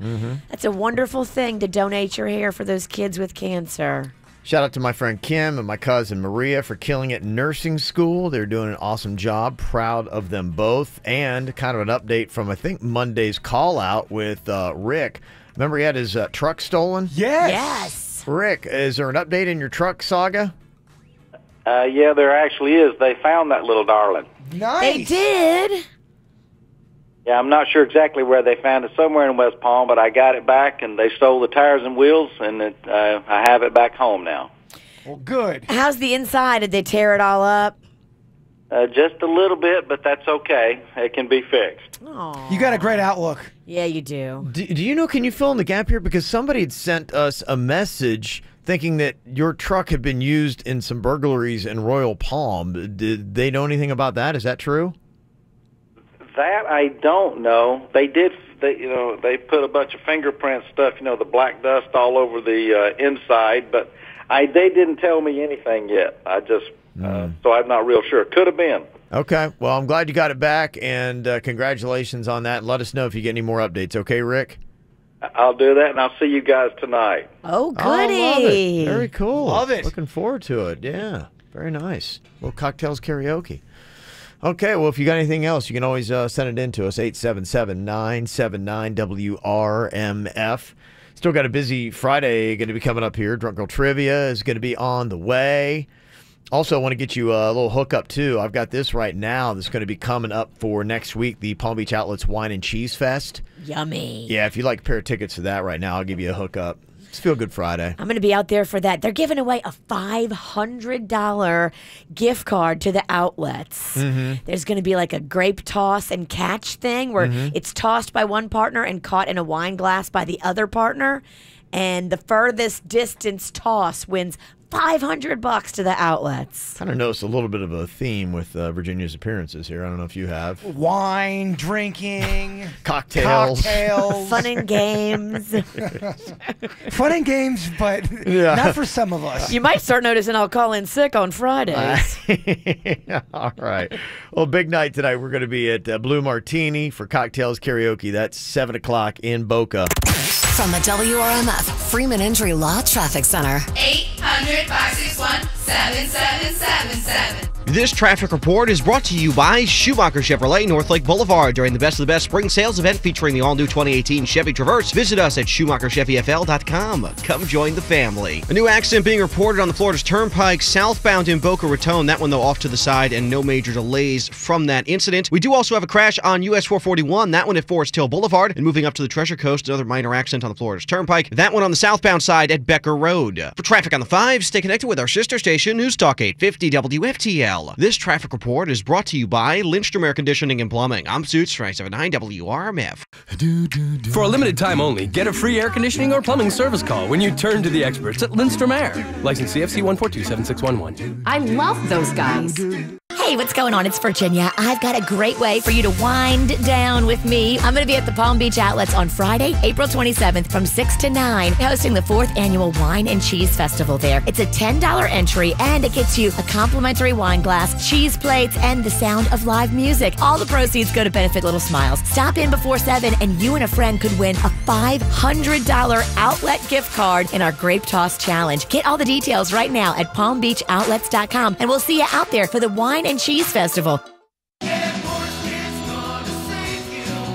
That's a wonderful thing to donate your hair for those kids with cancer. Shout out to my friend Kim and my cousin Maria for killing it in nursing school. They're doing an awesome job. Proud of them both. And kind of an update from, I think, Monday's call out with Rick. Remember he had his truck stolen? Yes. Rick, is there an update in your truck saga? Yeah, there actually is. They found that little darling. Nice. They did. Yeah, I'm not sure exactly where they found it, somewhere in West Palm, but I got it back, and they stole the tires and wheels, and I have it back home now. Well, good. How's the inside? Did they tear it all up? Just a little bit, but that's okay. It can be fixed. You got a great outlook. Yeah, you do. Do you know, can you fill in the gap here? Because somebody had sent us a message thinking that your truck had been used in some burglaries in Royal Palm. Did they know anything about that? Is that true? That I don't know. They did. They put a bunch of fingerprint stuff, the black dust all over the inside, but they didn't tell me anything yet. I just so I'm not real sure. Could have been. Okay. Well, I'm glad you got it back, and congratulations on that. Let us know if you get any more updates. Okay, Rick? I'll do that, and I'll see you guys tonight. Oh, goody. Oh, love it. Very cool. Love it. Looking forward to it. Yeah. Very nice. Little cocktails karaoke. Okay, well, if you got anything else, you can always send it in to us, 877-979-WRMF. Still got a busy Friday going to be coming up here. Drunk Girl Trivia is going to be on the way. Also, I want to get you a little hookup, too. I've got this right now that's going to be coming up for next week, the Palm Beach Outlets Wine and Cheese Fest. Yummy. Yeah, if you'd like a pair of tickets to that right now, I'll give you a hookup. It's Feel Good Friday. I'm going to be out there for that. They're giving away a $500 gift card to the outlets. There's going to be like a grape toss and catch thing where it's tossed by one partner and caught in a wine glass by the other partner. And the furthest distance toss wins $500 to the outlets. Kind of noticed a little bit of a theme with Virginia's appearances here. I don't know if you have. Wine, drinking, cocktails. Fun and games. Fun and games, but not for some of us. You might start noticing I'll call in sick on Fridays. All right. Well, big night tonight. We're going to be at Blue Martini for cocktails karaoke. That's 7 o'clock in Boca. From the WRMF Freeman Injury Law Traffic Center. 800-561-7777. This traffic report is brought to you by Schumacher Chevrolet, North Lake Boulevard. During the Best of the Best Spring Sales event featuring the all-new 2018 Chevy Traverse, visit us at SchumacherChevyFL.com. Come join the family. A new accident being reported on the Florida's Turnpike, southbound in Boca Raton. That one, though, off to the side and no major delays from that incident. We do also have a crash on US 441, that one at Forest Hill Boulevard. And moving up to the Treasure Coast, another minor accident on the Florida's Turnpike. That one on the southbound side at Becker Road. For traffic on the 5, stay connected with our sister station, News Talk 850 WFTL. This traffic report is brought to you by Lindstrom Air Conditioning and Plumbing. I'm Suits 379 WRMF. For a limited time only, get a free air conditioning or plumbing service call when you turn to the experts at Lindstrom Air. License CFC 1427611. I love those guys. Hey, what's going on? It's Virginia. I've got a great way for you to wind down with me. I'm going to be at the Palm Beach Outlets on Friday, April 27th from 6 to 9, hosting the 4th Annual Wine and Cheese Festival there. It's a $10 entry, and it gets you a complimentary wine glass, cheese plates, and the sound of live music. All the proceeds go to benefit Little Smiles. Stop in before 7, and you and a friend could win a $500 outlet gift card in our Grape Toss Challenge. Get all the details right now at palmbeachoutlets.com, and we'll see you out there for the Wine and Cheese Festival.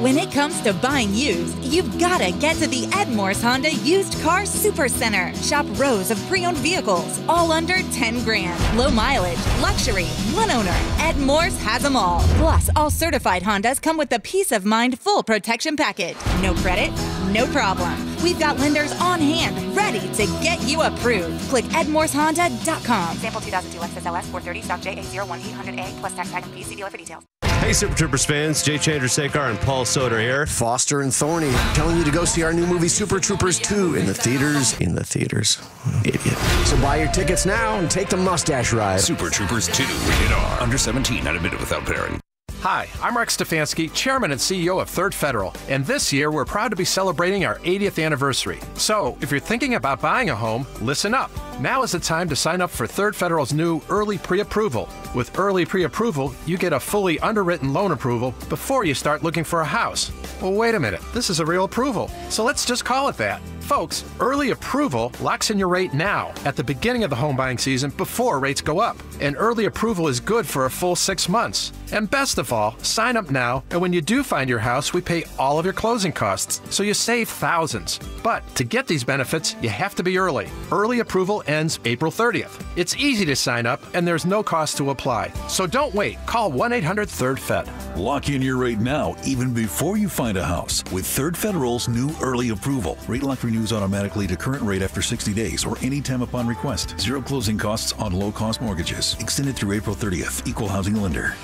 When it comes to buying used, you've got to get to the Edmore's Honda Used Car Super Center. Shop rows of pre-owned vehicles, all under 10 grand. Low mileage, luxury, one owner. Edmore's has them all. Plus, all certified Hondas come with the Peace of Mind full protection package. No credit? No problem. We've got lenders on hand, ready to get you approved. Click Edmore'sHonda.com. Sample 2002 Lexus LS 430 stock JA01 800A plus tax tag and fee. See dealer for details. Hey, Super Troopers fans, Jay Chandrasekhar and Paul Soder here. Foster and Thorny telling you to go see our new movie Super Troopers 2 in the theaters. Idiot. So buy your tickets now and take the mustache ride. Super Troopers 2, rated R. Under 17, not admitted without parent. Hi, I'm Rex Stefanski, Chairman and CEO of Third Federal, and this year we're proud to be celebrating our 80th anniversary. So, if you're thinking about buying a home, listen up. Now is the time to sign up for Third Federal's new Early Pre-Approval. With Early Pre-Approval, you get a fully underwritten loan approval before you start looking for a house. Well, wait a minute, this is a real approval, so let's just call it that. Folks, Early Approval locks in your rate now, at the beginning of the home buying season, before rates go up. And Early Approval is good for a full 6 months. And best of all, sign up now, and when you do find your house, we pay all of your closing costs, so you save thousands. But to get these benefits, you have to be early. Early Approval ends April 30th. It's easy to sign up, and there's no cost to apply. So don't wait. Call 1-800-3rd-FED. Lock in your rate now, even before you find a house, with Third Federal's new Early Approval. Rate lock renews automatically to current rate after 60 days or anytime upon request. Zero closing costs on low-cost mortgages. Extended through April 30th. Equal housing lender.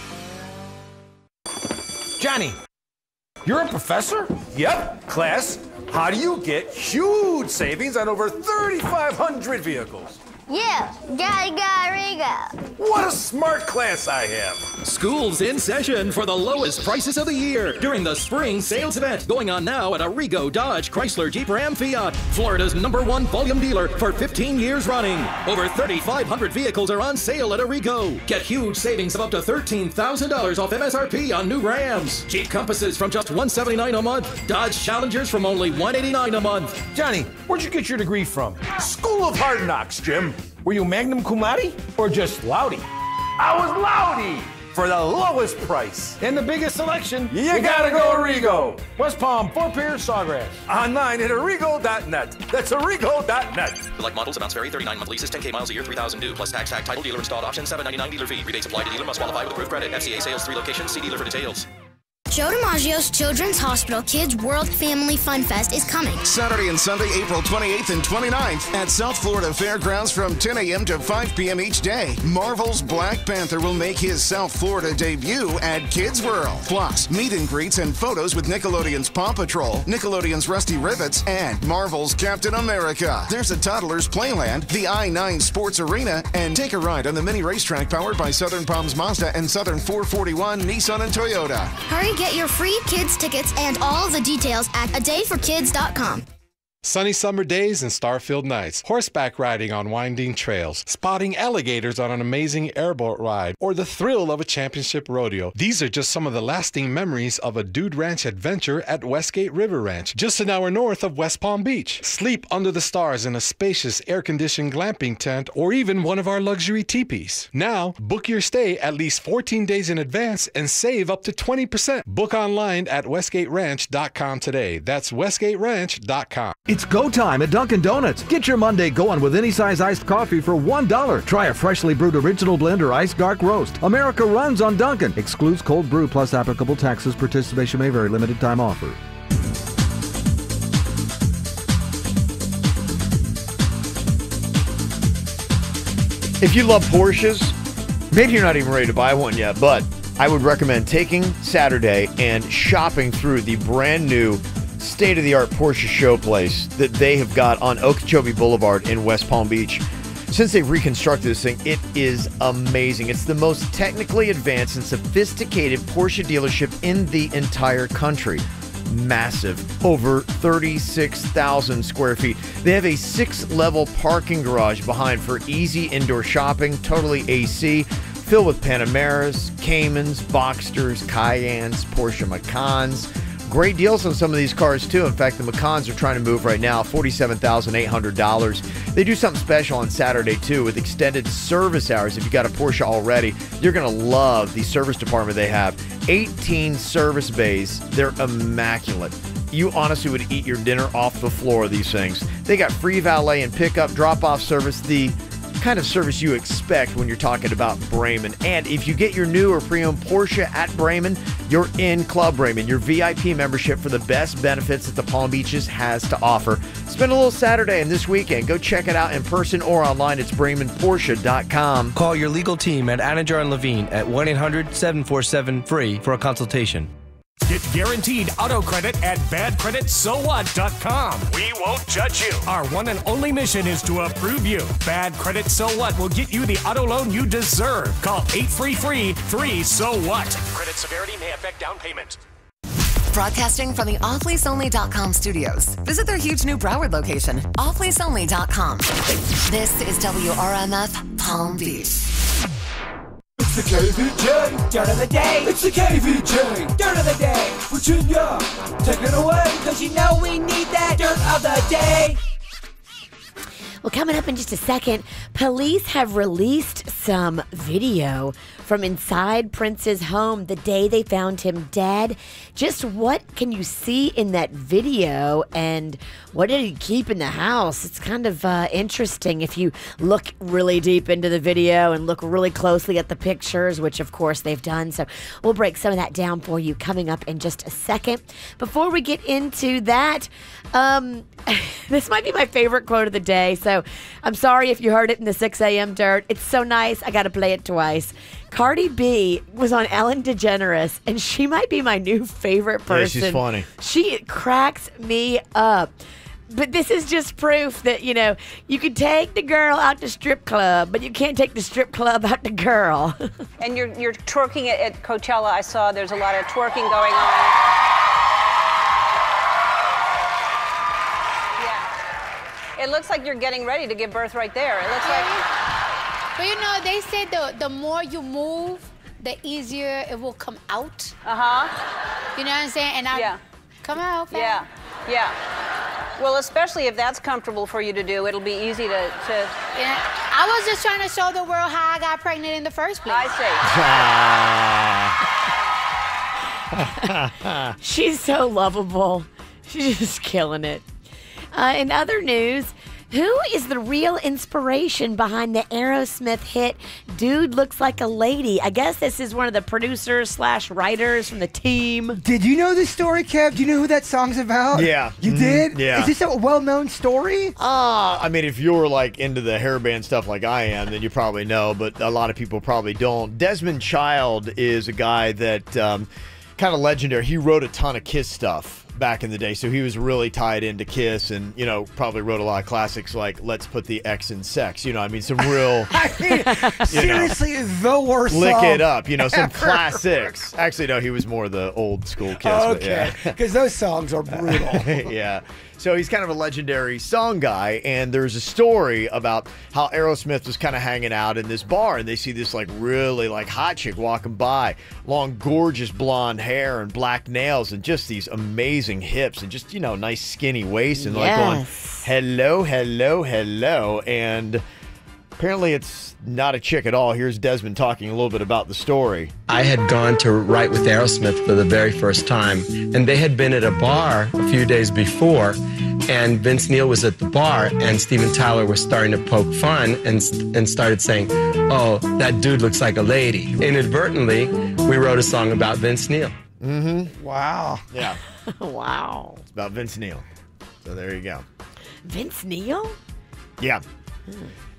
Johnny, you're a professor? Yep. Class, how do you get huge savings on over 3,500 vehicles? Yeah, Riga. What a smart class I have. School's in session for the lowest prices of the year during the spring sales event going on now at Arrigo Dodge Chrysler Jeep Ram Fiat, Florida's #1 volume dealer for 15 years running. Over 3,500 vehicles are on sale at Arrigo. Get huge savings of up to $13,000 off MSRP on new Rams. Jeep Compasses from just $179 a month. Dodge Challengers from only $189 a month. Johnny, where'd you get your degree from? School of Hard Knocks, Jim. Were you magna cum laude or just loudy? I was loudy for the lowest price and the biggest selection. You gotta go Arrigo. West Palm, Fort Pierce, Sawgrass. Online at Arrigo.net. That's Arrigo.net. Select models, amounts vary. 39-month leases, 10K miles a year, 3,000 due, plus tax, title, dealer installed option, $799 dealer fee. Rebates apply to dealer, must qualify with approved credit. FCA sales, 3 locations. See dealer for details. Joe DiMaggio's Children's Hospital Kids World Family Fun Fest is coming. Saturday and Sunday, April 28th and 29th at South Florida Fairgrounds from 10 a.m. to 5 p.m. each day. Marvel's Black Panther will make his South Florida debut at Kids World. Plus, meet and greets and photos with Nickelodeon's Paw Patrol, Nickelodeon's Rusty Ribbits, and Marvel's Captain America. There's a toddler's playland, the I-9 Sports Arena, and take a ride on the mini racetrack powered by Southern Palms Mazda and Southern 441 Nissan and Toyota. Hurry, get your free kids tickets and all the details at adayforkids.com. Sunny summer days and star-filled nights, horseback riding on winding trails, spotting alligators on an amazing airboat ride, or the thrill of a championship rodeo. These are just some of the lasting memories of a Dude Ranch adventure at Westgate River Ranch, just an hour north of West Palm Beach. Sleep under the stars in a spacious air-conditioned glamping tent or even one of our luxury teepees. Now, book your stay at least 14 days in advance and save up to 20%. Book online at westgateranch.com today. That's westgateranch.com. It's go time at Dunkin' Donuts. Get your Monday going with any size iced coffee for $1. Try a freshly brewed original blend or iced dark roast. America runs on Dunkin'. Excludes cold brew plus applicable taxes. Participation may vary. Limited time offer. If you love Porsches, maybe you're not even ready to buy one yet, but I would recommend taking Saturday and shopping through the brand new state-of-the-art Porsche showplace that they have got on Okeechobee Boulevard in West Palm Beach. Since they've reconstructed this thing, it is amazing. It's the most technically advanced and sophisticated Porsche dealership in the entire country. Massive, over 36,000 square feet. They have a 6-level parking garage behind for easy indoor shopping, totally AC, filled with Panameras, Caymans, Boxsters, Cayennes, Porsche Macans. Great deals on some of these cars, too. In fact, the Macans are trying to move right now, $47,800. They do something special on Saturday, too, with extended service hours. If you got a Porsche already, you're going to love the service department they have. 18 service bays. They're immaculate. You honestly would eat your dinner off the floor of these things. They got free valet and pickup, drop-off service, the kind of service you expect when you're talking about Bremen. And if you get your new or pre-owned Porsche at Bremen, you're in Club Bremen, your VIP membership for the best benefits that the Palm Beaches has to offer. Spend a little Saturday and this weekend. Go check it out in person or online. It's BraemanPorsche.com. Call your legal team at Anajar & Levine at 1-800-747-FREE for a consultation. Get guaranteed auto credit at badcreditsowhat.com. We won't judge you. Our one and only mission is to approve you. Bad Credit So What will get you the auto loan you deserve. Call 833-3-SO-WHAT. Credit severity may affect down payment. Broadcasting from the offleaseonly.com studios. Visit their huge new Broward location, offleaseonly.com. This is WRMF Palm Beach. It's the KVJ Dirt of the Day. It's the KVJ Dirt of the Day. Virginia, take it away, because you know we need that Dirt of the Day. Well, coming up in just a second, police have released some video from inside Prince's home the day they found him dead. Just what can you see in that video, and what did he keep in the house? It's kind of interesting if you look really deep into the video and look really closely at the pictures, which of course they've done. So we'll break some of that down for you coming up in just a second. Before we get into that, this might be my favorite quote of the day, so I'm sorry if you heard it in the 6 a.m. Dirt. It's so nice, I got to play it twice. Cardi B was on Ellen DeGeneres, and she might be my new favorite person. Yeah, she's funny. She cracks me up. But this is just proof that, you know, you can take the girl out to strip club, but you can't take the strip club out the girl. And you're twerking at Coachella. I saw there's a lot of twerking going on. Yeah. It looks like you're getting ready to give birth right there. It looks like... But you know, they say the more you move, the easier it will come out. Uh-huh. You know what I'm saying? And come out fast. Yeah, yeah. Well, especially if that's comfortable for you to do, it'll be easy to... Yeah, I was just trying to show the world how I got pregnant in the first place. I see. She's so lovable. She's just killing it. In other news, who is the real inspiration behind the Aerosmith hit Dude Looks Like a Lady? I guess this is one of the producers / writers from the team. Did you know this story, Kev? Do you know who that song's about? Yeah. You did? Yeah. Is this a well-known story? I mean, if you're like into the hairband stuff like I am, then you probably know, but a lot of people probably don't. Desmond Child is a guy that kind of legendary. He wrote a ton of Kiss stuff back in the day, so he was really tied into Kiss, and you know, probably wrote a lot of classics like "Let's Put the X in Sex." You know, I mean, some real. I mean, seriously, the worst. Lick song It Up. You know, some ever. classics. Actually, no, he was more the old school Kiss. Okay, because those songs are brutal. Yeah. So he's kind of a legendary song guy, and there's a story about how Aerosmith was kind of hanging out in this bar, and they see this like really like hot chick walking by, long, gorgeous blonde hair and black nails, and just these amazing hips, and just, you know, nice skinny waist, and like going, hello, hello, hello, and apparently it's not a chick at all. Here's Desmond talking a little bit about the story. I had gone to write with Aerosmith for the very first time, and they had been at a bar a few days before, and Vince Neil was at the bar, and Steven Tyler was starting to poke fun and started saying, "Oh, that dude looks like a lady." Inadvertently, we wrote a song about Vince Neil. Mm-hmm. Wow. Yeah. Wow. It's about Vince Neil. So there you go. Vince Neil? Yeah.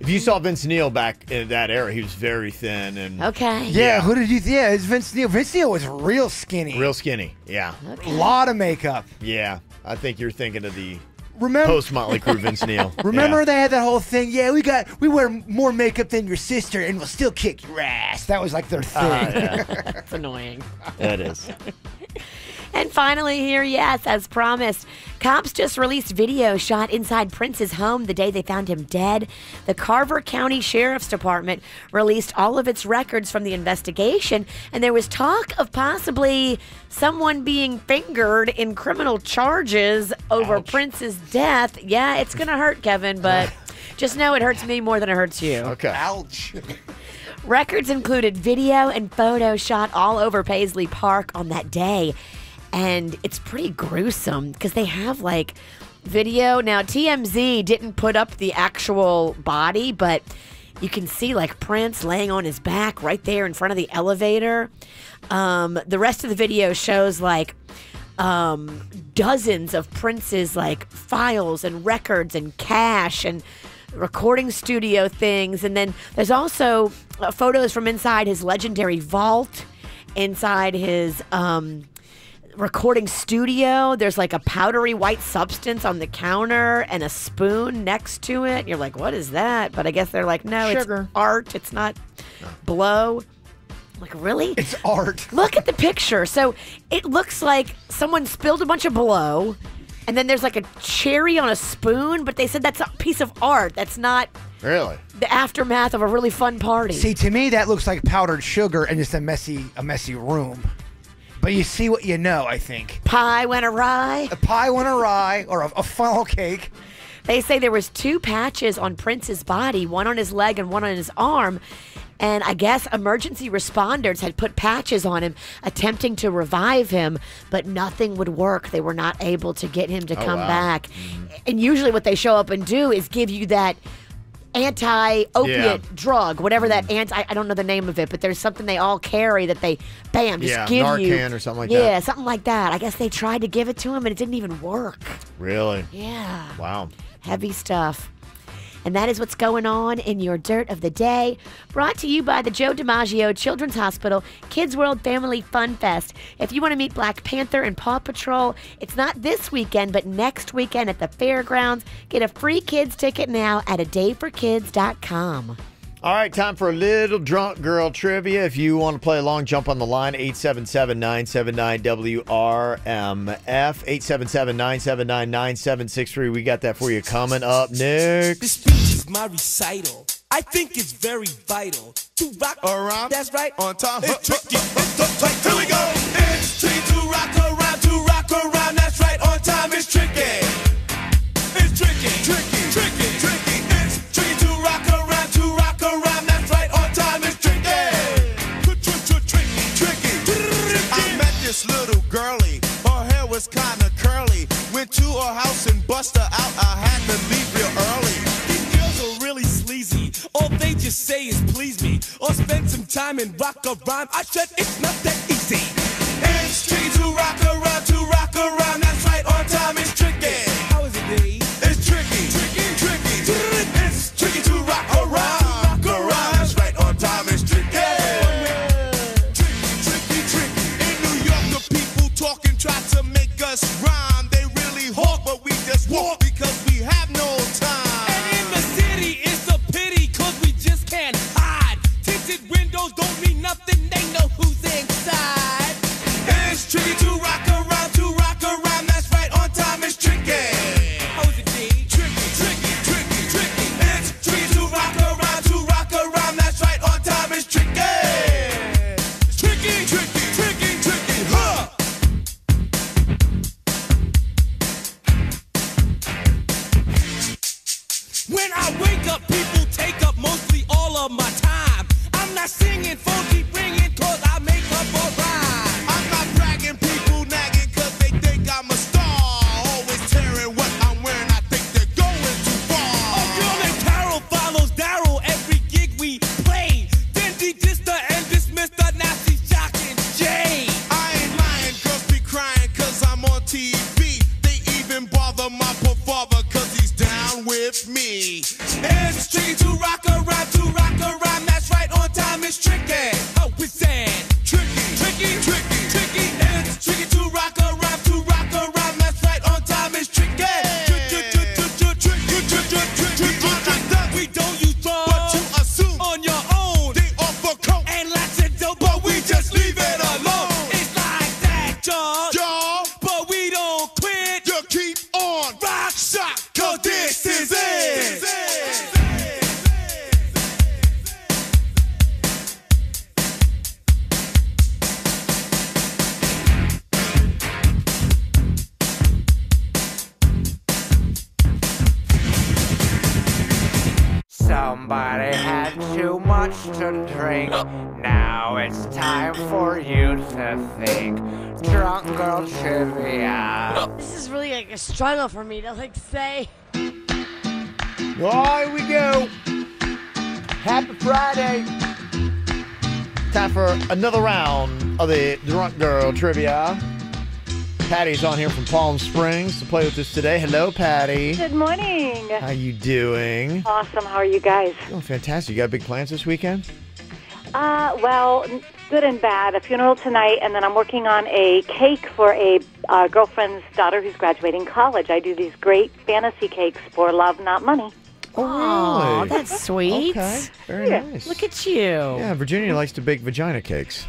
If you saw Vince Neil back in that era, he was very thin and okay. Yeah, who did you? Yeah, it's Vince Neil. Vince Neil was real skinny. Real skinny. Yeah. A lot of makeup. Yeah, I think you're thinking of the Remember, post Motley Crue Vince Neil. Remember they had that whole thing? Yeah, we wear more makeup than your sister, and we'll still kick your ass. That was like their thing. Yeah. That's annoying. It is. And finally here, yes, as promised, cops just released video shot inside Prince's home the day they found him dead. The Carver County Sheriff's Department released all of its records from the investigation, and there was talk of possibly someone being fingered in criminal charges over Prince's death. Yeah, it's going to hurt, Kevin, but just know it hurts me more than it hurts you. Okay. Ouch. Records included video and photos shot all over Paisley Park on that day. And it's pretty gruesome because they have like video. Now, TMZ didn't put up the actual body, but you can see like Prince laying on his back right there in front of the elevator. The rest of the video shows like dozens of Prince's like files and records and cash and recording studio things. And then there's also photos from inside his legendary vault, inside his recording studio. There's like a powdery white substance on the counter and a spoon next to it. You're like, what is that? But I guess they're like, no, Sugar. It's art. It's not blow. Like, really? It's art. Look at the picture. So it looks like someone spilled a bunch of blow, and then there's like a cherry on a spoon, but they said that's a piece of art. That's not really the aftermath of a really fun party. See, to me, that looks like powdered sugar and just a messy room. But you see what you know, I think. Pie went awry. A pie went awry, or a funnel cake. They say there was 2 patches on Prince's body, one on his leg and one on his arm. And I guess emergency responders had put patches on him, attempting to revive him, but nothing would work. They were not able to get him to come back. And usually what they show up and do is give you that anti-opiate drug, whatever that I don't know the name of it, but there's something they all carry that they, bam, just give Narcan you. or something like that. Yeah, something like that. I guess they tried to give it to him and it didn't even work. Really? Yeah. Wow. Heavy stuff. And that is what's going on in your Dirt of the Day. Brought to you by the Joe DiMaggio Children's Hospital Kids World Family Fun Fest. If you want to meet Black Panther and Paw Patrol, it's not this weekend, but next weekend at the fairgrounds. Get a free kids ticket now at adayforkids.com. All right, time for a little drunk girl trivia. If you want to play along, jump on the line, 877-979-WRMF, 877-979-9763. We got that for you coming up next. This speech is my recital. I think it's very vital to rock around. That's right, on time. It's tricky. Here we go. It's tricky to rock around, That's right, on time. It's tricky. It's tricky, tricky, tricky, tricky. It's tricky to rock around, That's right, on time. It's tricky. Tricky. I met this little girlie. Her hair was kind of curly. Went to her house and bust her out. I had to leave real early. These girls are really sleazy. All they just say is please me, or spend some time and rock a rhyme. I said it's not that easy. It's tricky to rock around, That's right, on time. It's tricky. How is it, D? It's tricky, tricky, tricky. It's tricky to rock around, That's right, on time. It's tricky. Tricky. In New York, the people talking try to make us rhyme. They really hawk, but we just walk because we have no time. And in the city, it's a pity, cause we just can't hide. Tinted windows don't mean nothing, they know who's inside. And it's tricky to rock around, That's right, on time. It's tricky. How is it, D? Tricky. It's tricky to rock around, That's right, on time. It's tricky. Tricky, huh? When I wake up, people take up mostly all of my time. I'm not singing, phone keep ringing, cause I make up a rhyme. I'm not bragging, people nagging, cause they think I'm a star. Always tearing what I'm wearing, I think they're going too far. A girl named Carol follows Daryl every gig we play. Then she dissed her and dismissed her, now she's shocking Jay. I ain't lying, girls be crying, cause I'm on TV. They even bother my poor father, cause he's down with me. It's tricky to rock around, That's right, on time. It's tricky. How is that? Tricky. It's tricky to rock around, That's right, on time. It's tricky. We don't use drugs, but to assume on your own. They offer coke and lots of dope, but we just leave it alone. It's like that, y'all. But we don't quit. You keep on rock shock, cause this is it. Somebody had too much to drink. Now it's time for you to think. Drunk girl trivia. This is really like a struggle for me to say. Here we go. Happy Friday. Time for another round of the Drunk Girl Trivia. Patty's on here from Palm Springs to play with us today. Hello, Patty. Good morning. How you doing? Awesome. How are you guys? Doing fantastic. You got big plans this weekend? Well, good and bad. A funeral tonight, and then I'm working on a cake for a girlfriend's daughter who's graduating college. I do these great fantasy cakes for love, not money. Oh, really? that's sweet. Okay, very nice. Look at you. Yeah, Virginia likes to bake vagina cakes.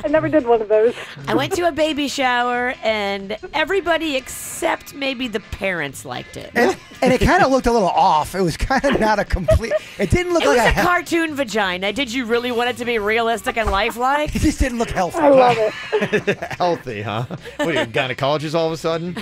I never did one of those. I went to a baby shower, and everybody except maybe the parents liked it. And it kind of looked a little off. It was kind of not a complete. It didn't look It like was a cartoon vagina. Did you really want it to be realistic and lifelike? It just didn't look healthy. I love it. Healthy, huh? What are you, gynecologist all of a sudden?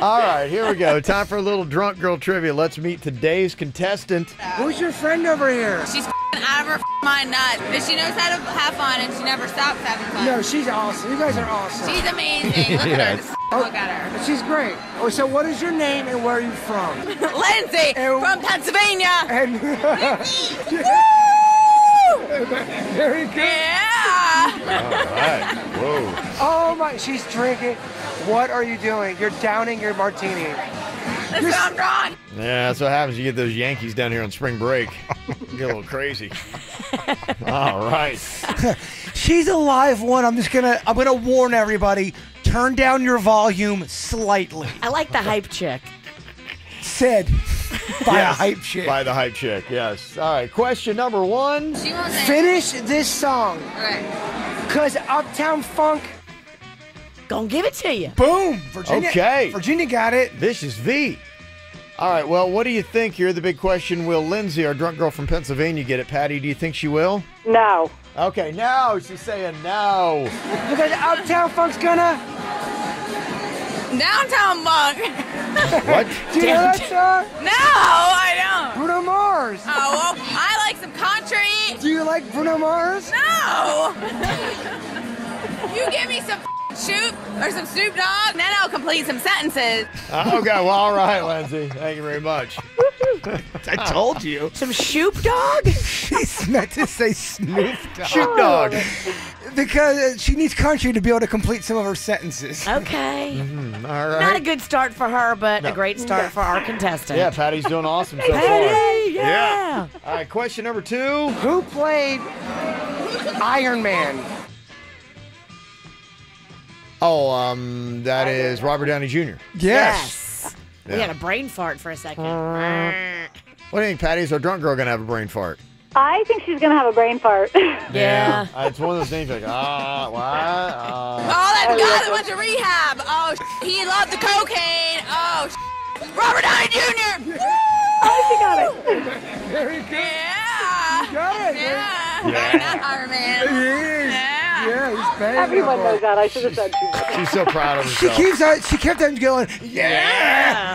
All right, here we go. Time for a little drunk girl trivia. Let's meet today's contestant. Who's your friend over here? She's out of her mind nuts, but she knows how to have fun and she never stops having fun. No, she's awesome. You guys are awesome. She's amazing. Look at her. Just look at her. She's great. Oh, so what is your name and where are you from? Lindsay from Pennsylvania. And very good. Yeah. All right. Whoa. Oh my, she's drinking. What are you doing? You're downing your martini. That's what I'm drawing. Yeah, that's what happens. You get those Yankees down here on spring break. You get a little crazy. All right. She's a live one. I'm gonna warn everybody. Turn down your volume slightly. I like the hype chick. Said by a hype chick. By the hype chick, yes. All right, question number one. She won't say Finish this song. Okay. Cause Uptown Funk. Gonna give it to you. Boom. Virginia. Okay. Virginia got it. Vicious V. All right, well, what do you think here? The big question, will Lindsay, our drunk girl from Pennsylvania, get it? Patty, do you think she will? No. Okay, no. She's saying no. Because Uptown Funk's gonna. Downtown Funk. What? Do you know that song? No, I don't. Bruno Mars. Oh, well, I like some country. Do you like Bruno Mars? No. You give me some Shoot or some Snoop Dogg, then I'll complete some sentences. Okay, well, all right, Lindsay. Thank you very much. I told you. Some Shoop Dog? She's meant to say Snoop Dogg. Shoop Dog. Because she needs country to be able to complete some of her sentences. Okay. All right. Not a good start for her, but a great start for our contestant. Yeah, Patty's doing awesome so far. Patty, yeah. All right, question number two. Who played Iron Man? Oh, that is Robert Downey Jr. Yes. Yeah. We had a brain fart for a second. What do you think, Patty? Is our drunk girl going to have a brain fart? I think she's going to have a brain fart. Yeah. It's one of those things like, what? Oh, that guy that went to rehab. Oh, he loved the cocaine. Oh, Robert Downey Jr. Oh, she got it. Very good. Yeah. You got it. Yeah. Not Iron Man. Yeah. Yeah, he's banging. Everyone knows that. I should have said too much. She's so proud of herself. She kept on going, Yeah.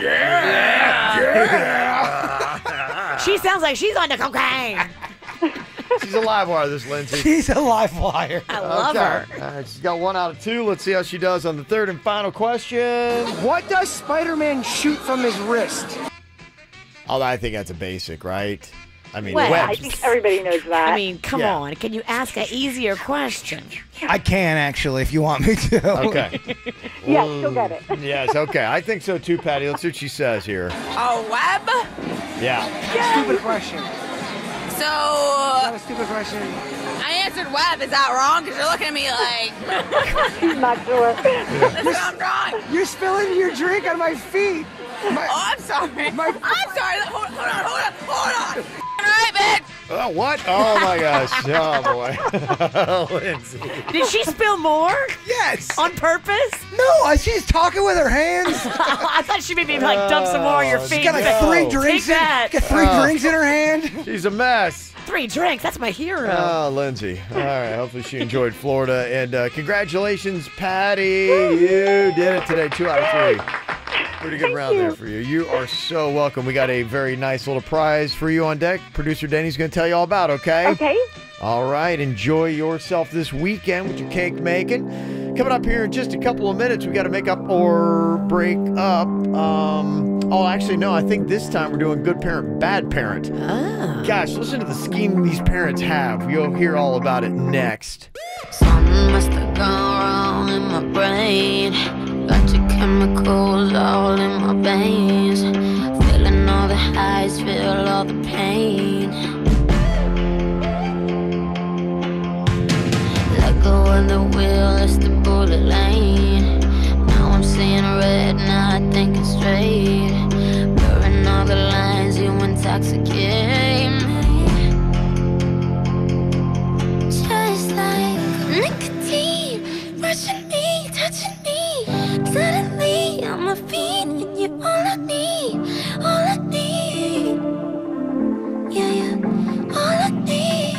She sounds like she's on the cocaine. She's a live wire, this Lindsay. She's a live wire. I love her. All right, she's got 1 out of 2. Let's see how she does on the third and final question. What does Spider-Man shoot from his wrist? Oh, I think that's a basic, right? I mean, Well, webs. I think everybody knows that. I mean, come on. Can you ask an easier question? I can, actually, if you want me to. Okay. Yes, she'll get it. Yes, okay. I think so too, Patty. Let's see what she says here. A web? Yeah. Stupid question. So, Not a stupid question. I answered web. Is that wrong? Because you're looking at me like, She's not sure. that's what I'm drawing. You're spilling your drink on my feet. Oh, I'm sorry. I'm sorry. Hold on. All right, bitch. Oh, what? Oh, my gosh. Oh, boy. Lindsay. Did she spill more? Yes. On purpose? No, she's talking with her hands. I thought she maybe like dump some more on your feet. She's got like 3 drinks. Take that. Got 3 drinks in her hand. She's a mess. 3 drinks. That's my hero. Oh, Lindsay. All right. Hopefully she enjoyed Florida. And congratulations, Patty. You did it today. 2 out of 3. Pretty good round there for you. You are so welcome. We got a very nice little prize for you on deck. Producer Danny's going to tell you all about, okay? Okay. All right. Enjoy yourself this weekend with your cake making. Coming up here in just a couple of minutes, we got to make up or break up. Actually, no. I think this time we're doing good parent, bad parent. Gosh, listen to the scheme these parents have. You'll hear all about it next. Something must have gone wrong in my brain. Got your chemicals all in my veins. Feeling all the highs, feel all the pain. Let go of the wheel, it's the bullet lane. Now I'm seeing red, now I think it's straight. Blurring all the lines, you intoxicate me. Just like nicotine, rushing me, touching me. Suddenly I'm a fiend, and you're all I need, all I need. Yeah, all I need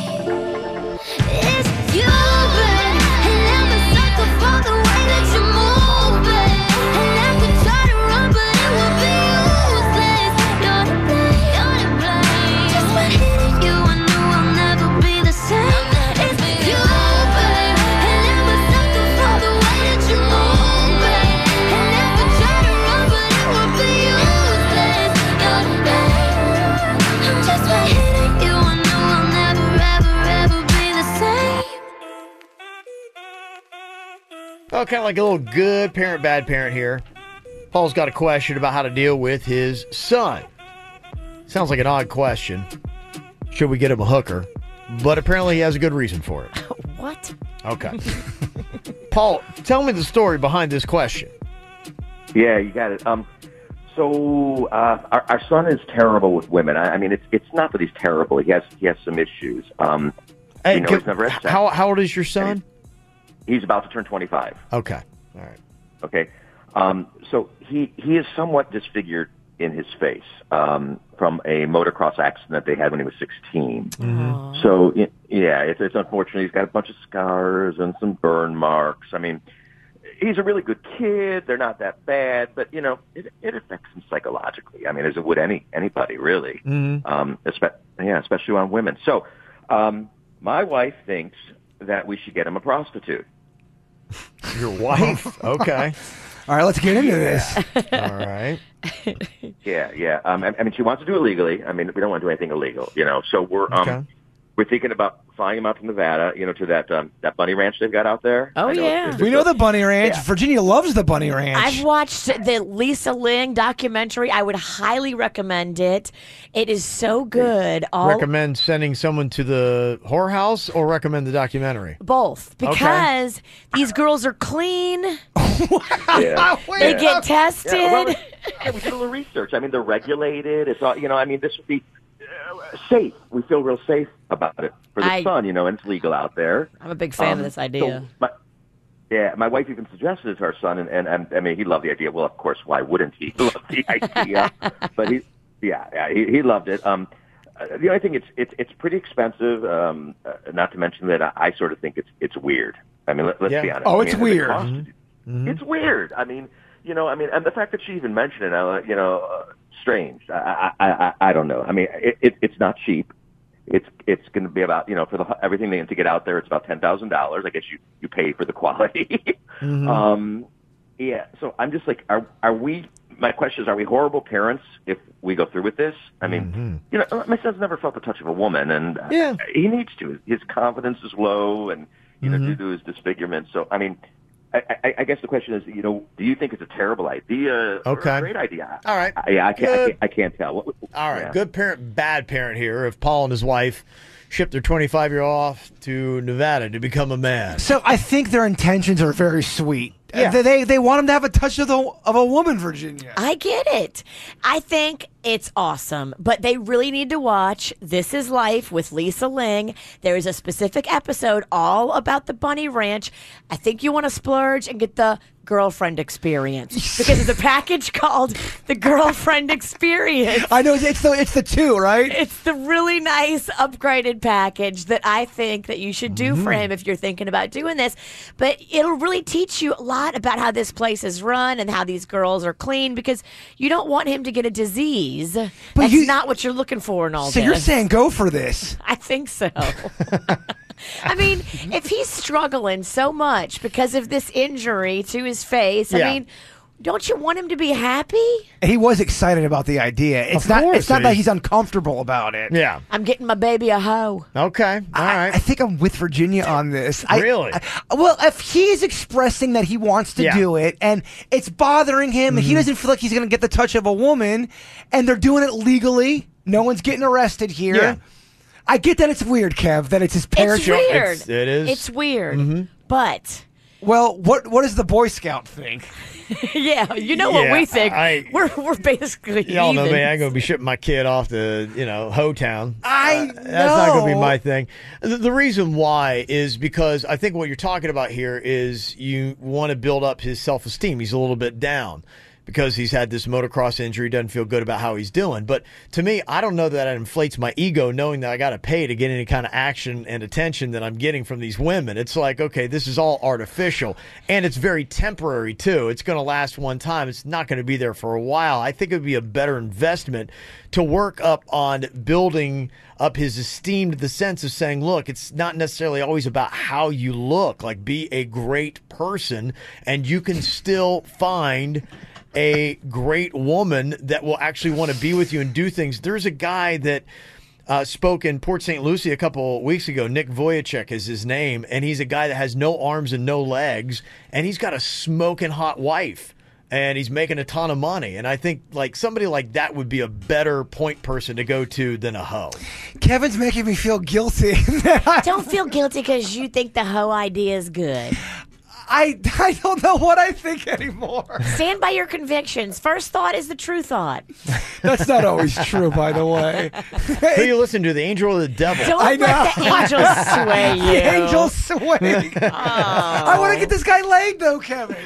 is you, babe. And I'm a sucker for the way that you move, babe. And I could try to run, but it would be useless. You're to blame, you're to blame. Just by hitting you, I knew I'll never be the same. It's you, babe. And I'm a sucker for the way that you move, babe. And I could try to run, but it would be useless. You're to blame. Just by hitting you, I knew I'll never, ever, ever be the same. Oh, kind of like a little good parent, bad parent here. Paul's got a question about how to deal with his son. Sounds like an odd question. Should we get him a hooker? But apparently he has a good reason for it. What? Okay. Paul, tell me the story behind this question. Yeah, you got it. So our son is terrible with women. I mean, it's not that he's terrible. He has some issues. Hey, he's never had sex. how old is your son? He's about to turn 25. Okay. All right. Okay. So he is somewhat disfigured in his face from a motocross accident that they had when he was 16. Mm-hmm. So, yeah, it's unfortunate. He's got a bunch of scars and some burn marks. I mean, he's a really good kid. They're not that bad, but, it affects him psychologically. I mean, as it would anybody, really, especially on women. So my wife thinks that we should get him a prostitute. Your wife? Okay. All right, let's get into this. All right. Yeah. I mean, she wants to do it legally. I mean, we don't want to do anything illegal, So we're thinking about flying him out to Nevada, to that bunny ranch they've got out there. Oh, yeah. We know the bunny ranch. Yeah. Virginia loves the bunny ranch. I've watched the Lisa Ling documentary. I would highly recommend it. It is so good. Recommend sending someone to the whorehouse or recommend the documentary? Both. Because these girls are clean. Yeah. They get tested. Yeah, we did a little research. I mean, they're regulated. It's all, this would be safe. We feel real safe about it for the son, and it's legal out there. I'm a big fan of this idea. So my wife even suggested it to our son, and I mean, he loved the idea. Well, of course, why wouldn't he love the idea? But he loved it. The only thing, it's pretty expensive. Not to mention that I sort of think it's weird. I mean, let's be honest. Oh, it's weird. It's weird. I mean, and the fact that she even mentioned it, strange. I don't know. I mean, it's not cheap. It's going to be about for everything they to get out there. It's about $10,000. I guess you pay for the quality. Yeah. So I'm just like, are we? My question is, are we horrible parents if we go through with this? I mean, my son's never felt the touch of a woman, and he needs to. His confidence is low, and due to his disfigurement. So I mean. I guess the question is, do you think it's a terrible idea or a great idea? All right. I can't tell. All right. Good parent, bad parent here. If Paul and his wife shipped their 25-year-old off to Nevada to become a man. So I think their intentions are very sweet. Yeah. They want him to have a touch of a woman, Virginia. I get it. I think it's awesome, but they really need to watch This Is Life with Lisa Ling. There is a specific episode all about the bunny ranch. I think you want to splurge and get the girlfriend experience because it's a package called the girlfriend experience. I know it's the two, right? It's the really nice upgraded package that I think that you should do for him if you're thinking about doing this. But it'll really teach you a lot about how this place is run and how these girls are clean, because you don't want him to get a disease. That's not what you're looking for in all this. So you're saying go for this? I think so. I mean, if he's struggling so much because of this injury to his face, I mean, Don't you want him to be happy? He was excited about the idea. It's not that he's uncomfortable about it. Yeah. I'm getting my baby a hoe. Okay. All right. I think I'm with Virginia on this. Really? Well, if he's expressing that he wants to do it and it's bothering him and he doesn't feel like he's going to get the touch of a woman and they're doing it legally, no one's getting arrested here. Yeah. I get that it's weird, Kev, that it's his parents. It's weird. It is. It's weird. But well, what does the Boy Scout think? yeah, you know what we think. We're basically Y'all know me. even. I ain't gonna be shipping my kid off to Ho Town. I know that's not gonna be my thing. The reason why is because I think what you're talking about here is you want to build up his self-esteem. He's a little bit down because he's had this motocross injury, doesn't feel good about how he's doing. But to me, I don't know that inflates my ego knowing that I got to pay to get any kind of action and attention that I'm getting from these women. It's like, okay, this is all artificial. And it's very temporary, too. It's going to last one time. It's not going to be there for a while. I think it would be a better investment to work up on building up his esteem to the sense of saying, look, it's not necessarily always about how you look. Like, be a great person, and you can still find a great woman that will actually want to be with you and do things. There's a guy that spoke in Port St. Lucie a couple weeks ago. Nick Vujicic is his name, and he's a guy that has no arms and no legs, and he's got a smoking hot wife, and he's making a ton of money. And I think like somebody like that would be a better point person to go to than a hoe. Kevin's making me feel guilty. Don't feel guilty because you think the hoe idea is good. I don't know what I think anymore. Stand by your convictions. First thought is the true thought. That's not always true, by the way. Who you listen to, the angel or the devil? Don't let the angels sway you. The angels sway. I want to get this guy laid, though, Kevin.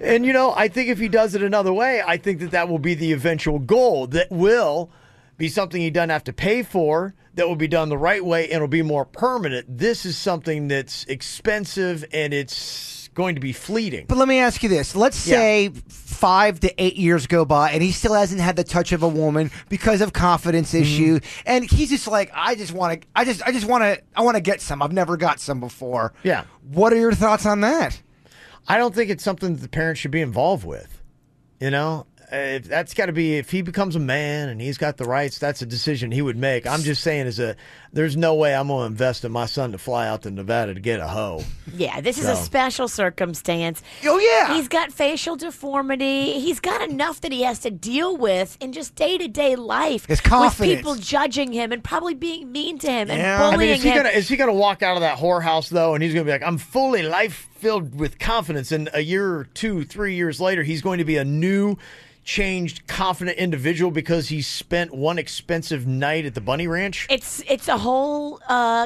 And, I think if he does it another way, I think that will be the eventual goal. That will be something he doesn't have to pay for, that will be done the right way, and it'll be more permanent. This is something that's expensive, and it's going to be fleeting. But let me ask you this. Let's say 5 to 8 years go by, and he still hasn't had the touch of a woman because of confidence issue, and he's just like, I want to get some. I've never got some before. Yeah. What are your thoughts on that? I don't think it's something that the parents should be involved with. If he becomes a man and he's got the rights, that's a decision he would make. I'm just saying there's no way I'm going to invest in my son to fly out to Nevada to get a hoe. Yeah, this is a special circumstance. Oh, yeah. He's got facial deformity. He's got enough that he has to deal with in just day-to-day life. His confidence. With people judging him and probably being mean to him and I bullying mean, him. is he going to walk out of that whorehouse, though, and he's going to be like, I'm fully life-filled with confidence, and a year or 2, 3 years later, he's going to be a new, changed, confident individual because he spent one expensive night at the Bunny Ranch? It's a whole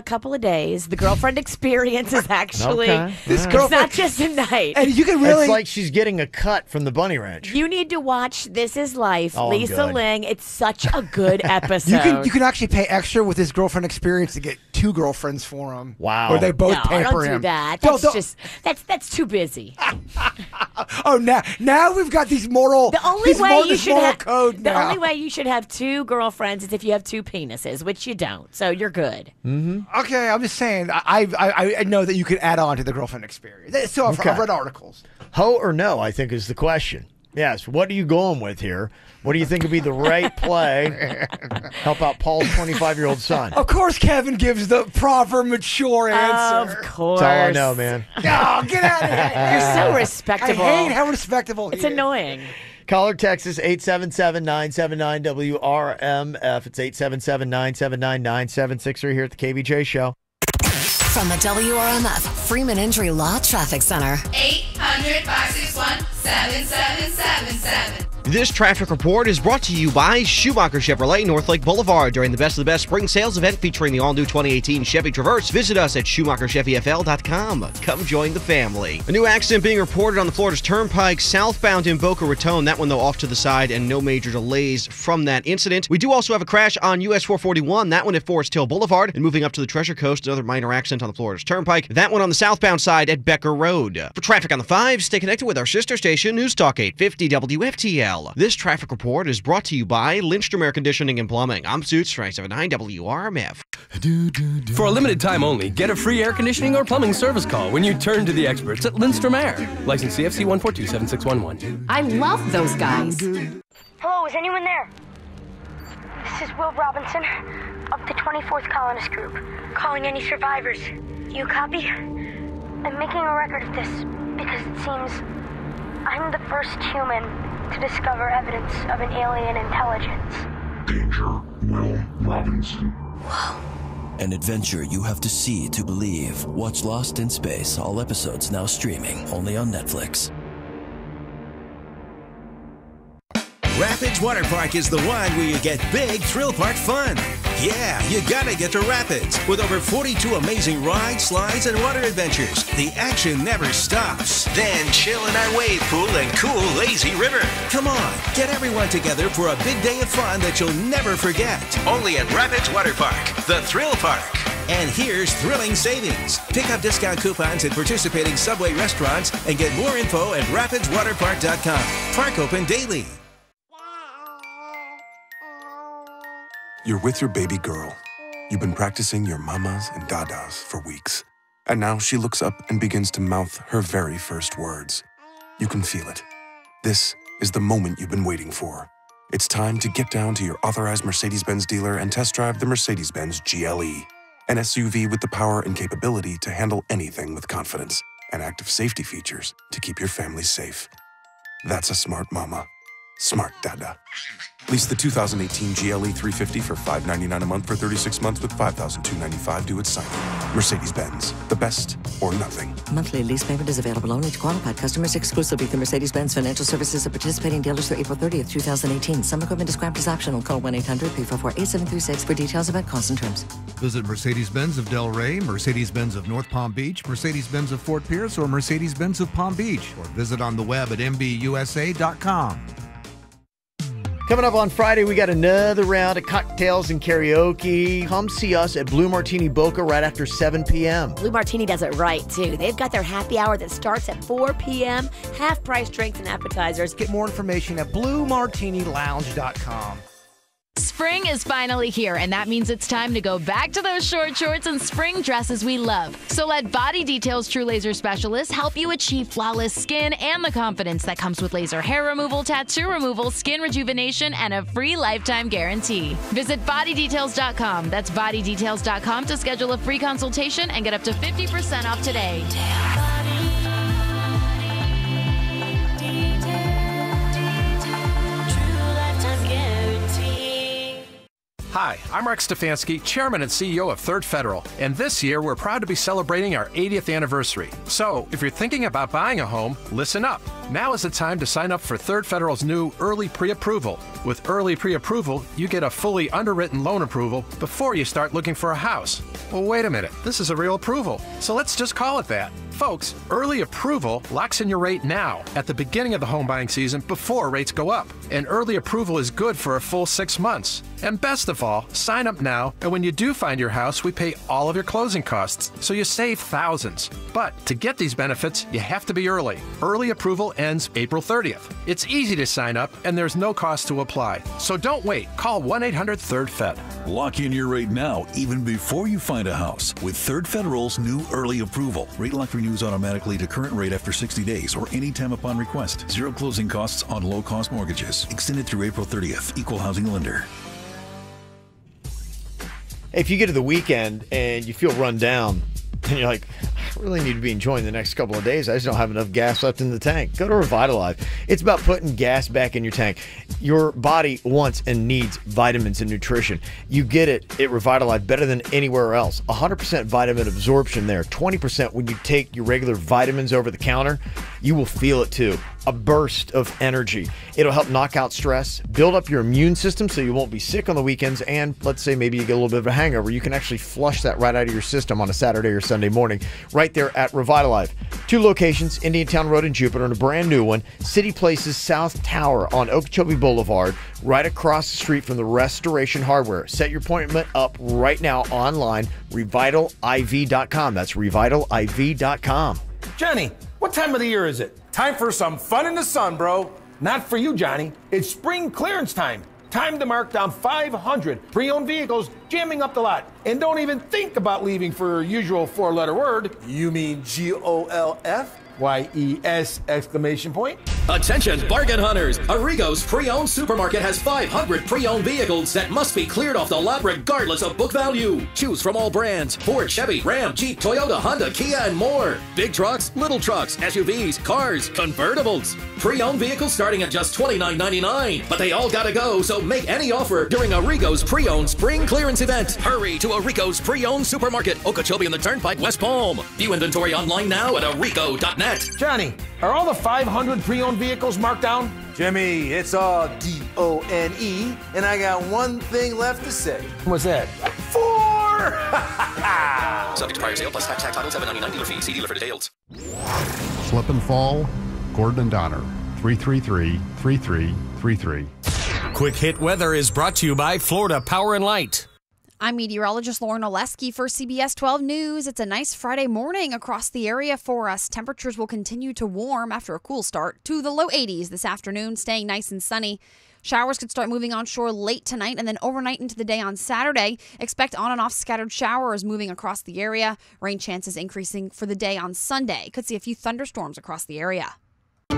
couple of days. The girlfriend experience is actually This it's not just a night. And you can really, it's like she's getting a cut from the Bunny Ranch. You need to watch This Is Life, Oh, I'm Lisa good. Ling. It's such a good episode. you can actually pay extra with his girlfriend experience to get 2 girlfriends for him. Wow. Where they both No, pamper don't him. do that. Don't- That's just that's too busy. Oh, now we've got these moral. The only way you should have code the now. only way you should have 2 girlfriends is if you have 2 penises, which you don't. So you're good. Okay, I'm just saying. I know that you could add on to the girlfriend experience. So I've read articles. Hoe or no, I think, is the question. Yes. What are you going with here? What do you think would be the right play? Help out Paul's 25-year-old son. Of course, Kevin gives the proper, mature answer. Of course. That's all I know, man. Oh, get out of here. You're so respectable. I hate how respectable he It's is. annoying. Caller Texas 877-979-WRMF. It's 877-979-9763 here at the KVJ Show. From the WRMF Freeman Injury Law Traffic Center. 800-561-7777. This traffic report is brought to you by Schumacher Chevrolet, North Lake Boulevard, during the Best of the Best spring sales event featuring the all-new 2018 Chevy Traverse. Visit us at SchumacherChevyFL.com. Come join the family. A new accident being reported on the Florida's Turnpike, southbound in Boca Raton. That one, though, off to the side, and no major delays from that incident. We do also have a crash on US 441, that one at Forest Hill Boulevard, and moving up to the Treasure Coast, another minor accident on the Florida's Turnpike. That one on the southbound side at Becker Road. For traffic on the 5, stay connected with our sister station, News Talk 850 WFTL. well. This traffic report is brought to you by Lindstrom Air Conditioning and Plumbing. I'm Suits 979 WRMF. For a limited time only, get a free air conditioning or plumbing service call when you turn to the experts at Lindstrom Air. License CFC 1427611. I love those guys. Hello, is anyone there? This is Will Robinson of the 24th Colonist Group, calling any survivors. You copy? I'm making a record of this because it seems I'm the first human to discover evidence of an alien intelligence. Danger, Will Robinson. An adventure you have to see to believe. Watch Lost in Space. All episodes now streaming, only on Netflix. Rapids Water Park is the one where you get big thrill park fun. Yeah, you gotta get to Rapids. With over 42 amazing rides, slides, and water adventures, the action never stops. Then chill in our wave pool and cool lazy river. Come on, get everyone together for a big day of fun that you'll never forget. Only at Rapids Water Park, the thrill park. And here's thrilling savings. Pick up discount coupons at participating Subway restaurants and get more info at rapidswaterpark.com. Park open daily. You're with your baby girl. You've been practicing your mamas and dadas for weeks. And now she looks up and begins to mouth her very first words. You can feel it. This is the moment you've been waiting for. It's time to get down to your authorized Mercedes-Benz dealer and test drive the Mercedes-Benz GLE. An SUV with the power and capability to handle anything with confidence and active safety features to keep your family safe. That's a smart mama. Smart dada. Lease the 2018 GLE 350 for $599 a month for 36 months with $5,295 due at signing. Mercedes-Benz, the best or nothing. Monthly lease payment is available only to qualified customers exclusively through Mercedes-Benz Financial Services of participating dealers through April 30th, 2018. Some equipment described as optional. Call 1-800-344-8736 for details about costs and terms. Visit Mercedes-Benz of Delray, Mercedes-Benz of North Palm Beach, Mercedes-Benz of Fort Pierce, or Mercedes-Benz of Palm Beach, or visit on the web at mbusa.com. Coming up on Friday, we got another round of cocktails and karaoke. Come see us at Blue Martini Boca right after 7 p.m. Blue Martini does it right, too. They've got their happy hour that starts at 4 p.m., half-price drinks and appetizers. Get more information at BlueMartiniLounge.com. Spring is finally here, and that means it's time to go back to those short shorts and spring dresses we love. So let Body Details True Laser Specialists help you achieve flawless skin and the confidence that comes with laser hair removal, tattoo removal, skin rejuvenation, and a free lifetime guarantee. Visit bodydetails.com. That's bodydetails.com to schedule a free consultation and get up to 50% off today. Hi, I'm Rex Stefanski, Chairman and CEO of Third Federal, and this year we're proud to be celebrating our 80th anniversary. So, if you're thinking about buying a home, listen up. Now is the time to sign up for Third Federal's new Early Pre-Approval. With Early Pre-Approval, you get a fully underwritten loan approval before you start looking for a house. Well, wait a minute, this is a real approval, so let's just call it that. Folks, Early Approval locks in your rate now, at the beginning of the home buying season, before rates go up. And Early Approval is good for a full 6 months. And best of all, sign up now, and when you do find your house, we pay all of your closing costs, so you save thousands. But to get these benefits, you have to be early. Early Approval ends April 30th. It's easy to sign up, and there's no cost to apply. So don't wait. Call 1-800-3rd-FED. Lock in your rate now, even before you find a house, with Third Federal's new Early Approval. Rate lock renews automatically to current rate after 60 days or any time upon request. Zero closing costs on low-cost mortgages. Extended through April 30th. Equal housing lender. If you get to the weekend and you feel run down and you're like, I really need to be enjoying the next couple of days, I just don't have enough gas left in the tank, go to Revitalize. It's about putting gas back in your tank. Your body wants and needs vitamins and nutrition. You get it at Revitalize better than anywhere else. 100% vitamin absorption there. 20% when you take your regular vitamins over the counter. You will feel it too. A burst of energy. It'll help knock out stress, build up your immune system so you won't be sick on the weekends, and let's say maybe you get a little bit of a hangover. You can actually flush that right out of your system on a Saturday or Sunday morning right there at Revitalize. 2 locations, Indiantown Road in Jupiter, and a brand new one, City Place's South Tower on Okeechobee Boulevard, right across the street from the Restoration Hardware. Set your appointment up right now online, revitaliv.com. That's revitaliv.com. Jenny, what time of the year is it? Time for some fun in the sun, bro. Not for you, Johnny. It's spring clearance time. Time to mark down 500 pre-owned vehicles jamming up the lot. And don't even think about leaving for your usual four-letter word. You mean GOLF? YES exclamation point. Attention, bargain hunters! Arrigo's pre-owned supermarket has 500 pre-owned vehicles that must be cleared off the lot regardless of book value. Choose from all brands: Ford, Chevy, Ram, Jeep, Toyota, Honda, Kia, and more. Big trucks, little trucks, SUVs, cars, convertibles. Pre-owned vehicles starting at just $29.99. But they all gotta go, so make any offer during Arrigo's pre-owned spring clearance event. Hurry to Arrigo's pre-owned supermarket, Okeechobee on the Turnpike, West Palm. View inventory online now at arrigo.net. Johnny, are all the 500 pre-owned vehicles marked down? Jimmy, it's all D-O-N-E, and I got one thing left to say. What's that? 4! Subject to prior sale plus tax title $7.99 dealer fee. See dealer for details. Slip and fall, Gordon and Donner, 333-3333. Quick Hit Weather is brought to you by Florida Power and Light. I'm meteorologist Lauren Oleski for CBS 12 News. It's a nice Friday morning across the area for us. Temperatures will continue to warm after a cool start to the low 80s this afternoon, staying nice and sunny. Showers could start moving onshore late tonight and then overnight into the day on Saturday. Expect on and off scattered showers moving across the area. Rain chances increasing for the day on Sunday. Could see a few thunderstorms across the area.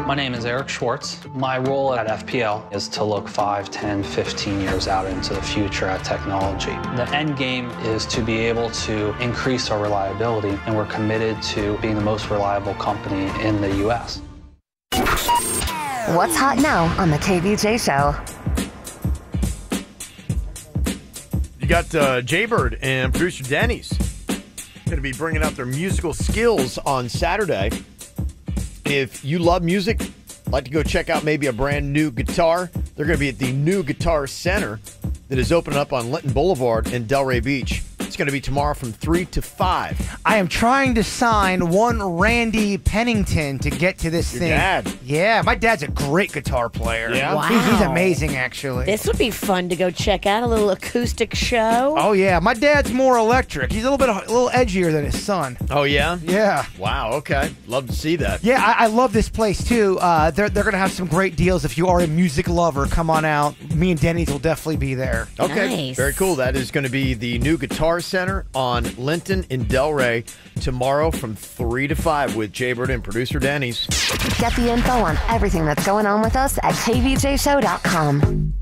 My name is Eric Schwartz. My role at FPL is to look 5, 10, 15 years out into the future at technology. The end game is to be able to increase our reliability, and we're committed to being the most reliable company in the U.S. What's hot now on the KVJ Show? You got Jaybird and producer Denny's going to be bringing out their musical skills on Saturday. If you love music, like to go check out maybe a brand new guitar, they're going to be at the New Guitar Center that is opening up on Linton Boulevard in Delray Beach. It's going to be tomorrow from 3 to 5. I am trying to sign one Randy Pennington to get to this thing. Dad? Yeah, my dad's a great guitar player. Yeah? Wow. He's amazing, actually. This would be fun to go check out, a little acoustic show. Oh, yeah. My dad's more electric. He's a little edgier than his son. Oh, yeah? Yeah. Wow, okay. Love to see that. Yeah, I love this place, too. They're going to have some great deals. If you are a music lover, come on out. Me and Denny's will definitely be there. Okay, Nice. very cool. That is going to be the New Guitar Center on Linton in Delray tomorrow from 3 to 5 with Jaybird and producer Denny's. Get the info on everything that's going on with us at kvjshow.com.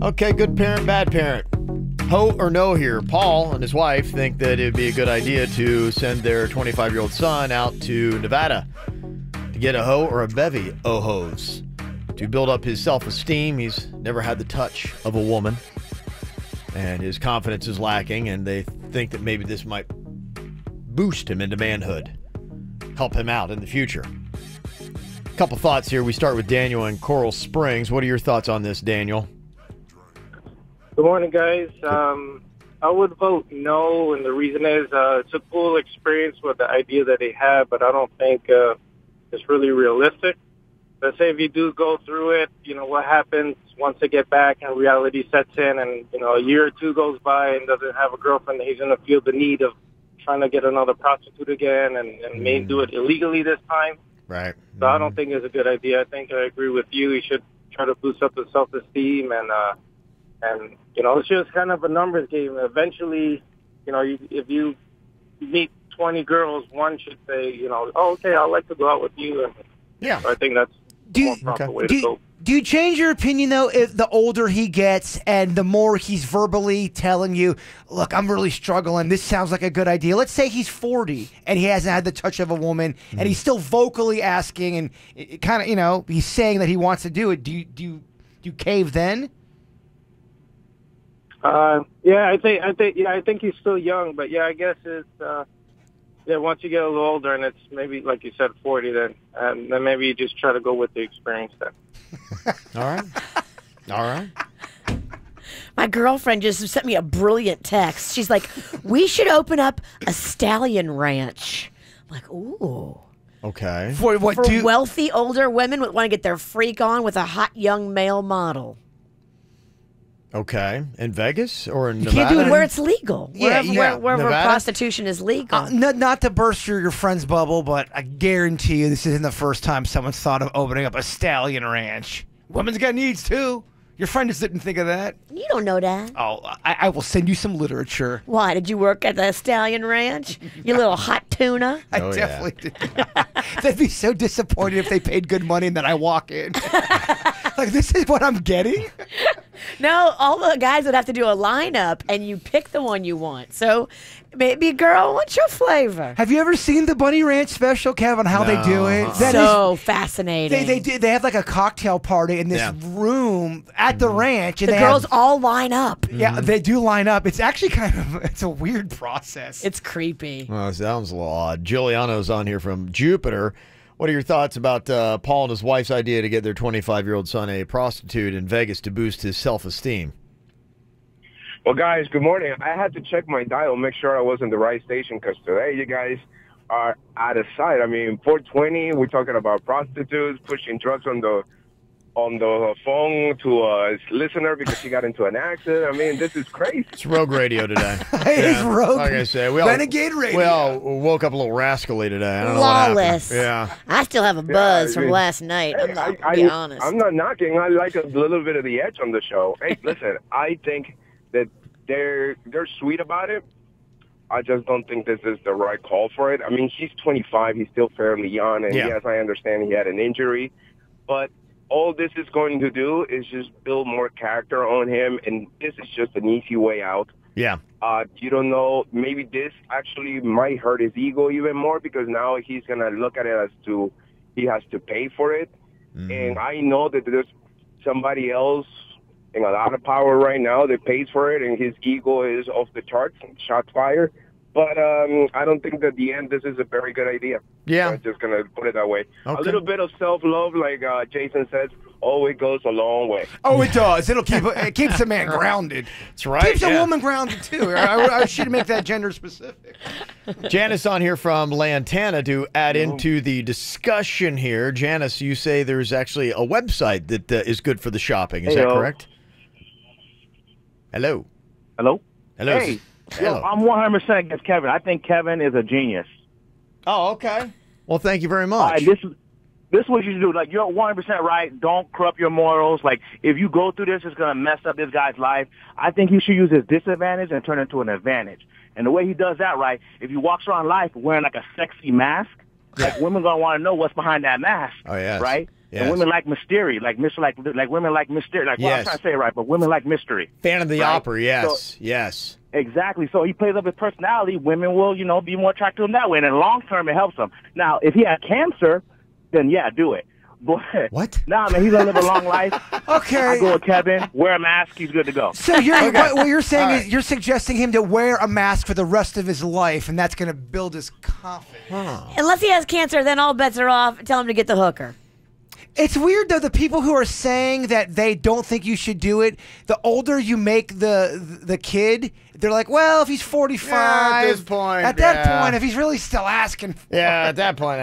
Okay, good parent, bad parent. Ho or no here. Paul and his wife think that it would be a good idea to send their 25-year-old son out to Nevada to get a hoe or a bevy of hoes. To build up his self-esteem, he's never had the touch of a woman, and his confidence is lacking, and they think that maybe this might boost him into manhood, help him out in the future. A couple thoughts here. We start with Daniel in Coral Springs. What are your thoughts on this, Daniel? Good morning, guys. I would vote no, and the reason is it's a cool experience with the idea that they have, but I don't think it's really realistic. Let's say if you do go through it, you know, what happens once they get back and reality sets in and, you know, a year or two goes by and doesn't have a girlfriend, he's going to feel the need of trying to get another prostitute again and may do it illegally this time. Right. So I don't think it's a good idea. I think I agree with you. He should try to boost up his self-esteem and you know, it's just kind of a numbers game. Eventually, you know, if you meet 20 girls, one should say, you know, oh, okay, I'd like to go out with you. And yeah, so I think that's the more proper way to go. Do you change your opinion, though, if the older he gets and the more he's verbally telling you, look, I'm really struggling, this sounds like a good idea. Let's say he's 40 and he hasn't had the touch of a woman and he's still vocally asking and it kind of, you know, he's saying that he wants to do it. Do you cave then? Yeah, I think he's still young, but yeah, I guess it's, yeah, once you get a little older and it's maybe, like you said, 40, then maybe you just try to go with the experience then. All right. All right. My girlfriend just sent me a brilliant text. She's like, we should open up a stallion ranch. I'm like, ooh. Okay. For what? For wealthy older women that want to get their freak on with a hot young male model. Okay. In Vegas or in You Nevada? can't do it Where it's legal. Yeah, Wherever Nevada? prostitution is legal. Not to burst your friend's bubble, but I guarantee you this isn't the first time someone's thought of opening up a stallion ranch. Women's got needs too. Your friend just didn't think of that. You don't know that. Oh, I will send you some literature. Why? Did you work at the Stallion Ranch? You little hot tuna? I definitely did. They'd be so disappointed if they paid good money and then I walk in. Like, this is what I'm getting? No, all the guys would have to do a lineup, and you pick the one you want. So, maybe, girl, what's your flavor? Have you ever seen the Bunny Ranch special, Kevin, how they do it? That so is fascinating. They have like a cocktail party in this room at the ranch. And The girls all line up. Yeah, they do line up. It's actually it's a weird process. It's creepy. Well, it sounds a little odd. Giuliano's on here from Jupiter. What are your thoughts about Paul and his wife's idea to get their 25-year-old son a prostitute in Vegas to boost his self-esteem? Well, guys, good morning. I had to check my dial, make sure I was in the right station, because today you guys are out of sight. I mean, 420, we're talking about prostitutes pushing drugs on the phone to a listener because she got into an accident. I mean, this is crazy. It's rogue radio today. It's rogue. Like I say, Renegade radio. We all woke up a little rascally today. I don't know Lawless. what happened. Yeah. I still have a buzz from last night. I'm not, to be honest. I'm not knocking. I like a little bit of the edge on the show. Hey, listen, I think that they're sweet about it. I just don't think this is the right call for it. I mean, he's 25. He's still fairly young. And yes, I understand he had an injury. But all this is going to do is just build more character on him. And this is just an easy way out. Yeah. You don't know. Maybe this actually might hurt his ego even more because now he's going to look at it as to he has to pay for it. And I know that there's somebody else in a lot of power right now that pays for it, and his ego is off the charts, shots fired. But I don't think that at the end this is a very good idea. Yeah. I'm just going to put it that way. Okay. A little bit of self-love, like Jason says, it goes a long way. Oh, it does. It keeps a man grounded. That's right. Keeps a woman grounded, too. I should make that gender specific. Janice on here from Lantana to add into the discussion here. Janice, you say there's actually a website that is good for the shopping. Is that correct? Hello. Hello? Hello. Hey, Hello. I'm 100% against Kevin. I think Kevin is a genius. Oh, okay. Well, thank you very much. This is what you should do. Like, you're 100% right. Don't corrupt your morals. Like, if you go through this, it's going to mess up this guy's life. I think he should use his disadvantage and turn it into an advantage. And the way he does that, right, if he walks around life wearing, like, a sexy mask, like, women going to want to know what's behind that mask. Oh, yes. Right? Yes. And women like mystery, like women like mystery. Like, well, I'm trying to say it right, but women like mystery. Fan of the right? opera, yes, So, yes. Exactly. So he plays up his personality. Women will, be more attracted to him that way. And in the long term, it helps him. Now, if he had cancer, then yeah, do it. But what? Nah, man, he's gonna live a long life. Okay. I go with Kevin. Wear a mask. He's good to go. So what you're saying is you're suggesting him to wear a mask for the rest of his life, and that's going to build his confidence. Unless he has cancer, then all bets are off. Tell him to get the hooker. It's weird, though, the people who are saying that they don't think you should do it, the older you make the kid, they're like, well, if he's 45. Yeah, at this point. At that point, if he's really still asking for Yeah, at that point,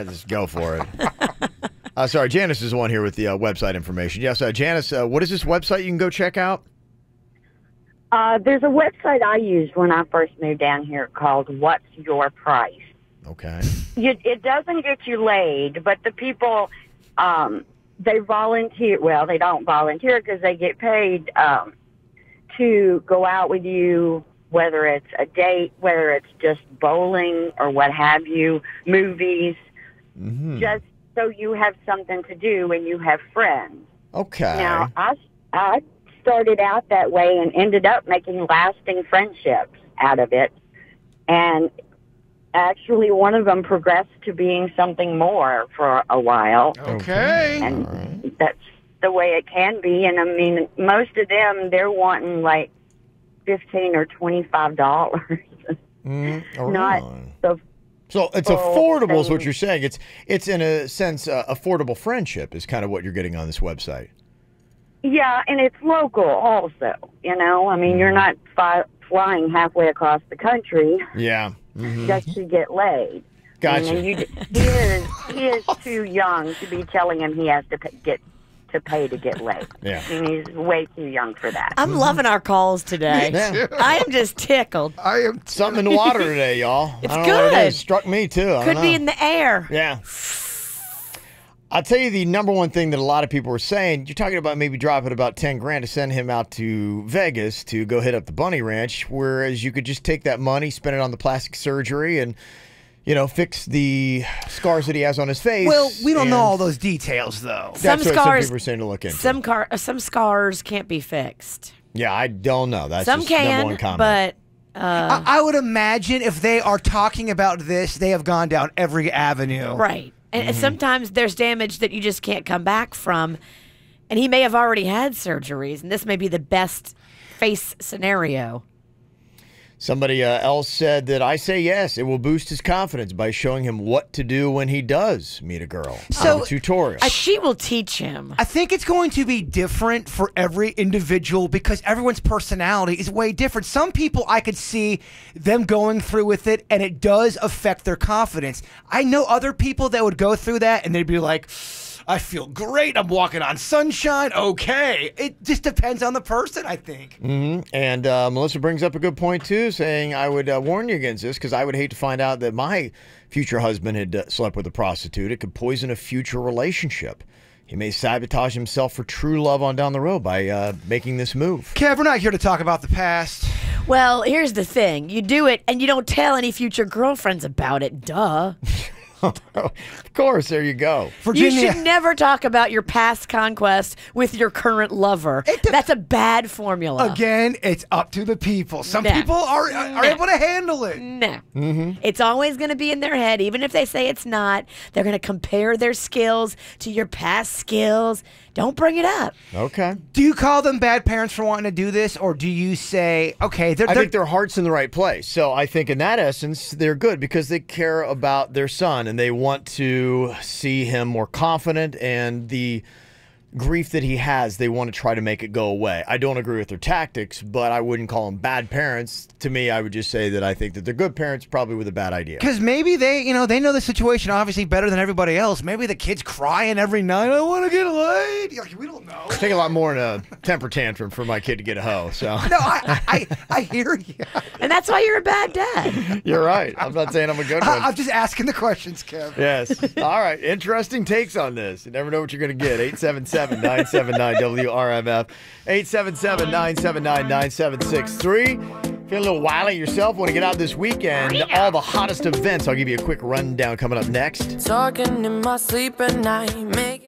just go for it. Sorry, Janice is the one here with the website information. Yes, Janice, what is this website you can go check out? There's a website I used when I first moved down here called What's Your Price? Okay. It doesn't get you laid, but the people, they volunteer. Well, they don't volunteer because they get paid to go out with you, whether it's a date, whether it's just bowling or what have you, movies, just so you have something to do and you have friends. Okay. Now, I started out that way and ended up making lasting friendships out of it. And actually, one of them progressed to being something more for a while. Okay. And that's the way it can be. And I mean, most of them, they're wanting like $15 or $25. Not the So it's affordable is what you're saying. It's in a sense affordable friendship is kind of what you're getting on this website. Yeah, and it's local also, I mean, you're not flying halfway across the country Yeah. just to get laid. Gotcha. I mean, he is too young to be telling him he has to get to pay to get laid. Yeah. I mean, he's way too young for that. I'm loving our calls today. Yeah. I am just tickled. I am something in the water today, y'all. It's I don't know what it good. is. Struck me too. I Could don't be know. in the air. Yeah. I'll tell you the number one thing that a lot of people were saying. You're talking about maybe dropping about 10 grand to send him out to Vegas to go hit up the Bunny Ranch, whereas you could just take that money, spend it on the plastic surgery, and fix the scars that he has on his face. Well, we don't know all those details, though. That's what some people are saying to look into. Some scars can't be fixed. Yeah, I don't know. That's some just number can, one comment. but I would imagine if they are talking about this, they have gone down every avenue. right. And sometimes there's damage that you just can't come back from, and he may have already had surgeries, and this may be the best face scenario. Somebody else said that I say yes, it will boost his confidence by showing him what to do when he does meet a girl. So, a tutorial. She will teach him. I think it's going to be different for every individual because everyone's personality is way different. Some people I could see them going through with it, and it does affect their confidence. I know other people that would go through that, and they'd be like, I feel great. I'm walking on sunshine. Okay. It just depends on the person, I think. And Melissa brings up a good point, too, saying I would warn you against this because I would hate to find out that my future husband had slept with a prostitute. It could poison a future relationship. He may sabotage himself for true love on down the road by making this move. Kev, we're not here to talk about the past. Well, here's the thing. You do it, and you don't tell any future girlfriends about it. Duh. Of course, there you go. Virginia. You should never talk about your past conquest with your current lover. That's a bad formula. Again, it's up to the people. Some people are able to handle it. No. It's always going to be in their head. Even if they say it's not, they're going to compare their skills to your past skills. Don't bring it up. Okay. Do you call them bad parents for wanting to do this, or do you say, okay, I think their heart's in the right place. So I think in that essence, they're good because they care about their son and they want to see him more confident, and the grief that he has, they want to try to make it go away. I don't agree with their tactics, but I wouldn't call them bad parents. To me, I would just say that I think that they're good parents, probably with a bad idea. Because maybe they know the situation obviously better than everybody else. Maybe the kid's crying every night. I want to get laid. Like, we don't know. Take a lot more in a temper tantrum for my kid to get a hoe. So no, I hear you. And that's why you're a bad dad. You're right. I'm not saying I'm a good one. I'm just asking the questions, Kev. Yes. All right. Interesting takes on this. You never know what you're going to get. 877-979-WRMF. 877-979-9763. Feeling a little wily yourself? Want to get out this weekend? All the hottest events. I'll give you a quick rundown coming up next. Talking in my sleep at night.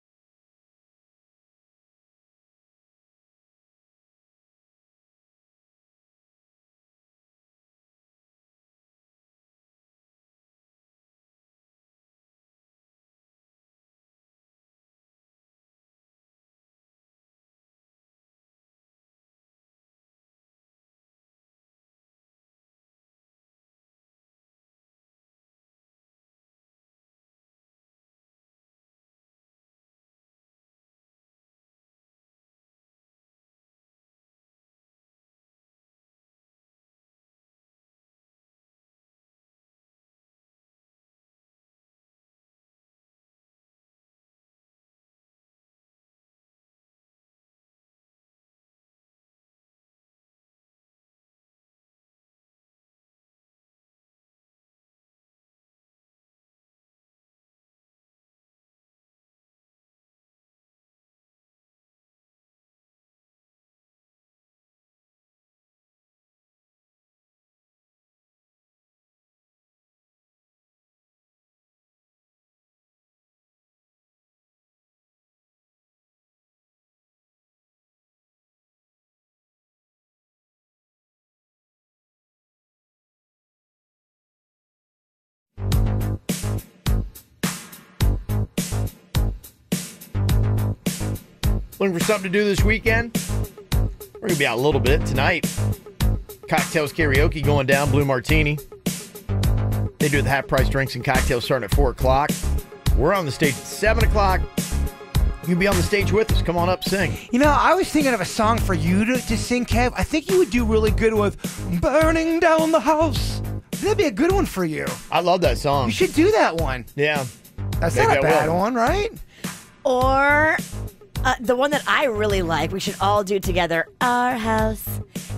Looking for something to do this weekend? We're going to be out a little bit tonight. Cocktails karaoke going down, Blue Martini. They do the half-price drinks and cocktails starting at 4 o'clock. We're on the stage at 7 o'clock. You can be on the stage with us. Come on up, sing. You know, I was thinking of a song for you to sing, Kev. I think you would do really good with Burning Down the House. That'd be a good one for you. I love that song. You should do that one. Yeah. That's Maybe not a I bad will. one, right? Or The one that I really like, we should all do together. Our house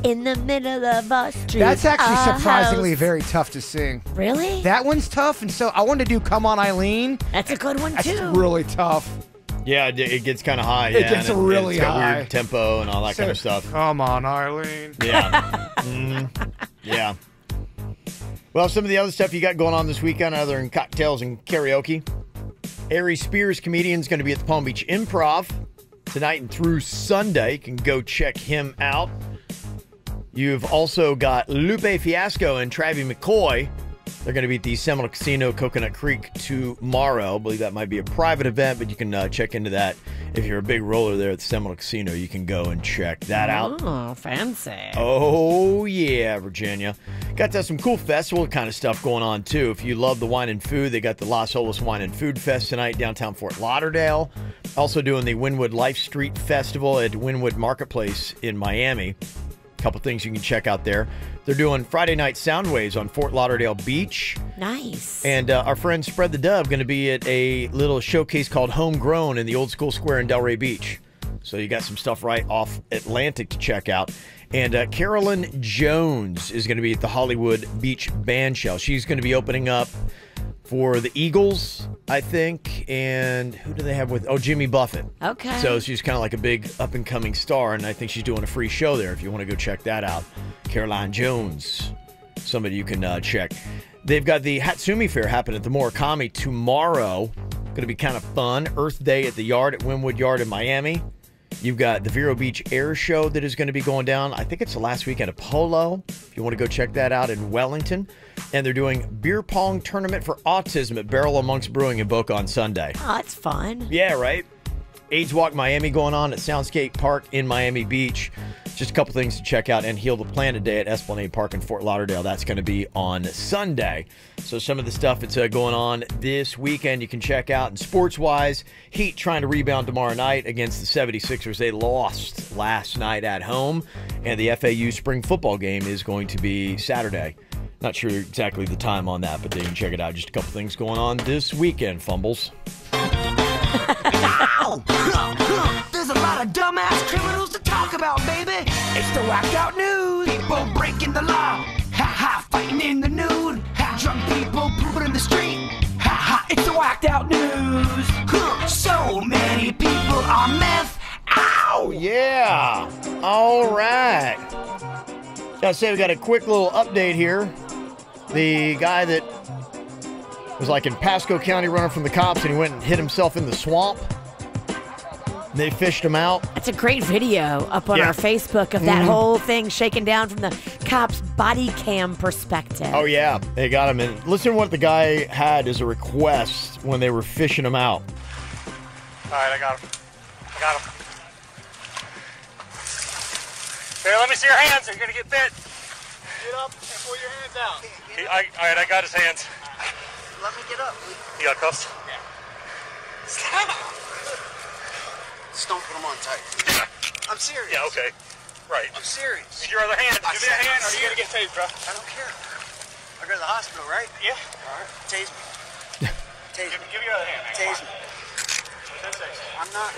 in the middle of our street. That's actually Our surprisingly house. very tough to sing. Really? That one's tough, and so I wanted to do Come On Eileen. That's a good one, too. That's really tough. Yeah, it gets kind of high. It yeah, gets and really it's got high. Weird tempo and all that kind of stuff. Come on, Eileen. Yeah. Yeah. Well, some of the other stuff you got going on this weekend, other than cocktails and karaoke. Ari Spears, comedian, is going to be at the Palm Beach Improv tonight and through Sunday. You can go check him out. You've also got Lupe Fiasco and Travie McCoy. They're going to be at the Seminole Casino, Coconut Creek tomorrow. I believe that might be a private event, but you can check into that. If you're a big roller there at the Seminole Casino, you can go and check that out. Oh, fancy. Oh, yeah, Virginia. Got some cool festival kind of stuff going on, too. If you love the wine and food, they got the Las Olas Wine and Food Fest tonight downtown Fort Lauderdale. Also doing the Wynwood Life Street Festival at Wynwood Marketplace in Miami. Couple things you can check out there. They're doing Friday night Soundwaves on Fort Lauderdale Beach. Nice. And our friend Spread the Dove going to be at a little showcase called Homegrown in the Old School Square in Delray Beach. So you got some stuff right off Atlantic to check out. And Carolyn Jones is going to be at the Hollywood Beach Band Shell. She's going to be opening up for the Eagles, I think. And who do they have with? Oh, Jimmy Buffett. Okay. So she's kind of like a big up-and-coming star, and I think she's doing a free show there if you want to go check that out. Caroline Jones, somebody you can check. They've got the Hatsumi Fair happening at the Murakami tomorrow. Going to be kind of fun. Earth Day at the Yard at Wynwood Yard in Miami. You've got the Vero Beach Air Show that is going to be going down. I think it's the last weekend of Polo. If you want to go check that out in Wellington. And they're doing beer pong tournament for autism at Barrel Amongst Brewing in Boca on Sunday. Oh, that's fun. Yeah, right? AIDS Walk Miami going on at Soundscape Park in Miami Beach. Just a couple things to check out. And Heal the Planet Day at Esplanade Park in Fort Lauderdale. That's going to be on Sunday. So some of the stuff that's going on this weekend you can check out. And sports-wise, Heat trying to rebound tomorrow night against the 76ers. They lost last night at home. And the FAU spring football game is going to be Saturday. Not sure exactly the time on that, but they can check it out. Just a couple things going on this weekend, Fumbles. There's a lot of dumbass criminals to talk about, baby. It's the whacked out news. People breaking the law. Ha ha, fighting in the nude. Ha, drunk people pooping in the street. Ha ha, it's the whacked out news. So many people on meth. Ow! Yeah. All right. Gotta say, we got a quick little update here. The guy that was like in Pasco County running from the cops and he went and hit himself in the swamp. They fished him out. That's a great video up on our Facebook of that whole thing shaken down from the cop's body cam perspective. Oh, yeah. They got him. And listen to what the guy had as a request when they were fishing him out. All right, I got him. Here, let me see your hands. You're going to get bit. Get up and pull your hands out. All right, I got his hands. Let me get up. You got cuffs? Yeah. Just don't put them on tight. I'm serious. Yeah, okay. Right. I'm serious. Need your other hand. Give me a hand or you're going to get tased, bro. I don't care. I go to the hospital, right? Yeah. All right. Tase me. Tase me. Give me your other hand. Tase me. I'm not.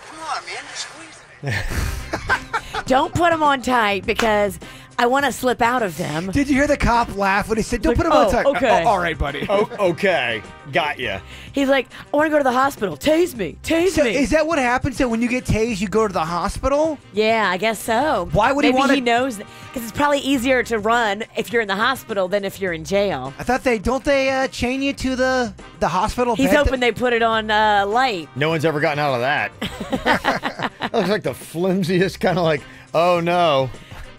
Come on, man. Just squeeze it. Don't put them on tight because I want to slip out of them. Did you hear the cop laugh when he said, don't put him on tight? Okay. All right, buddy. Oh, okay. Got ya. He's like, I want to go to the hospital. Tase me. Tase So me. is that what happens? So when you get tased, you go to the hospital? Yeah, I guess so. Why would Maybe he want to? he knows because it's probably easier to run if you're in the hospital than if you're in jail. I thought don't they chain you to the hospital He's bed? hoping they put it on light. No one's ever gotten out of that. That looks like the flimsiest kind of like, oh, no.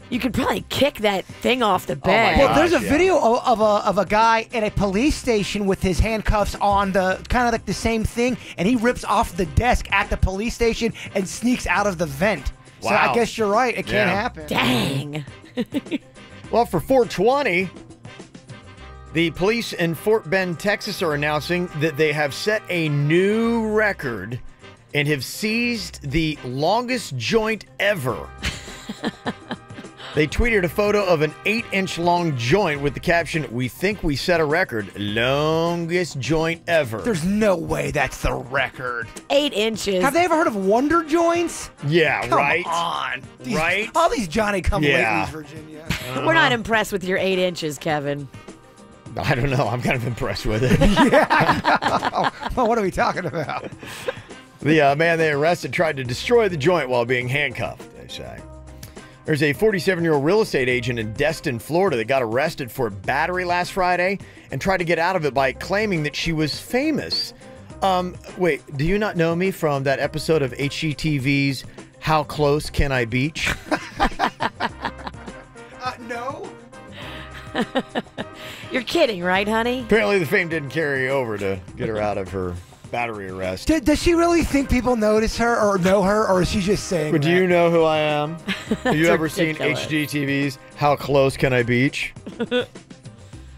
You could probably kick that thing off the bed. Well, there's a video of a guy at a police station with his handcuffs on, the kind of like the same thing, and he rips off the desk at the police station and sneaks out of the vent. So Wow. I guess you're right. It can't happen. Dang. Well, for 420, the police in Fort Bend, Texas are announcing that they have set a new record and have seized the longest joint ever. They tweeted a photo of an 8-inch long joint with the caption, "We think we set a record. Longest joint ever." There's no way that's the record. 8 inches. Have they ever heard of Wonder Joints? Yeah, Come right? on. Right? All these Johnny-come-latelys, Yeah. Virginia. We're not impressed with your 8 inches, Kevin. I don't know. I'm kind of impressed with it. Well, what are we talking about? The man they arrested tried to destroy the joint while being handcuffed, they say. There's a 47-year-old real estate agent in Destin, Florida that got arrested for battery last Friday and tried to get out of it by claiming that she was famous. Wait, do you not know me from that episode of HGTV's How Close Can I Beach? No. You're kidding, right, honey? Apparently the fame didn't carry over to get her out of her battery arrest. Does she really think people notice her or know her, or is she just saying But do you know who I am? Have you That's ever seen ridiculous. HGTV's How Close Can I Beach?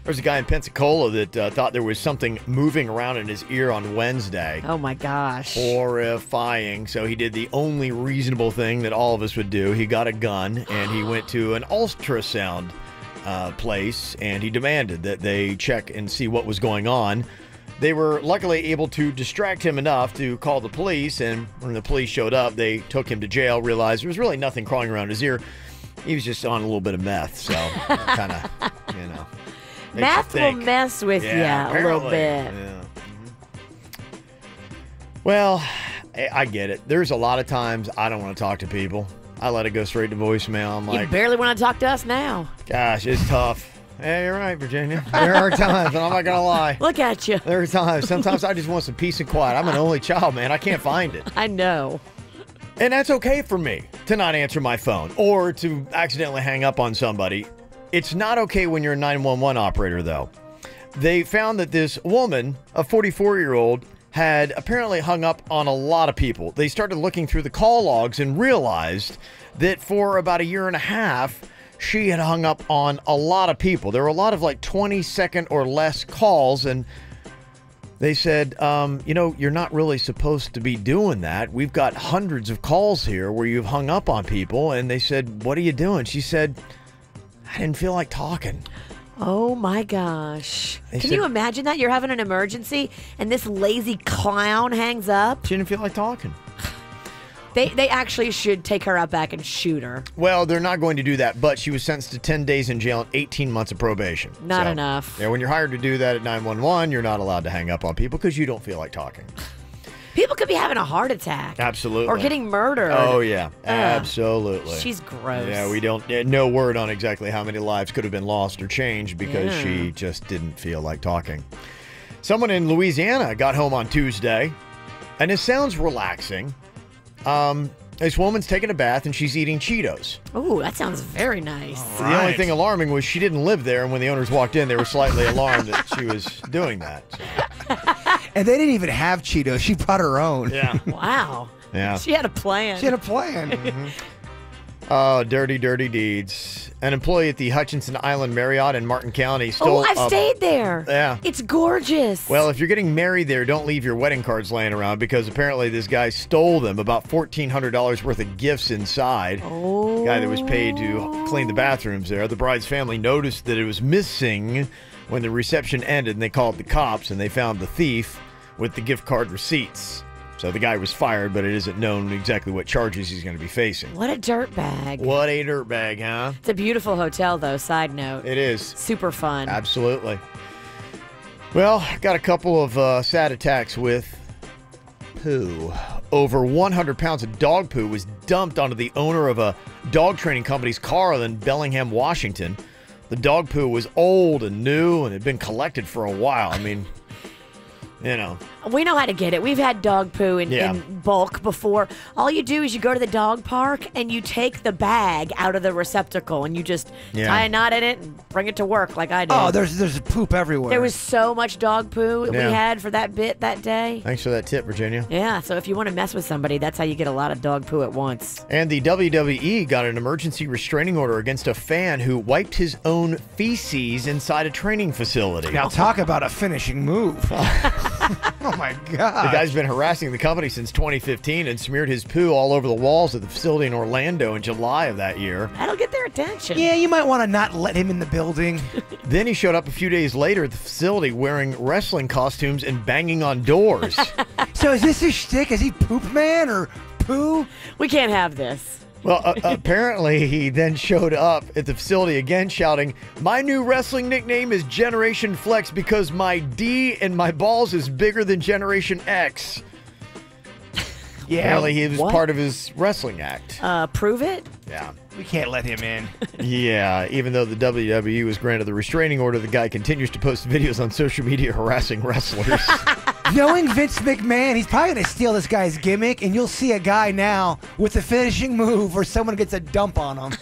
There's a guy in Pensacola that thought there was something moving around in his ear on Wednesday. Oh, my gosh. Horrifying. So he did the only reasonable thing that all of us would do. He got a gun and he went to an ultrasound place and he demanded that they check and see what was going on. They were luckily able to distract him enough to call the police, and when the police showed up, they took him to jail, realized there was really nothing crawling around his ear. He was just on a little bit of meth, so kind of, you know. makes you Meth will think. mess with Yeah, you a little apparently. bit. Yeah. Well, I get it. There's a lot of times I don't want to talk to people. I let it go straight to voicemail. I'm You like, barely want to talk to us now. gosh, it's tough. Yeah, you're right, Virginia. There are times, and I'm not going to lie. Look at you. There are times. Sometimes I just want some peace and quiet. I'm an only child, man. I can't find it. I know. And that's okay for me to not answer my phone or to accidentally hang up on somebody. It's not okay when you're a 911 operator, though. They found that this woman, a 44-year-old, had apparently hung up on a lot of people. They started looking through the call logs and realized that for about a year and a half, she had hung up on a lot of people. There were a lot of like 20-second or less calls, and they said, you're not really supposed to be doing that. We've got hundreds of calls here where you've hung up on people. And they said, what are you doing? She said, I didn't feel like talking. Oh my gosh. They Can said- you imagine that? You're having an emergency and this lazy clown hangs up? She didn't feel like talking. They actually should take her out back and shoot her. Well, they're not going to do that, but she was sentenced to 10 days in jail and 18 months of probation. Not enough. Yeah, when you're hired to do that at 911, you're not allowed to hang up on people because you don't feel like talking. People could be having a heart attack. Absolutely. Or getting murdered. Oh, yeah. Ugh. Absolutely. She's gross. Yeah, we don't, no word on exactly how many lives could have been lost or changed because Yeah. she just didn't feel like talking. Someone in Louisiana got home on Tuesday, and it sounds relaxing. This woman's taking a bath and she's eating Cheetos. Ooh, that sounds very nice. The only thing alarming was she didn't live there, and when the owners walked in, they were slightly alarmed that she was doing that. And they didn't even have Cheetos. She brought her own. Yeah. Wow. Yeah. She had a plan. She had a plan. Oh, dirty, dirty deeds. An employee at the Hutchinson Island Marriott in Martin County stole... Oh, I've stayed there. Yeah. It's gorgeous. Well, if you're getting married there, don't leave your wedding cards laying around because apparently this guy stole them, about $1,400 worth of gifts inside. Oh. Guy that was paid to clean the bathrooms there. The bride's family noticed that it was missing when the reception ended, and they called the cops, and they found the thief with the gift card receipts. So the guy was fired, but it isn't known exactly what charges he's going to be facing. What a dirtbag. What a dirtbag, huh? It's a beautiful hotel, though, side note. It is. Super fun. Absolutely. Well, got a couple of sad attacks with poo. Over 100 pounds of dog poo was dumped onto the owner of a dog training company's car in Bellingham, Washington. The dog poo was old and new and had been collected for a while. I mean, you know. We know how to get it. We've had dog poo in Yeah. bulk before. All you do is you go to the dog park and you take the bag out of the receptacle and you just tie a knot in it and bring it to work like I did. Oh, there's poop everywhere. There was so much dog poo that Yeah. we had for that bit that day. Thanks for that tip, Virginia. Yeah, so if you want to mess with somebody, that's how you get a lot of dog poo at once. And the WWE got an emergency restraining order against a fan who wiped his own feces inside a training facility. Now talk about a finishing move. Oh, my God. The guy's been harassing the company since 2015 and smeared his poo all over the walls of the facility in Orlando in July of that year. That'll get their attention. Yeah, you might want to not let him in the building. Then he showed up a few days later at the facility wearing wrestling costumes and banging on doors. So is this his shtick? Is he Poop Man or Poo? We can't have this. Well, apparently he then showed up at the facility again shouting, "My new wrestling nickname is Generation Flex because my D and my balls is bigger than Generation X." Yeah. Apparently he was What? part of his wrestling act. Prove it? Yeah. We can't let him in. Yeah, even though the WWE was granted the restraining order, the guy continues to post videos on social media harassing wrestlers. Knowing Vince McMahon, he's probably going to steal this guy's gimmick, and you'll see a guy now with a finishing move where someone gets a dump on him.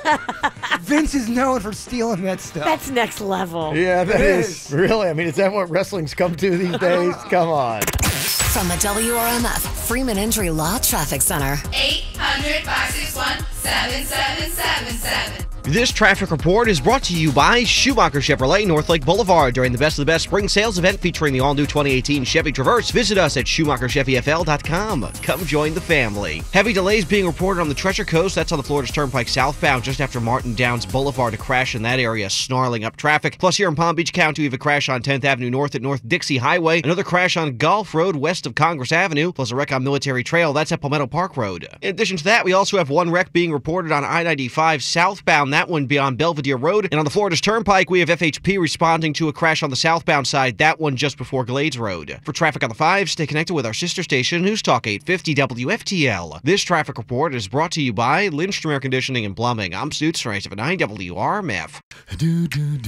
Vince is known for stealing that stuff. That's next level. Yeah, that is. Really? I mean, is that what wrestling's come to these days? Come on. From the WRMF Freeman Injury Law Traffic Center. 800-561-7777. This traffic report is brought to you by Schumacher Chevrolet, North Lake Boulevard. During the Best of the Best spring sales event featuring the all-new 2018 Chevy Traverse, visit us at SchumacherChevyFL.com. Come join the family. Heavy delays being reported on the Treasure Coast. That's on the Florida Turnpike southbound, just after Martin Downs Boulevard. A crash in that area, snarling up traffic. Plus, here in Palm Beach County, we have a crash on 10th Avenue North at North Dixie Highway. Another crash on Gulf Road west of Congress Avenue. Plus, a wreck on Military Trail. That's at Palmetto Park Road. In addition to that, we also have one wreck being reported on I-95 southbound. That one beyond Belvedere Road. And on the Florida Turnpike, we have FHP responding to a crash on the southbound side, that one just before Glades Road. For traffic on the 5, stay connected with our sister station, News Talk 850 WFTL. This traffic report is brought to you by Lindstrom Air Conditioning and Plumbing. I'm Stu Strange of 9 WRMF.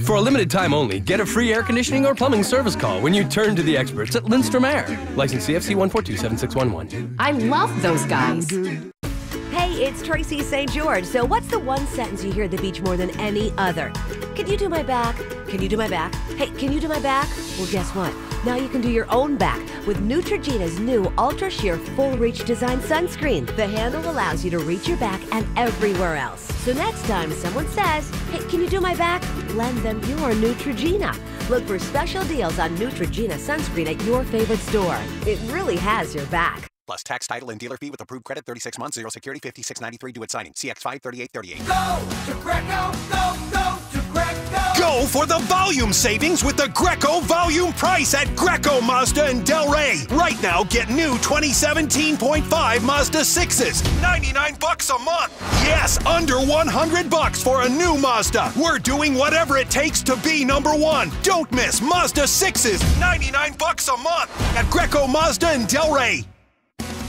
For a limited time only, get a free air conditioning or plumbing service call when you turn to the experts at Lindstrom Air. License CFC 1427611. I love those guys. Hey, it's Tracy St. George. So what's the one sentence you hear at the beach more than any other? Can you do my back? Can you do my back? Hey, can you do my back? Well, guess what? Now you can do your own back with Neutrogena's new Ultra Sheer Full Reach Design Sunscreen. The handle allows you to reach your back and everywhere else. So next time someone says, hey, can you do my back? Lend them your Neutrogena. Look for special deals on Neutrogena sunscreen at your favorite store. It really has your back. Plus tax, title, and dealer fee with approved credit, 36 months, 0 security, $56.93 due at signing. CX5 3838. Go to Greco, go to Greco. Go for the volume savings with the Greco volume price at Greco Mazda in Delray. Right now, get new 2017.5 Mazda 6s, $99 a month. Yes, under $100 for a new Mazda. We're doing whatever it takes to be number one. Don't miss Mazda 6s, $99 a month at Greco Mazda in Delray.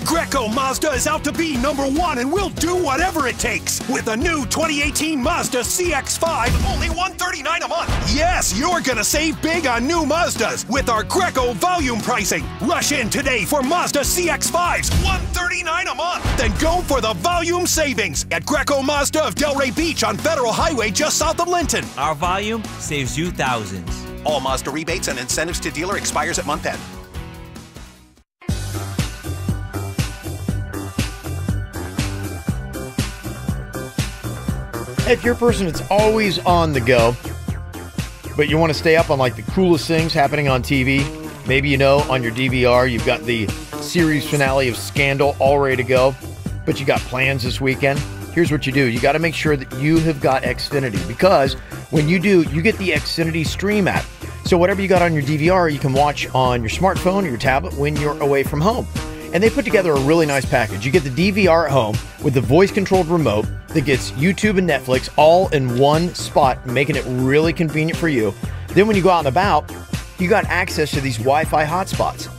Greco Mazda is out to be number one, and we'll do whatever it takes. With a new 2018 Mazda CX-5, only $139 a month. Yes, you're gonna save big on new Mazdas with our Greco volume pricing. Rush in today for Mazda CX-5s, $139 a month. Then go for the volume savings at Greco Mazda of Delray Beach on Federal Highway just south of Linton. Our volume saves you thousands. All Mazda rebates and incentives to dealer expires at month end. If you're a person that's always on the go, but you want to stay up on like the coolest things happening on TV, maybe you know on your DVR you've got the series finale of Scandal all ready to go, but you got plans this weekend. Here's what you do. You got to make sure that you have got Xfinity, because when you do, you get the Xfinity Stream app. So whatever you got on your DVR, you can watch on your smartphone or your tablet when you're away from home. And they put together a really nice package. You get the DVR at home with the voice-controlled remote that gets YouTube and Netflix all in one spot, making it really convenient for you. Then when you go out and about, you got access to these Wi-Fi hotspots.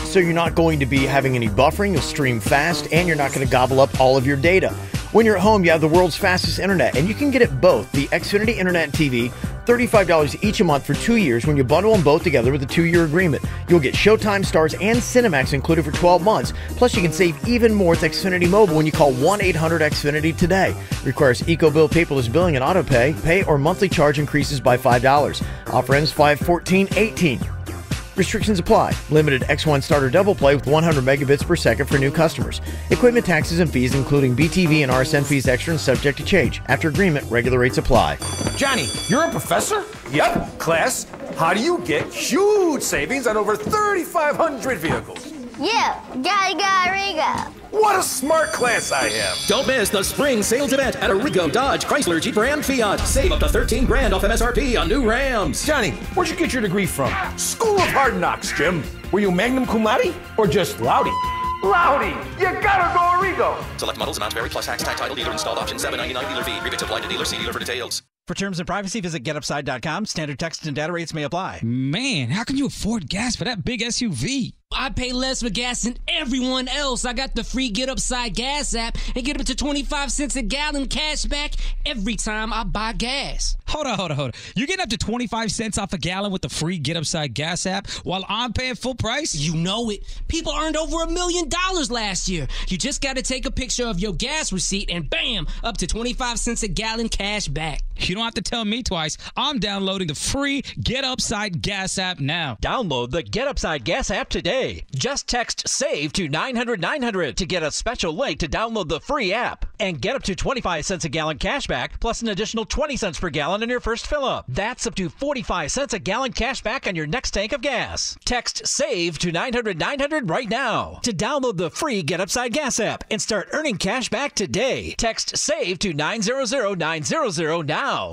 So you're not going to be having any buffering, you'll stream fast, and you're not going to gobble up all of your data. When you're at home, you have the world's fastest internet, and you can get it both, the Xfinity Internet and TV, $35 each a month for 2 years when you bundle them both together with a 2-year agreement. You'll get Showtime, Stars, and Cinemax included for 12 months. Plus, you can save even more with Xfinity Mobile when you call 1-800-XFINITY today. Requires EcoBill paperless billing and autopay. Pay or monthly charge increases by $5. Offer ends 5/14/18. Restrictions apply. Limited X1 starter double play with 100 megabits per second for new customers. Equipment taxes and fees, including BTV and RSN fees extra and subject to change. After agreement, regular rates apply. Johnny, you're a professor? Yep. Class, how do you get huge savings on over 3,500 vehicles? Yeah, Rigo. What a smart class I am. Don't miss the spring sales event at Arrigo, Dodge, Chrysler, Jeep, Ram, Fiat. Save up to $13,000 off MSRP on new Rams. Johnny, where'd you get your degree from? School of Hard Knocks, Jim. Were you magna cum laude or just loudy? Loudy! You gotta go Arrigo! Select models, amounts vary, plus tax title, dealer installed option, $7.99 dealer fee. Rebates apply to dealer. See dealer for details. For terms and privacy, visit getupside.com. Standard text and data rates may apply. Man, how can you afford gas for that big SUV? I pay less for gas than everyone else. I got the free Get Upside Gas app and get up to 25 cents a gallon cash back every time I buy gas. Hold on. You're getting up to 25 cents off a gallon with the free Get Upside Gas app while I'm paying full price? You know it. People earned over $1 million last year. You just got to take a picture of your gas receipt and bam, up to 25 cents a gallon cash back. You don't have to tell me twice. I'm downloading the free Get Upside Gas app now. Download the Get Upside Gas app today. Just text SAVE to 900-900 to get a special link to download the free app and get up to 25 cents a gallon cash back plus an additional 20 cents per gallon on your first fill up. That's up to 45 cents a gallon cash back on your next tank of gas. Text SAVE to 900-900 right now to download the free Get Upside Gas app and start earning cash back today. Text SAVE to 900-900 now.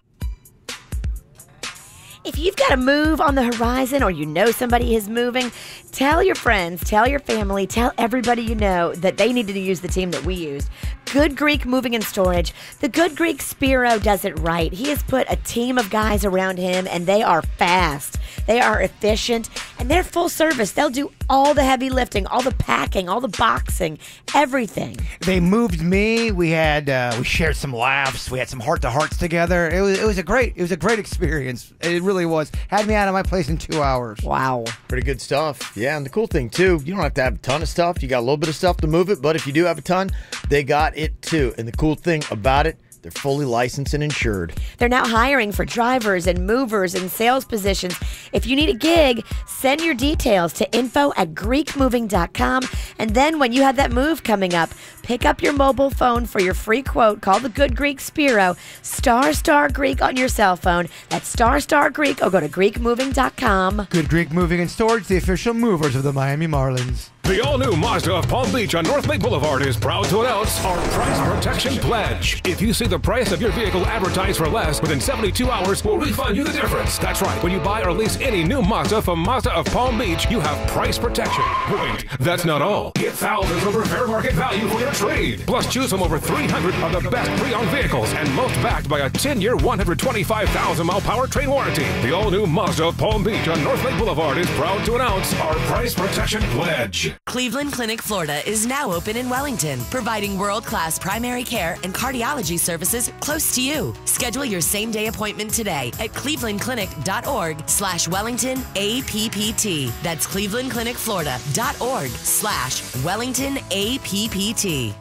If you've got a move on the horizon or you know somebody is moving, tell your friends, tell your family, tell everybody you know that they need to use the team that we used. Good Greek Moving and Storage. The Good Greek Spiro does it right. He has put a team of guys around him, and they are fast. They are efficient, and they're full service. They'll do all the heavy lifting, all the packing, all the boxing, everything. They moved me. We had we shared some laughs. We had some heart-to-hearts together. It was a great experience. It really was. Had me out of my place in 2 hours. Wow. Pretty good stuff. Yeah, and the cool thing, too, you don't have to have a ton of stuff. You got a little bit of stuff to move it, but if you do have a ton, they got it, too. And the cool thing about it, they're fully licensed and insured. They're now hiring for drivers and movers and sales positions. If you need a gig, send your details to info@greekmoving.com. And then when you have that move coming up, pick up your mobile phone for your free quote. Call the Good Greek Spiro, ** Greek on your cell phone. That's ** Greek, or go to greekmoving.com. Good Greek Moving and Storage, the official movers of the Miami Marlins. The all-new Mazda of Palm Beach on North Lake Boulevard is proud to announce our Price Protection Pledge. If you see the price of your vehicle advertised for less within 72 hours, we'll refund you the difference. That's right. When you buy or lease any new Mazda from Mazda of Palm Beach, you have price protection. Wait, that's not all. Get thousands over fair market value for your trade. Plus, choose from over 300 of the best pre-owned vehicles and most backed by a 10-year, 125,000-mile powertrain warranty. The all-new Mazda of Palm Beach on North Lake Boulevard is proud to announce our Price Protection Pledge. Cleveland Clinic Florida is now open in Wellington, providing world-class primary care and cardiology services close to you. Schedule your same-day appointment today at clevelandclinic.org/Wellington APPT. That's clevelandclinicflorida.org/Wellington APPT.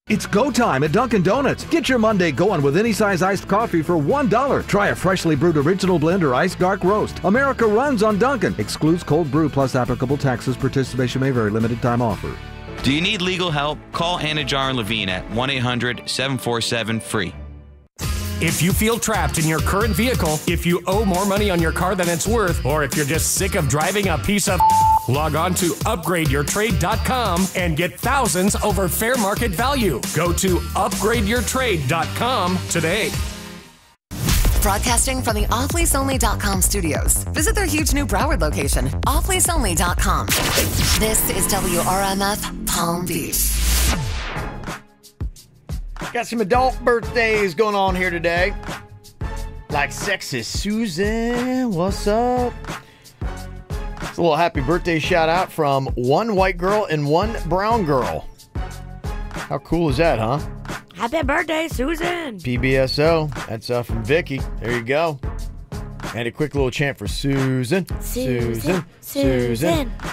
It's go time at Dunkin' Donuts. Get your Monday going with any size iced coffee for $1. Try a freshly brewed original blend or iced dark roast. America runs on Dunkin'. Excludes cold brew plus applicable taxes. Participation may vary. Limited time offer. Do you need legal help? Call Anajar Levine at 1-800-747-FREE. If you feel trapped in your current vehicle, if you owe more money on your car than it's worth, or if you're just sick of driving a piece of log on to upgradeyourtrade.com and get thousands over fair market value. Go to upgradeyourtrade.com today. Broadcasting from the offleaseonly.com studios. Visit their huge new Broward location, offleaseonly.com. This is WRMF Palm Beach. Got some adult birthdays going on here today. Like Sexy Susan, what's up? It's a little happy birthday shout out from one white girl and one brown girl. How cool is that, huh? Happy birthday, Susan. PBSO. That's from Vicky. There you go. And a quick little chant for Susan. Susan.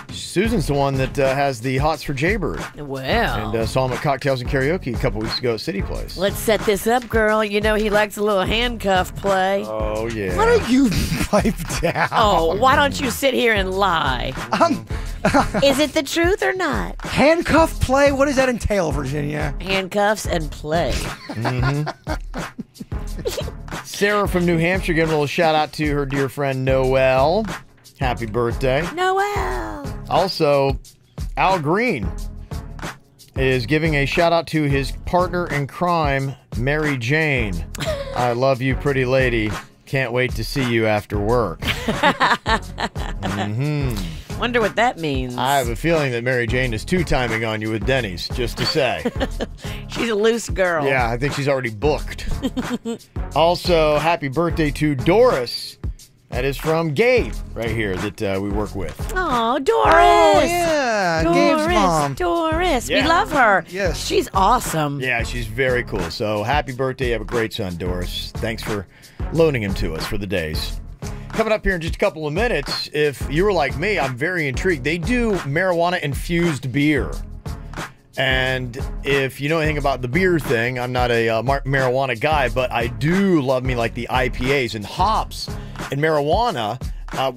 Susan's the one that has the hots for Jaybird. Well. And saw him at Cocktails and Karaoke a couple weeks ago at City Place. Let's set this up, girl. You know he likes a little handcuff play. Oh, yeah. Why don't you pipe down? Oh, why don't you sit here and lie? Is it the truth or not? Handcuff play? What does that entail, Virginia? Handcuffs and play. Sarah from New Hampshire giving a little shout out to her dear friend Noelle. Happy birthday. Noelle. Also, Al Green is giving a shout out to his partner in crime, Mary Jane. I love you, pretty lady. Can't wait to see you after work. Wonder what that means. I have a feeling that Mary Jane is two-timing on you with Denny's, just to say. She's a loose girl. Yeah, I think she's already booked. Also, happy birthday to Doris. That is from Gabe right here that we work with. Oh, Doris. Oh, yeah. Gabe's mom. Doris. Yeah. We love her. Yes. She's awesome. Yeah, she's very cool. So happy birthday. You have a great son, Doris. Thanks for loaning him to us for the days. Coming up here in just a couple of minutes, if you were like me, I'm very intrigued. They do marijuana-infused beer. And if you know anything about the beer thing, I'm not a marijuana guy, but I do love me like the IPAs and hops and marijuana.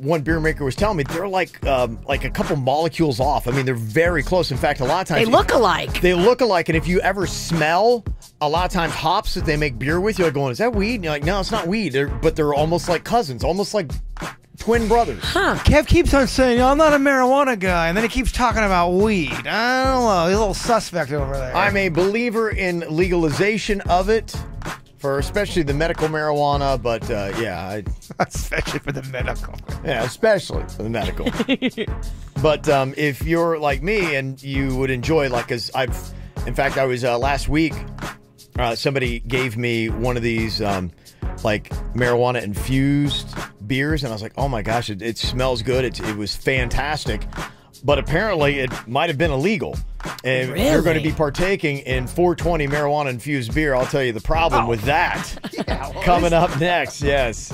One beer maker was telling me they're like a couple molecules off. I mean, they're very close. In fact, a lot of times they look alike. They look alike, and if you ever smell a lot of times hops that they make beer with, you're like going, "Is that weed?" And you're like, "No, it's not weed." But they're almost like cousins, almost like twin brothers. Huh. Kev keeps on saying, I'm not a marijuana guy, and then he keeps talking about weed. I don't know. He's a little suspect over there. I'm a believer in legalization of it, for especially the medical marijuana, but yeah. Especially for the medical. Yeah, especially for the medical. But if you're like me and you would enjoy, like, because in fact, I was last week, somebody gave me one of these like marijuana infused beers, and I was like, oh my gosh, it smells good. It was fantastic. But apparently it might have been illegal. And Really? if you're going to be partaking in 420 marijuana infused beer, I'll tell you the problem with that. Coming up next, yes.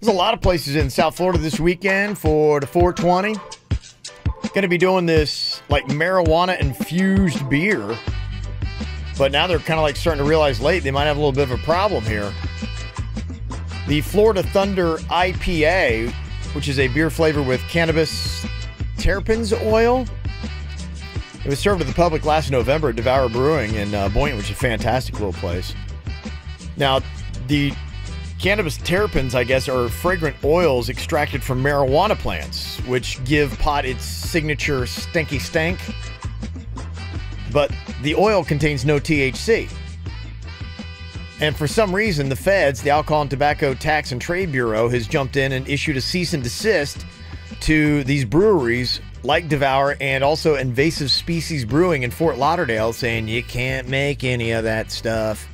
There's a lot of places in South Florida this weekend for the 420. Going to be doing this like marijuana infused beer. But now they're kind of like starting to realize late they might have a little bit of a problem here. The Florida Thunder IPA, which is a beer flavor with cannabis terpenes oil. It was served to the public last November at Devour Brewing in Boynton, which is a fantastic little place. Now, the cannabis terpenes, I guess, are fragrant oils extracted from marijuana plants, which give pot its signature stinky stank. But the oil contains no THC. And for some reason, the feds, the Alcohol and Tobacco Tax and Trade Bureau, has jumped in and issued a cease and desist to these breweries like Devour and also Invasive Species Brewing in Fort Lauderdale saying you can't make any of that stuff.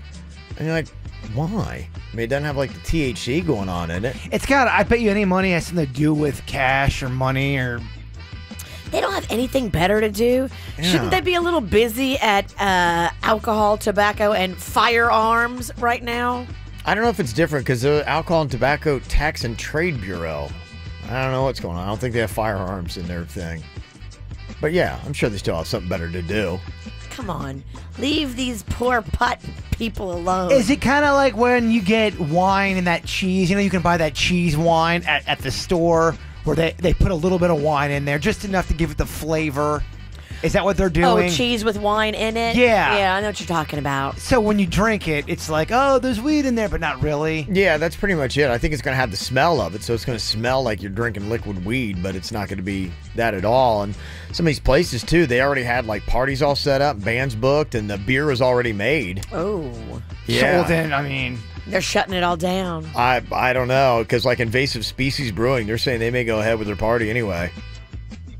And you're like, why? I mean, it doesn't have like the THC going on in it. It's got, I bet you any money has something to do with cash or money or... They don't have anything better to do. Yeah. Shouldn't they be a little busy at alcohol, tobacco, and firearms right now? I don't know if it's different because the Alcohol and Tobacco Tax and Trade Bureau, I don't know what's going on. I don't think they have firearms in their thing. But yeah, I'm sure they still have something better to do. Come on. Leave these poor pot people alone. Is it kind of like when you get wine and that cheese? You know, you can buy that cheese wine at the store where they put a little bit of wine in there, just enough to give it the flavor. Is that what they're doing? Oh, cheese with wine in it? Yeah. Yeah, I know what you're talking about. So when you drink it, it's like, oh, there's weed in there, but not really. Yeah, that's pretty much it. I think it's going to have the smell of it, so it's going to smell like you're drinking liquid weed, but it's not going to be that at all. And some of these places, too, they already had, like, parties all set up, bands booked, and the beer was already made. Oh. Yeah. So then, I mean... They're shutting it all down. I don't know, because, like, Invasive Species Brewing, they're saying they may go ahead with their party anyway.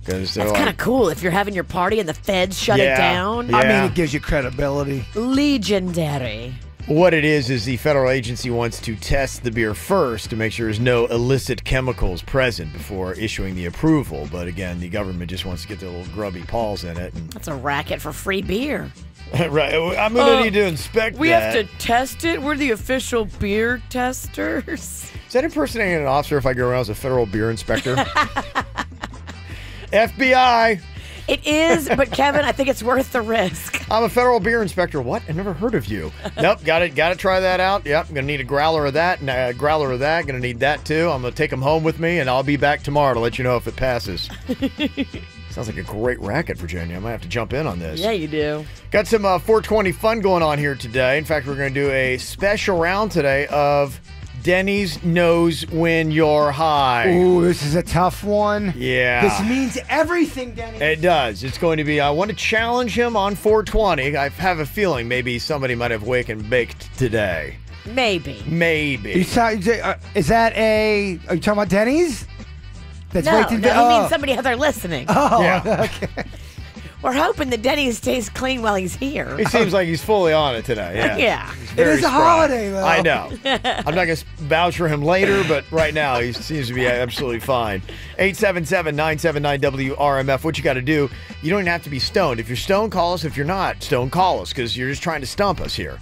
That's kind of cool if you're having your party and the feds shut it down. Yeah. I mean, it gives you credibility. Legendary. What it is the federal agency wants to test the beer first to make sure there's no illicit chemicals present before issuing the approval. But again, the government just wants to get their little grubby paws in it. And That's a racket for free beer. right. I'm going to need to inspect We that. have to test it. We're the official beer testers. Is that impersonating an officer if I go around as a federal beer inspector? FBI. It is, but Kevin, I think it's worth the risk. I'm a federal beer inspector. What? I've never heard of you. Nope, got to try that out. Yep, I'm going to need a growler of that and a growler of that. Going to need that too. I'm going to take them home with me, and I'll be back tomorrow to let you know if it passes. Sounds like a great racket, Virginia. I might have to jump in on this. Yeah, you do. Got some 420 fun going on here today. In fact, we're going to do a special round today of Denny's knows when you're high. Ooh, this is a tough one. Yeah. This means everything, Denny. It does. It's going to be, I want to challenge him on 420. I have a feeling maybe somebody might have wake and baked today. Maybe. Maybe. Is that a... Are you talking about Denny's? That's No, waked and he means somebody out there listening. Oh, Yeah. okay. We're hoping that Denny's stays clean while he's here. It seems like he's fully on it today. Yeah. Yeah. He's It very is a spry. holiday, though. I know. I'm not going to vouch for him later, but right now he seems to be absolutely fine. 877-979-WRMF. What you got to do, you don't even have to be stoned. If you're stoned, call us. If you're not stoned, call us because you're just trying to stump us here.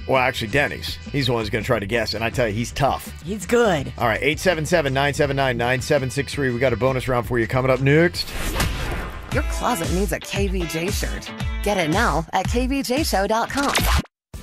Well, actually, Denny's. He's the one who's going to try to guess, and I tell you, he's tough. He's good. All right, 877-979-9763. We got a bonus round for you coming up next. Your closet needs a KVJ shirt. Get it now at kvjshow.com.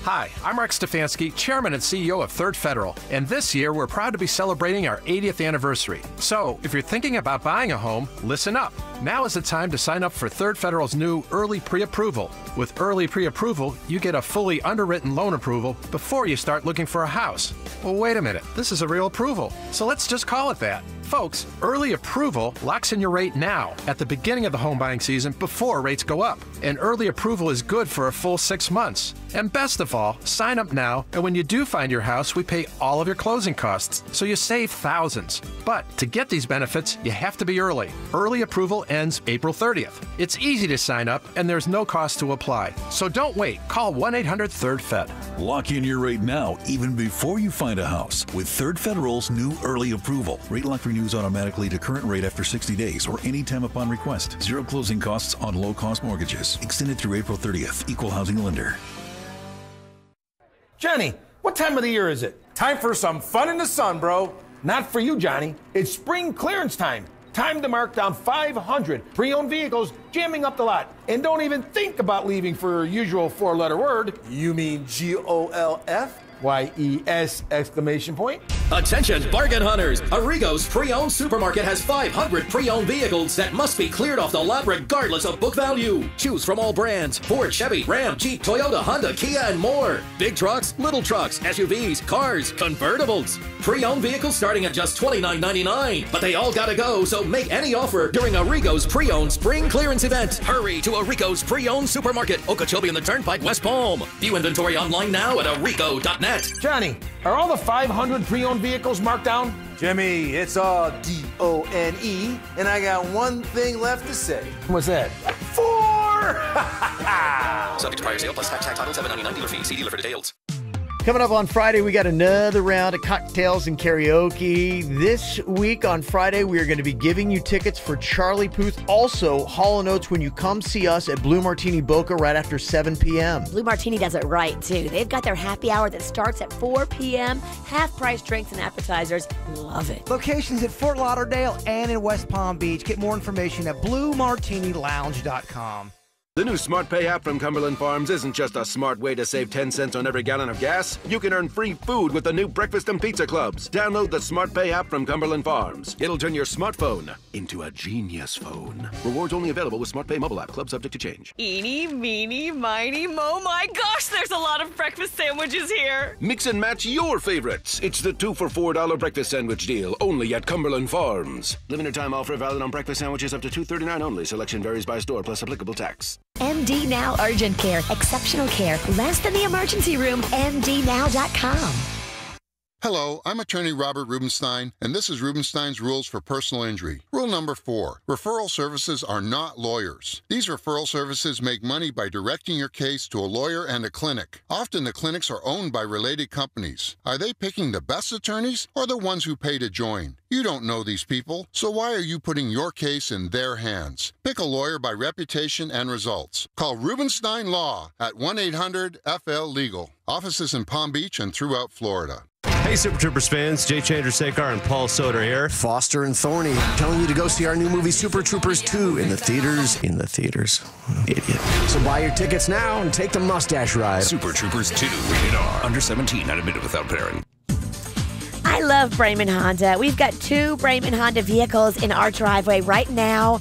Hi, I'm Rex Stefanski, Chairman and CEO of Third Federal, and this year we're proud to be celebrating our 80th anniversary. So, if you're thinking about buying a home, listen up. Now is the time to sign up for Third Federal's new Early Pre-Approval. With Early Pre-Approval, you get a fully underwritten loan approval before you start looking for a house. Well, wait a minute, this is a real approval, so let's just call it that. Folks, Early Approval locks in your rate now at the beginning of the home buying season before rates go up. And Early Approval is good for a full 6 months. And best of all, sign up now, and when you do find your house, we pay all of your closing costs, so you save thousands. But to get these benefits, you have to be early. Early Approval ends April 30th. It's easy to sign up, and there's no cost to apply. So don't wait. Call 1-800-3rd-FED. Lock in your rate now, even before you find a house, with Third Federal's new Early Approval. Rate lock renews automatically to current rate after 60 days or any time upon request. Zero closing costs on low-cost mortgages. Extended through April 30th. Equal housing lender. Johnny, what time of the year is it? Time for some fun in the sun, bro. Not for you, Johnny. It's spring clearance time. Time to mark down 500 pre-owned vehicles jamming up the lot. And don't even think about leaving for your usual four-letter word. You mean GOLF? YES exclamation point. Attention, bargain hunters! Arrigo's pre-owned supermarket has 500 pre-owned vehicles that must be cleared off the lot regardless of book value. Choose from all brands: Ford, Chevy, Ram, Jeep, Toyota, Honda, Kia, and more. Big trucks, little trucks, SUVs, cars, convertibles. Pre-owned vehicles starting at just $29.99. But they all gotta go, so make any offer during Arrigo's pre-owned spring clearance event. Hurry to Arrigo's pre-owned supermarket, Okeechobee on the Turnpike, West Palm. View inventory online now at arrigo.net. Johnny, are all the 500 pre-owned vehicles marked down? Jimmy, it's all DON. N-E, and I got one thing left to say. What's that? 4! Subject to prior sale plus tax title $7.99 dealer fee. See dealer for details. Coming up on Friday, we got another round of cocktails and karaoke. This week on Friday, we are going to be giving you tickets for Charlie Puth. Also, Hall & Oates when you come see us at Blue Martini Boca right after 7 p.m. Blue Martini does it right, too. They've got their happy hour that starts at 4 p.m. Half-price drinks and appetizers. Love it. Locations at Fort Lauderdale and in West Palm Beach. Get more information at BlueMartiniLounge.com. The new Smart Pay app from Cumberland Farms isn't just a smart way to save 10 cents on every gallon of gas. You can earn free food with the new breakfast and pizza clubs. Download the Smart Pay app from Cumberland Farms. It'll turn your smartphone into a genius phone. Rewards only available with Smart Pay mobile app. Club subject to change. Eeny, meeny, miny, mo. My gosh, there's a lot of breakfast sandwiches here. Mix and match your favorites. It's the 2 for $4 breakfast sandwich deal, only at Cumberland Farms. Limited time offer valid on breakfast sandwiches up to $2.39 only. Selection varies by store plus applicable tax. MD Now Urgent Care. Exceptional care. Less than the emergency room. MDNow.com. Hello, I'm attorney Robert Rubenstein, and this is Rubenstein's Rules for Personal Injury. Rule number 4, referral services are not lawyers. These referral services make money by directing your case to a lawyer and a clinic. Often the clinics are owned by related companies. Are they picking the best attorneys or the ones who pay to join? You don't know these people, so why are you putting your case in their hands? Pick a lawyer by reputation and results. Call Rubenstein Law at 1-800-FL-LEGAL. Offices in Palm Beach and throughout Florida. Hey, Super Troopers fans, Jay Chandrasekhar and Paul Soder here. Foster and Thorny telling you to go see our new movie Super Troopers 2 in the theaters. Idiot. So buy your tickets now and take the mustache ride. Super Troopers 2, rated R. Under 17, not admitted without parent. I love Brayman Honda. We've got 2 Brayman Honda vehicles in our driveway right now.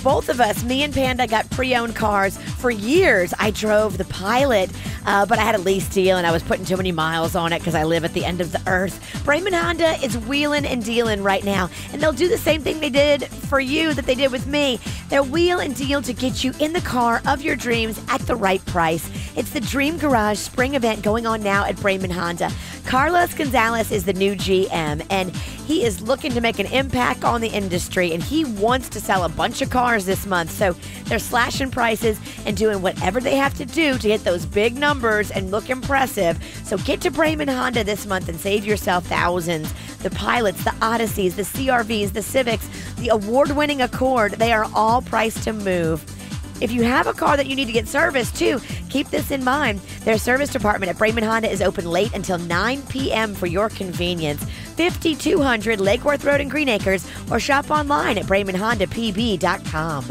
Both of us, me and Panda, got pre-owned cars. For years, I drove the Pilot, but I had a lease deal, and I was putting too many miles on it because I live at the end of the earth. Brayman Honda is wheeling and dealing right now, and they'll do the same thing they did for you that they did with me. They'll wheel and deal to get you in the car of your dreams at the right price. It's the Dream Garage Spring event going on now at Brayman Honda. Carlos Gonzalez is the new GM, and he is looking to make an impact on the industry, and he wants to sell a bunch of cars this month. So they're slashing prices and doing whatever they have to do to hit those big numbers and look impressive. So get to Brayman Honda this month and save yourself thousands. The Pilots, the Odysseys, the CRVs, the Civics, the award-winning Accord, they are all priced to move. If you have a car that you need to get serviced, too, keep this in mind. Their service department at Brayman Honda is open late until 9 p.m. for your convenience. 5200 Lake Worth Road in Green Acres, or shop online at BraymanHondaPB.com.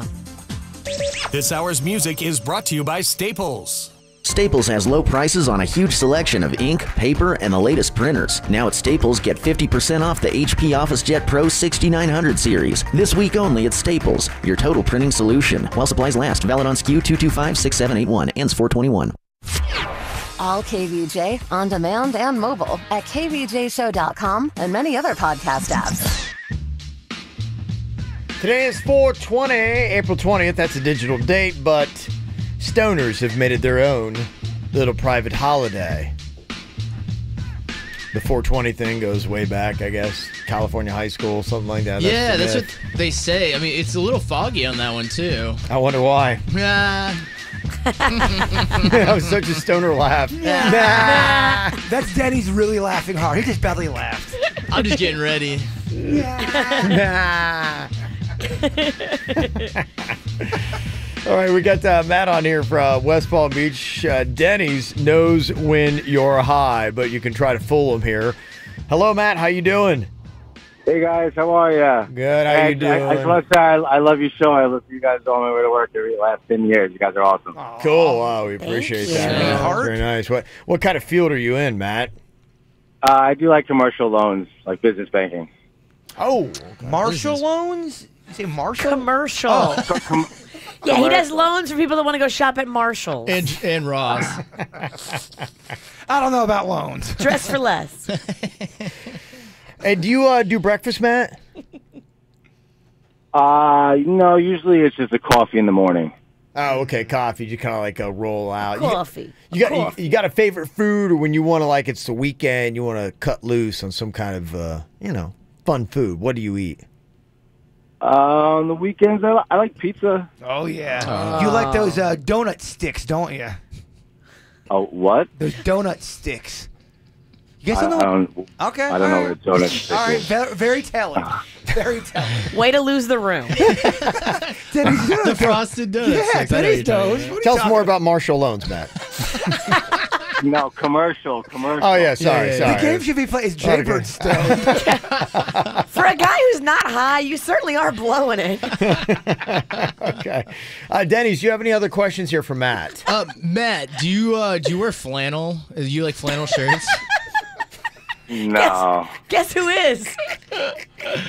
This hour's music is brought to you by Staples. Staples has low prices on a huge selection of ink, paper, and the latest printers. Now at Staples, get 50% off the HP OfficeJet Pro 6900 series. This week only at Staples, your total printing solution. While supplies last, valid on SKU 2256781, ends 4/21. All KVJ, on demand and mobile at kvjshow.com and many other podcast apps. Today is 4/20, April 20th. That's a digital date, but stoners have made it their own little private holiday. The 420 thing goes way back, I guess. California high school, something like that. Yeah, that's what they say. I mean, it's a little foggy on that one, too. I wonder why. That was such a stoner laugh. Nah. That's Denny's really laughing hard. He just badly laughed. I'm just getting ready. All right, we got Matt on here from West Palm Beach. Denny's knows when you're high, but you can try to fool him here. Hello, Matt. How you doing? Hey, guys. How are you? Good. How you doing? I just want to say I love your show. I listen to you guys on my way to work every last 10 years. You guys are awesome. Aww. Cool. Wow, we appreciate that. Very nice. What kind of field are you in, Matt? I do like commercial loans, like business banking. Oh. Okay. Marshall loans? You say Marshall? Commercial. Oh. Yeah, he does loans for people that want to go shop at Marshall's. And Ross. I don't know about loans. Dress for less. Hey, do you do breakfast, Matt? No, usually it's just a coffee in the morning. Oh, okay, coffee. You kind of like a roll out. Coffee. You got a favorite food, or when you want to, like, it's the weekend, you want to cut loose on some kind of, fun food. What do you eat? On the weekends, I like pizza. Oh, yeah. You like those donut sticks, don't you? Oh, what? Those donut sticks. You guys I don't know? Okay. I don't know what a donut stick All right, is. very telling. Very telling. Way to lose the room. The frosted donuts. Yeah, I know what Denny's you're talking Donuts. about. Tell us more about Marshall Loans, Matt. No, commercial. Oh, yeah, sorry. The game should be played. Is Jaybird stoned? For a guy who's not high, you certainly are blowing it. Okay. Denny's, do you have any other questions here for Matt? Matt, do you wear flannel? Do you like flannel shirts? No. Guess who is?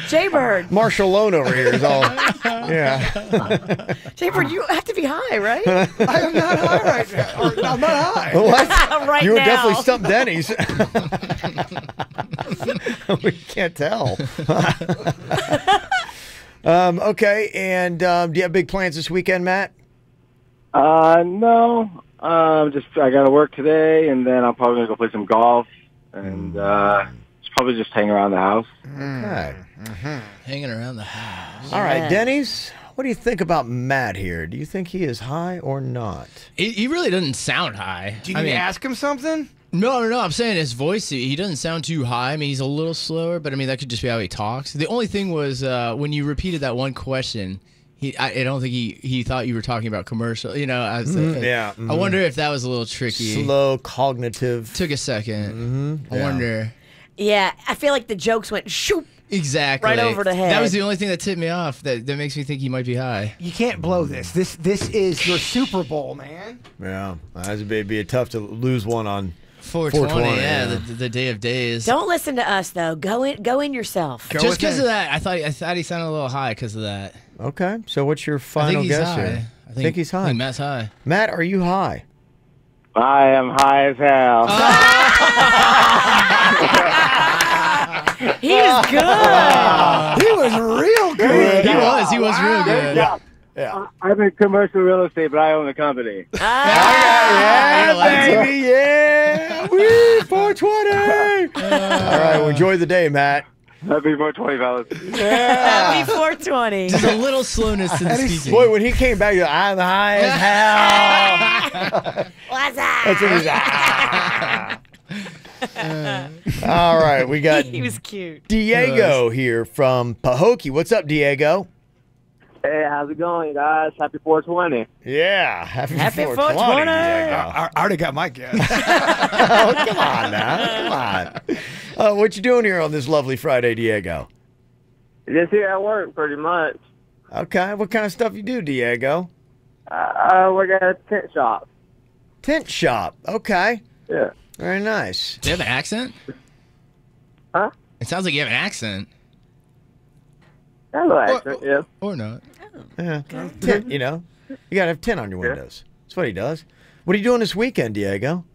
Jaybird. Marshall Loan over here is all. Yeah. Jaybird, you have to be high, right? I am not high right now. Or, I'm not high. What? Right You would now. definitely stump Denny's. We can't tell. Okay, and do you have big plans this weekend, Matt? No. I got to work today, and then I'm probably going to go play some golf, and probably just hang around the house. Okay. Hanging around the house. All right, Denny's, what do you think about Matt here? Do you think he is high or not? He really doesn't sound high. Do you need to ask him something? No. I'm saying his voice, he doesn't sound too high. I mean, he's a little slower, but I mean, that could just be how he talks. The only thing was when you repeated that one question, I don't think he thought you were talking about commercial. You know, I wonder if that was a little tricky. Slow cognitive. Took a second. I wonder. Yeah, I feel like the jokes went shoop. Exactly. Right over the head. That was the only thing that tipped me off. That makes me think he might be high. You can't blow this. This is your Super Bowl, man. Yeah, it'd be tough to lose one on 420. Yeah, the day of days. Don't listen to us though. Go in yourself. Just because of that, I thought he sounded a little high because of that. Okay, so what's your final guess here? I think he's high. I think Matt's high. Matt, are you high? I am high as hell. He was good. He was real good. He was real good. Yeah. I'm in commercial real estate, but I own the company. Yeah, baby, yeah. Woo, 420. All right, well, enjoy the day, Matt. Happy 420, fellas. Yeah. Happy 420. Just a little slowness to the speaking. Boy, when he came back, he goes, I'm high as hell. What's that? That's what he's All right, we got He was cute. Diego here from Pahokee. What's up, Diego? Hey, how's it going, guys? Happy 420. Yeah, happy 420. Diego. I already got my guess. Oh, come on now. Come on. What you doing here on this lovely Friday, Diego? Just here at work, pretty much. Okay, what kind of stuff you do, Diego? I work at a tent shop. Tent shop. Okay. Yeah. Very nice. Do you have an accent? Huh? It sounds like you have an accent. I have an accent, yeah. Or not. Yeah. Tent, you know, you got to have 10 on your windows. That's what he does. What are you doing this weekend, Diego?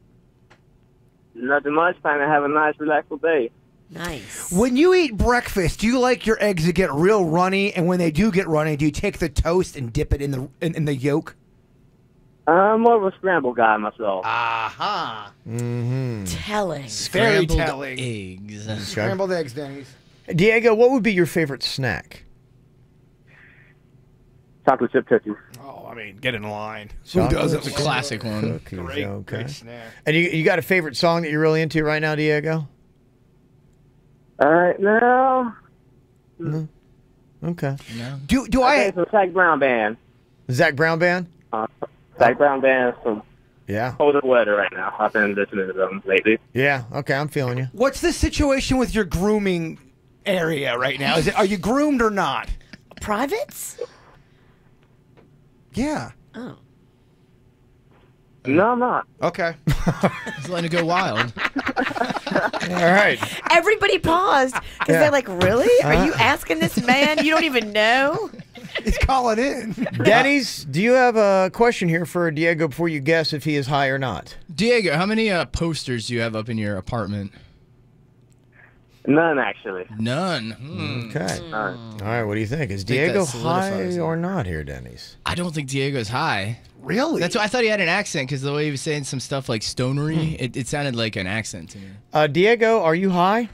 Nothing much. Trying to have a nice, relaxful day. Nice. When you eat breakfast, do you like your eggs to get real runny? And when they do get runny, do you take the toast and dip it in the yolk? I'm more of a scramble guy myself. Aha. Mm-hmm. Telling. Very Scrambled telling. eggs. Scrambled eggs, Denny's. Diego, what would be your favorite snack? Chocolate chip cookies. Oh, I mean, get in line. Chocolate Who doesn't? It's a classic one. Cookies, Great, okay. great snack. And you got a favorite song that you're really into right now, Diego? All right, now. No. Okay. No. Do I? Some Zach Brown Band. Zach Brown Band? Zach Brown Band. Some Yeah. colder weather right now. I've been listening to them lately. Yeah. Okay, I'm feeling you. What's the situation with your grooming area right now? Are you groomed or not? Privates? Yeah. Oh. No, I'm not. Okay. Just letting it go wild. All right. Everybody paused because Yeah. they're like, really? Are you asking this man you don't even know? He's calling in. Denny's, do you have a question here for Diego before you guess if he is high or not? Diego, how many posters do you have up in your apartment? None, actually. None. Okay. None. All right, what do you think? Is think Diego that solidifies high it. or not here, Denny's? I don't think Diego's high. Really? That's why I thought he had an accent, because the way he was saying some stuff like stonery, it sounded like an accent to me. Diego, are you high?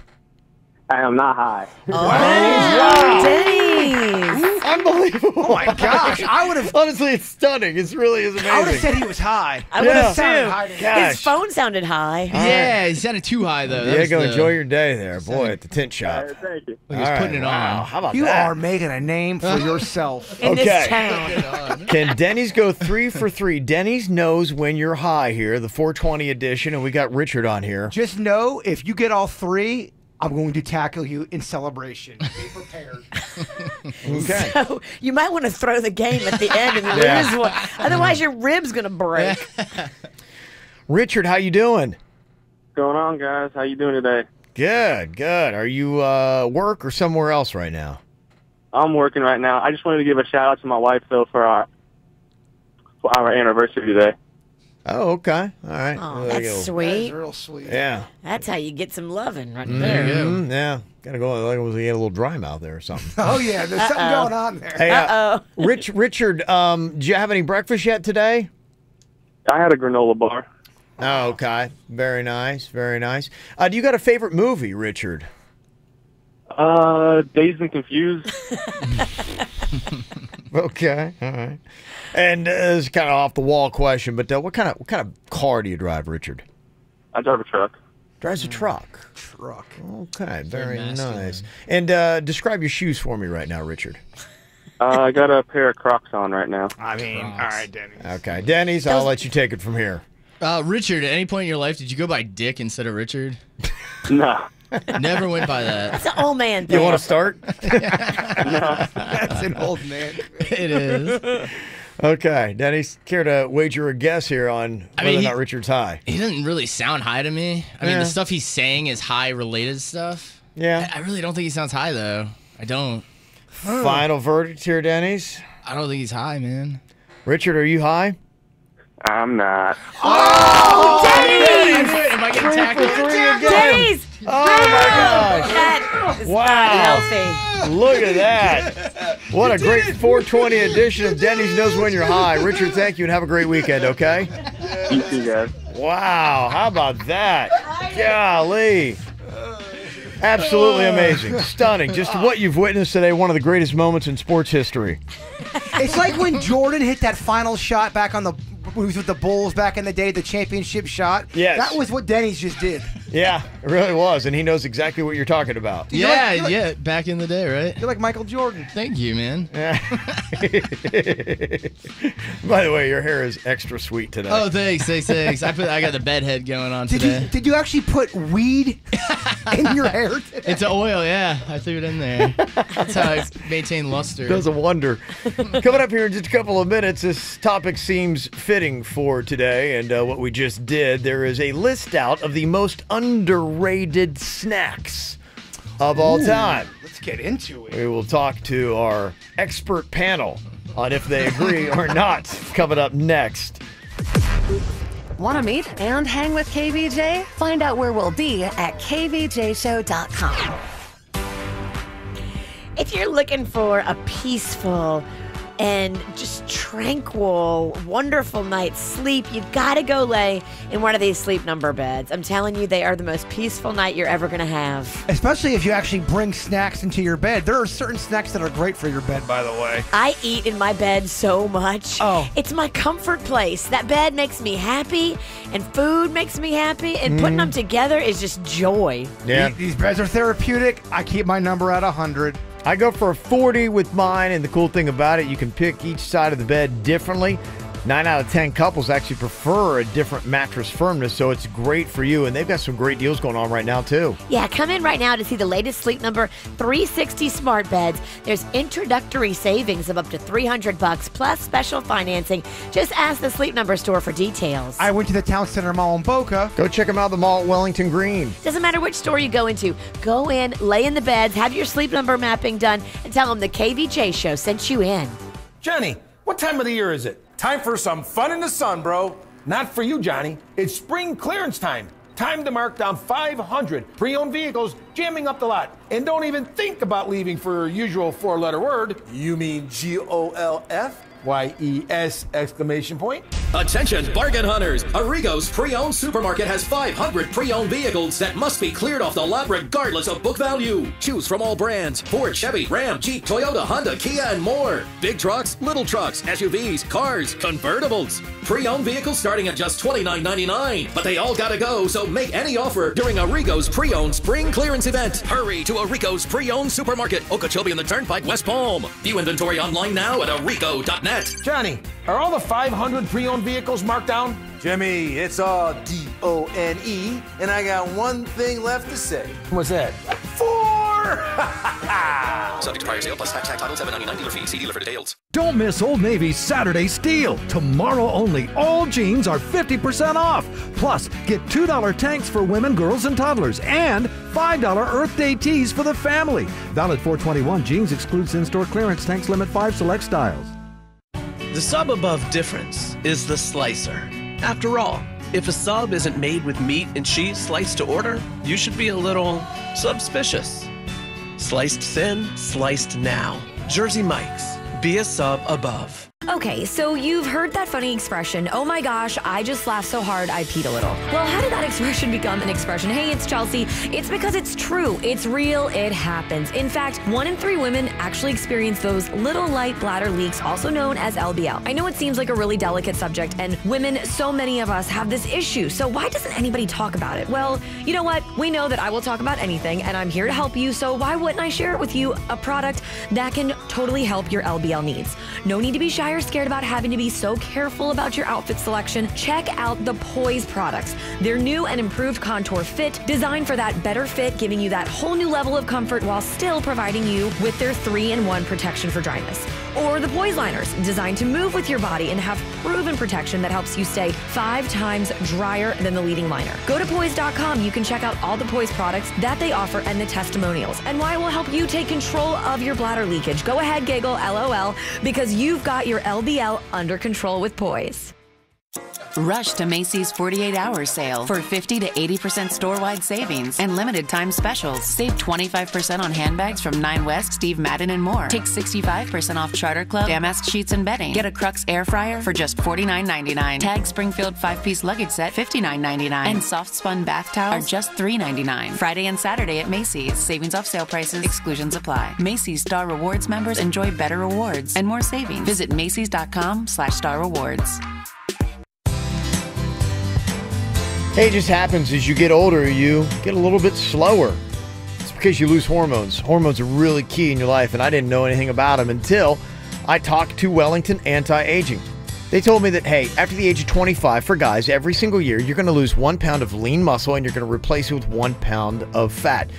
I am not high. Oh, Denny's. Unbelievable. Oh my gosh, I would have. Honestly, it's stunning. It really is amazing. I would have said he was high. I would have sounded too. high to me. Gosh. His phone sounded high. Yeah, he sounded too high though. That was Diego, the- enjoy your day there, boy, at the tent shop. Thank you. He was putting it on. How about You that? are making a name for yourself. In Okay. this town. Can Denny's go 3 for 3? Denny's knows when you're high here, the 420 edition, and we got Richard on here. Just know if you get all three, I'm going to tackle you in celebration. Be prepared. Okay. So you might want to throw the game at the end and Yeah. lose one. Otherwise, your rib's going to break. Richard, how you doing? What's going on, guys? How you doing today? Good, good. Are you work or somewhere else right now? I'm working right now. I just wanted to give a shout out to my wife, though, for our anniversary today. Oh, okay. All right. Oh, There you that's go. sweet. Real sweet. Yeah. That's how you get some loving right there. Mhm, yeah. Gotta go. Like, was he had a little dry mouth there or something? Oh yeah, there's something going on there. Hey, Richard, did you have any breakfast yet today? I had a granola bar. Oh, okay. Very nice. Very nice. Do you got a favorite movie, Richard? Dazed and Confused. Okay. All right. And it's kind of off the wall question, but what kind of car do you drive, Richard? I drive a truck. Drives a truck. Truck. Okay. Very masculine. nice. And describe your shoes for me right now, Richard. I got a pair of Crocs on right now. I mean, all right, Denny. Okay, Denny's. I'll let you take it from here. Richard, at any point in your life, did you go by Dick instead of Richard? No. Never went by that. It's an old man thing. You want to start? That's an old man. It is. Okay, Denny's, care to wager a guess here on whether or not Richard's high? He doesn't really sound high to me. I mean, the stuff he's saying is high-related stuff. Yeah. I really don't think he sounds high, though. I don't. Final verdict here, Denny's. I don't think he's high, man. Richard, are you high? I'm not. Oh, Denny's! Am I getting tackled? Denny's! Oh, my gosh. That is Wow. not healthy. Look at that. What a great 420 edition of Denny's Knows When You're High. Richard, thank you, and have a great weekend, okay? You too, guys. Wow, how about that? Golly. Absolutely amazing. Stunning. Just what you've witnessed today, one of the greatest moments in sports history. It's like when Jordan hit that final shot back on the when he was with the Bulls back in the day, the championship shot. Yes. That was what Denny's just did. Yeah, it really was, and he knows exactly what you're talking about. Yeah, back in the day, right? You're like Michael Jordan. Thank you, man. By the way, your hair is extra sweet today. Oh, thanks. I got the bed head going on today. Did you actually put weed in your hair today? It's oil, yeah. I threw it in there. That's how I maintain luster. Does a wonder. Coming up here in just a couple of minutes, this topic seems fitting for today and what we just did. There is a list out of the most underrated snacks of all time. Let's get into it. We will talk to our expert panel on if they agree or not. Coming up next. Want to meet and hang with KVJ? Find out where we'll be at kvjshow.com. If you're looking for a peaceful and just tranquil, wonderful night's sleep, you've got to go lay in one of these Sleep Number beds. I'm telling you, they are the most peaceful night you're ever going to have. Especially if you actually bring snacks into your bed. There are certain snacks that are great for your bed, by the way. I eat in my bed so much. Oh. It's my comfort place. That bed makes me happy, and food makes me happy, and putting them together is just joy. Yeah. These beds are therapeutic. I keep my number at 100. I go for a 40 with mine, and the cool thing about it, you can pick each side of the bed differently. 9 out of 10 couples actually prefer a different mattress firmness, so it's great for you. And they've got some great deals going on right now, too. Yeah, come in right now to see the latest Sleep Number 360 smart beds. There's introductory savings of up to $300 plus special financing. Just ask the Sleep Number store for details. I went to the Town Center Mall in Boca. Go check them out at the mall at Wellington Green. Doesn't matter which store you go into. Go in, lay in the beds, have your Sleep Number mapping done, and tell them the KVJ show sent you in. Johnny, what time of the year is it? Time for some fun in the sun, bro. Not for you, Johnny. It's spring clearance time. Time to mark down 500 pre-owned vehicles jamming up the lot. And don't even think about leaving for your usual four-letter word. You mean GOLF? YES exclamation point. Attention, bargain hunters! Arrigo's Pre-Owned Supermarket has 500 pre-owned vehicles that must be cleared off the lot regardless of book value. Choose from all brands: Ford, Chevy, Ram, Jeep, Toyota, Honda, Kia, and more. Big trucks, little trucks, SUVs, cars, convertibles. Pre-owned vehicles starting at just $29.99. But they all gotta go, so make any offer during Arrigo's Pre-Owned Spring Clearance Event. Hurry to Arrigo's Pre-Owned Supermarket, Okeechobee on the Turnpike, West Palm. View inventory online now at arrigo.net. Johnny, are all the 500 pre-owned vehicles marked down? Jimmy, it's all D-O-N-E, and I got one thing left to say. What's that? 4! Subject to prior sale plus tax title $7.99 dealer fee. See dealer for details. Don't miss Old Navy's Saturday Steal. Tomorrow only, all jeans are 50% off. Plus, get $2 tanks for women, girls, and toddlers, and $5 Earth Day tees for the family. Valid 4/21. Jeans excludes in-store clearance. Tanks limit 5 select styles. The sub above difference is the slicer. After all, if a sub isn't made with meat and cheese sliced to order, you should be a little suspicious. Sliced thin, sliced now. Jersey Mike's. Be a sub above. Okay, so you've heard that funny expression, oh my gosh, I just laughed so hard I peed a little. Well, how did that expression become an expression? Hey, it's Chelsea. It's because it's true. It's real. It happens. In fact, 1 in 3 women actually experience those little light bladder leaks, also known as LBL. I know it seems like a really delicate subject, and women, so many of us have this issue, so why doesn't anybody talk about it? Well, you know what? We know that I will talk about anything, and I'm here to help you, so why wouldn't I share it with you? A product that can totally help your LBL needs. No need to be shy or scared about having to be so careful about your outfit selection. Check out the Poise products. Their new and improved contour fit, designed for that better fit, giving you that whole new level of comfort while still providing you with their 3-in-1 protection for dryness. Or the Poise liners, designed to move with your body and have proven protection that helps you stay 5 times drier than the leading liner. Go to Poise.com. You can check out all the Poise products that they offer and the testimonials, and why it will help you take control of your bladder leakage. Go ahead, giggle, LOL, because you've got your LBL under control with Poise. Rush to Macy's 48-hour sale for 50 to 80% store-wide savings and limited time specials. Save 25% on handbags from 9 West, Steve Madden, and more. Take 65% off Charter Club, Damask sheets and bedding. Get a Crux air fryer for just $49.99. Tag Springfield 5-piece luggage set, $59.99. And soft spun bath towels are just $3.99. Friday and Saturday at Macy's. Savings off sale prices. Exclusions apply. Macy's Star Rewards members enjoy better rewards and more savings. Visit Macys.com/Star Rewards. Hey, it just happens as you get older, you get a little bit slower. It's because you lose hormones. Hormones are really key in your life, and I didn't know anything about them until I talked to Wellington Anti-Aging. They told me that, hey, after the age of 25, for guys, every single year, you're going to lose 1 pound of lean muscle, and you're going to replace it with 1 pound of fat.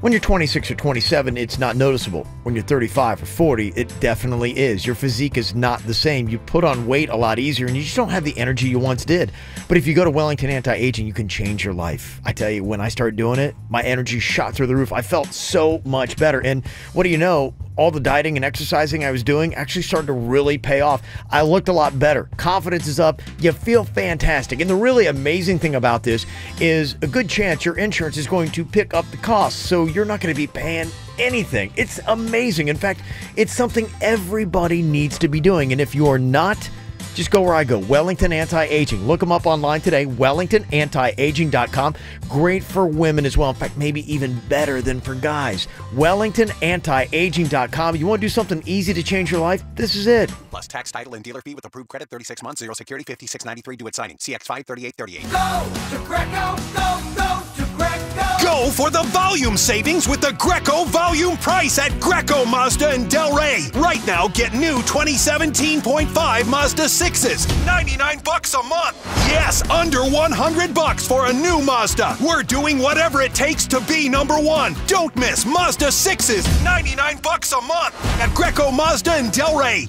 When you're 26 or 27, it's not noticeable. When you're 35 or 40, it definitely is. Your physique is not the same. You put on weight a lot easier, and you just don't have the energy you once did. But if you go to Wellington Anti-Aging, you can change your life. I tell you, when I started doing it, my energy shot through the roof. I felt so much better. And what do you know? All the dieting and exercising I was doing actually started to really pay off. I looked a lot better. Confidence is up. You feel fantastic. And the really amazing thing about this is a good chance your insurance is going to pick up the cost, so you're not going to be paying anything. It's amazing. In fact, it's something everybody needs to be doing. And if you are not, just go where I go, Wellington Anti-Aging. Look them up online today, WellingtonAntiAging.com. Great for women as well. In fact, maybe even better than for guys. WellingtonAntiAging.com. You want to do something easy to change your life? This is it. Plus tax, title, and dealer fee with approved credit, 36 months, 0 security, $56.93 due at signing. CX5 3838. Go to Greco, go to Greco. Go for the volume savings with the Greco volume price at Greco Mazda in Delray. Right now, get new 2017.5 Mazda 6s, $99 a month. Yes, under $100 for a new Mazda. We're doing whatever it takes to be #1. Don't miss Mazda 6s, $99 a month at Greco Mazda in Delray.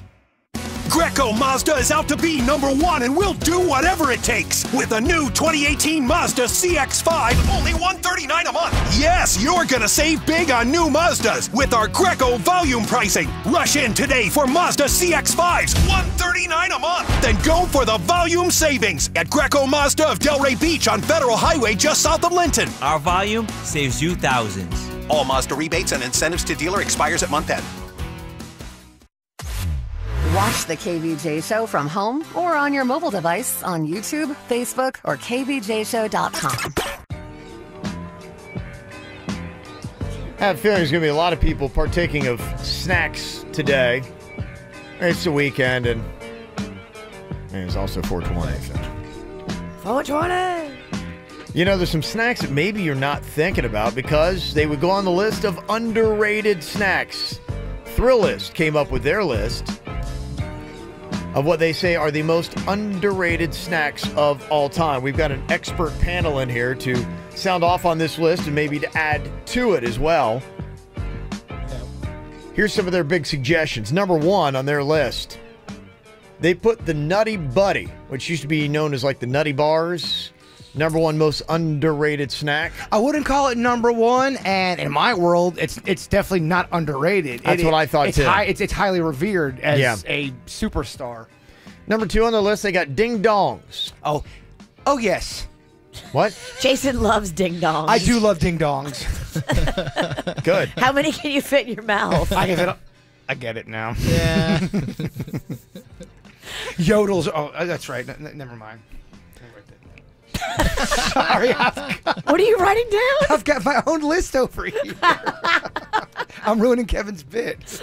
Greco Mazda is out to be #1, and we'll do whatever it takes with a new 2018 Mazda CX-5, only $139 a month. Yes, you're gonna save big on new Mazdas with our Greco volume pricing. Rush in today for Mazda CX-5s, $139 a month. Then go for the volume savings at Greco Mazda of Delray Beach on Federal Highway just south of Linton. Our volume saves you thousands. All Mazda rebates and incentives to dealer expires at month end. Watch the KVJ Show from home or on your mobile device on YouTube, Facebook, or kvjshow.com. I have a feeling there's going to be a lot of people partaking of snacks today. It's the weekend, and it's also 420. 420. You know, there's some snacks that maybe you're not thinking about because they would go on the list of underrated snacks. Thrillist came up with their list of what they say are the most underrated snacks of all time. We've got an expert panel in here to sound off on this list and maybe to add to it as well. Here's some of their big suggestions. Number 1 on their list, they put the Nutty Buddy, which used to be known as like the Nutty Bars. Number 1 most underrated snack. I wouldn't call it number 1, and in my world, it's definitely not underrated. That's what I thought too. It's highly revered as a superstar. Number 2 on the list, they got Ding Dongs. Oh yes. What? Jason loves ding dongs. I do love ding dongs. Good. How many can you fit in your mouth? I get it now. Yeah. Yodels. Oh, that's right. Never mind. Sorry. What are you writing down? I've got my own list over here. I'm ruining Kevin's bit.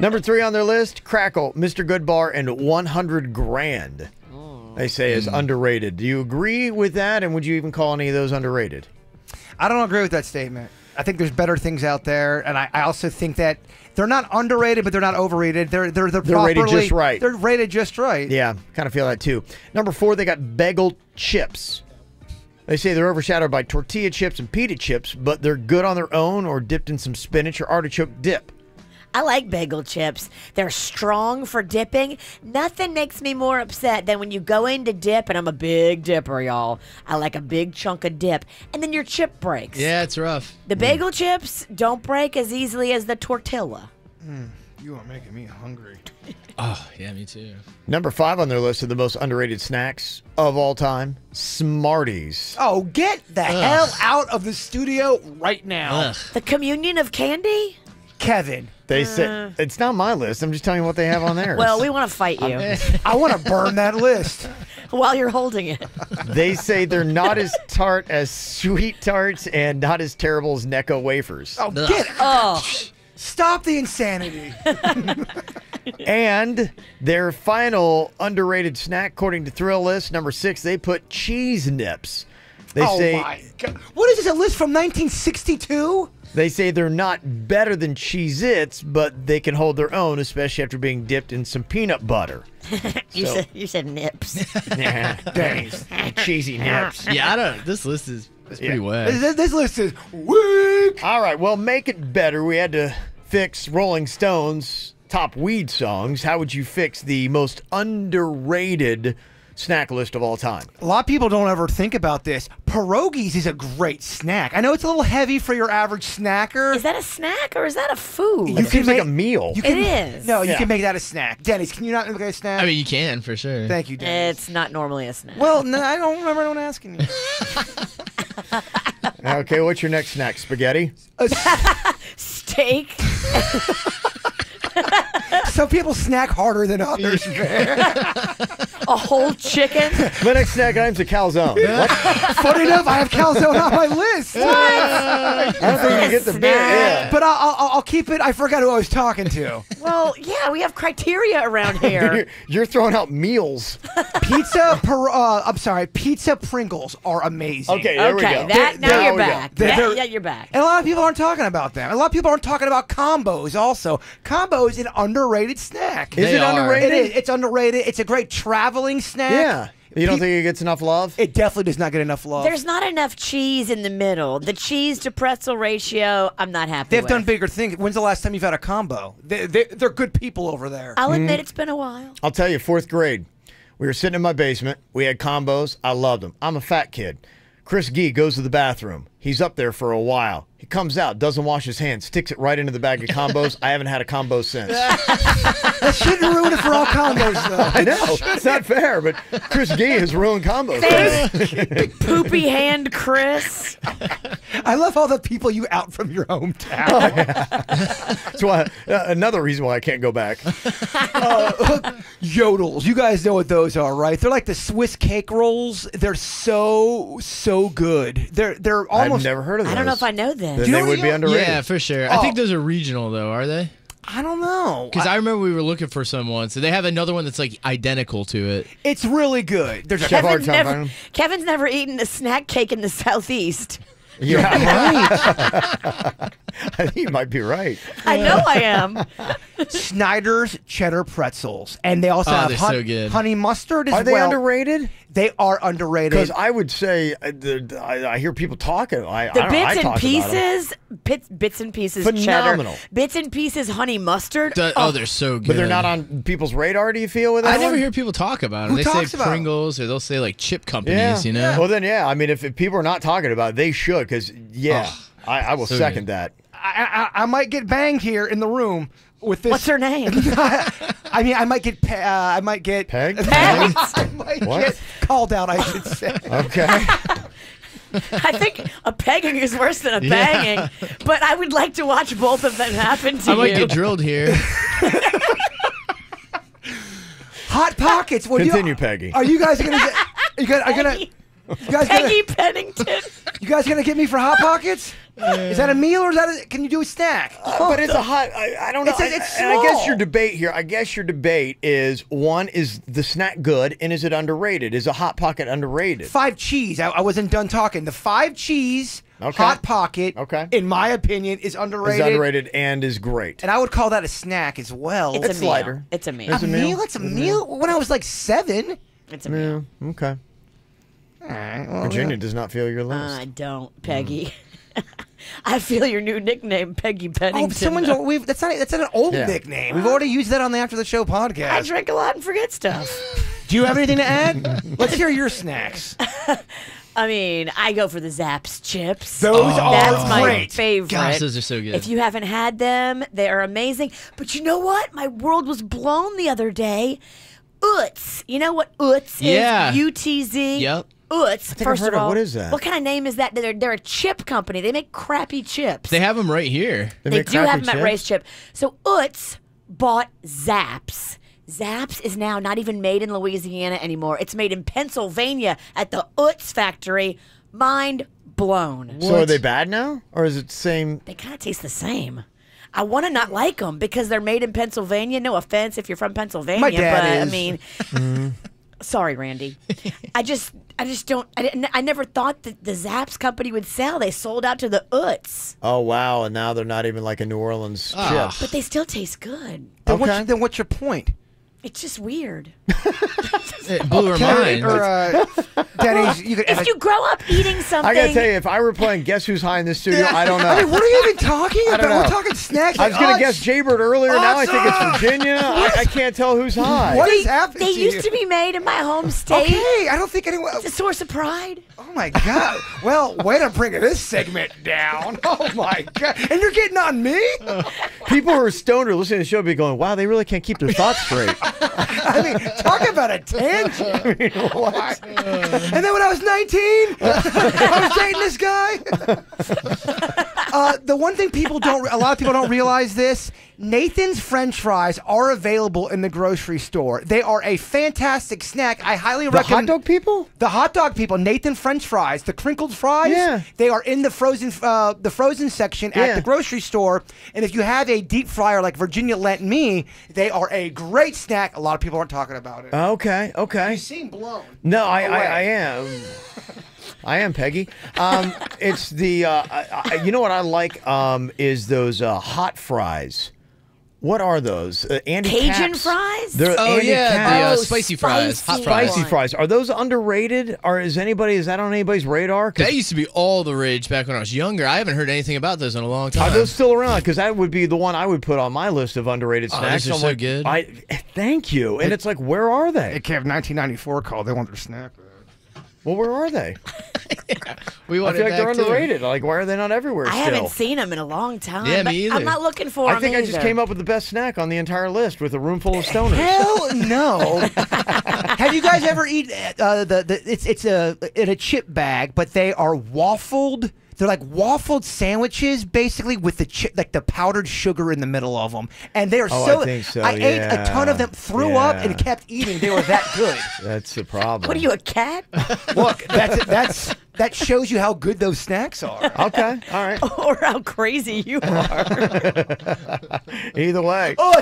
Number 3 on their list, Crackle, Mr. Goodbar, and 100 Grand. They say is underrated. Do you agree with that? And would you even call any of those underrated? I don't agree with that statement. I think there's better things out there, and I also think that they're not underrated, but they're not overrated. They're rated just right. They're rated just right. Yeah, kind of feel that too. Number 4, they got Bagel Chips. They say they're overshadowed by tortilla chips and pita chips, but they're good on their own or dipped in some spinach or artichoke dip. I like bagel chips. They're strong for dipping. Nothing makes me more upset than when you go in to dip, and I'm a big dipper, y'all. I like a big chunk of dip, and then your chip breaks. Yeah, it's rough. The bagel chips don't break as easily as the tortilla. You are making me hungry. Oh, yeah, me too. Number 5 on their list of the most underrated snacks of all time, Smarties. Oh, get the hell out of the studio right now. The communion of candy? Kevin. They say it's not my list. I'm just telling you what they have on theirs. Well, we want to fight you. I want to burn that list while you're holding it. They say they're not as tart as Sweet Tarts and not as terrible as Necco wafers. Oh, get stop the insanity. And their final underrated snack, according to Thrill List, number 6, they put cheese nips. They say, my God. What is this, a list from 1962? They say they're not better than Cheez-Its, but they can hold their own, especially after being dipped in some peanut butter. You said nips. Yeah, thanks. Cheesy nips. Yeah, I don't. This list is pretty wet. This list is weak. All right, well, make it better. We had to fix Rolling Stone's top weed songs. How would you fix the most underrated snack list of all time? A lot of people don't ever think about this. Pierogies is a great snack. I know it's a little heavy for your average snacker. Is that a snack or is that a food? It seems like a meal. You can, it is. No, you can make that a snack. Dennis, can you not make it a snack? I mean, you can for sure. Thank you, Dennis. It's not normally a snack. Well, no, I don't remember anyone asking you. Okay, what's your next snack? Spaghetti? Steak. Some people snack harder than others, man. A whole chicken? My next snack item's a calzone. What? Funny enough, I have calzone on my list. What? I don't think you get the bit. Yeah. But I'll keep it. I forgot who I was talking to. Well, yeah, we have criteria around here. You're throwing out meals. Pizza Pringles are amazing. Okay, there we go. Now you're back. Yeah, you're back. And a lot of people aren't talking about them. A lot of people aren't talking about combos also. Combo is an underrated snack. Is it underrated? It is. It's underrated. It's a great traveling snack. Yeah. You don't think it gets enough love? It definitely does not get enough love. There's not enough cheese in the middle. The cheese to pretzel ratio, I'm not happy They've with. done bigger things. When's the last time you've had a combo? They're good people over there. I'll admit it's been a while. I'll tell you, 4th grade, we were sitting in my basement. We had combos. I loved them. I'm a fat kid. Chris Gee goes to the bathroom. He's up there for a while. He comes out, doesn't wash his hands, sticks it right into the bag of combos. I haven't had a combo since. That shouldn't ruin it for all combos, though. I know. It's not fair, but Chris Gee has ruined combos. Big poopy hand Chris. I love all the people you out from your hometown. Oh, yeah. That's why another reason why I can't go back. Yodels. You guys know what those are, right? They're like the Swiss cake rolls. They're so good. They're almost. I've never heard of those. I don't know if I know them. Then they would be underrated. Yeah, for sure. I think those are regional, though, are they? I don't know. Because I remember we were looking for some one. So they have another one that's like identical to it. It's really good. There's a Kevin's never eaten a snack cake in the Southeast. Yeah, right. I think you might be right. I know I am. Snyder's cheddar pretzels, and they also have so good. honey mustard as well. Are they underrated? They are underrated. Because I would say I hear people talking. The bits and pieces Phenomenal. cheddar, bits and pieces honey mustard. They're so good. But they're not on people's radar. Do you feel with that? I never hear people talk about them. They say Pringles, or they'll say like chip companies. You know. Well, then I mean, if people are not talking about it, they should. Because I will second that. I might get banged here in the room with this. What's her name? I mean, I might get pegged. I might get called out, I should say. Okay. I think a pegging is worse than a banging, but I would like to watch both of them happen to you. I might get drilled here. Hot Pockets. Continue, Peggy. Are you guys gonna get? Peggy Pennington. You guys gonna get me for Hot Pockets? Is that a meal or is that can you do a snack? But it's a hot. I don't know. It's and I guess your debate here. I guess your debate is one: is the snack good, and is it underrated? Is a Hot Pocket underrated? 5 cheese. I wasn't done talking. The 5 cheese Hot Pocket, in my opinion, is underrated. Is underrated and is great. And I would call that a snack as well. It's a meal. lighter. It's a meal. It's a meal. When I was like 7. It's a meal. Okay. All right, well, Virginia does not feel your list. I don't, Peggy. I feel your new nickname, Peggy Pennington. That's an old nickname. We've already used that on the After the Show podcast. I drink a lot and forget stuff. Do you have anything to add? Let's hear your snacks. I mean, I go for the Zapp's chips. That's my great. favorite. Gosh, those are so good. If you haven't had them, they are amazing. But you know what? My world was blown the other day. Utz. You know what Utz is? UTZ. Yep. Utz, first of all. What is that? What kind of name is that? They're a chip company. They make crappy chips. They have them right here. They do have them at Ray's Chip. So Utz bought Zapp's. Zapp's is now not even made in Louisiana anymore. It's made in Pennsylvania at the Utz factory. Mind blown. So are they bad now? Or is it the same? They kind of taste the same. I want to not like them because they're made in Pennsylvania. No offense if you're from Pennsylvania, My dad but is. I mean, sorry, Randy. I just don't. I never thought that the Zapp's company would sell. They sold out to the Utz. Oh wow! And now they're not even like a New Orleans chip. But they still taste good. Then what's your point? It's just weird. It blew her mind. Denny's, if you grow up eating something, I gotta tell you, if I were playing Guess Who's High in this studio, I don't know. I mean, what are you even talking I about? don't know. We're talking snacks. I was gonna guess Jaybird earlier. Now I think it's Virginia. I can't tell who's high. What is happening? They to used you? to be made in my home state. Okay, I don't think anyone. It's a source of pride. Oh my God! Well, way to bring this segment down. Oh my God! And you're getting on me? People who are stoned or listening to the show be going, "Wow, they really can't keep their thoughts straight." I mean, talk about a tangent. I mean, what? And then when I was 19, I was dating this guy. The one thing a lot of people don't realize this. Nathan's French fries are available in the grocery store. They are a fantastic snack. I highly recommend. The hot dog people? The hot dog people. Nathan French fries, the crinkled fries. Yeah. They are in the frozen section at the grocery store. And if you have a deep fryer like Virginia lent me, they are a great snack. A lot of people aren't talking about it. Okay. You seem blown. No, I am. I am, Peggy. It's the you know what I like is those hot fries. What are those? Andy Cajun Caps. fries? They're Andy Caps. The spicy fries, hot fries. Spicy fries. Are those underrated? Or is that on anybody's radar? That used to be all the rage back when I was younger. I haven't heard anything about those in a long time. Are those still around? Because that would be the one I would put on my list of underrated snacks. Those are so good. Thank you. And it's like, where are they? It came 1994 called. They want their snack. Well, where are they? We I feel like they're underrated. Like, why are they not everywhere still? I haven't seen them in a long time. Yeah, but me either. I'm not looking for them I think I just came up with the best snack on the entire list with a room full of stoners. Hell no! Have you guys ever eaten it's in a chip bag, but they are waffled? They're like waffled sandwiches, basically with the like the powdered sugar in the middle of them, and they are I think so. I ate a ton of them, threw up, and kept eating. They were that good. That's the problem. What are you, a cat? Look, that shows you how good those snacks are. Okay, all right. Or how crazy you are. Either way. My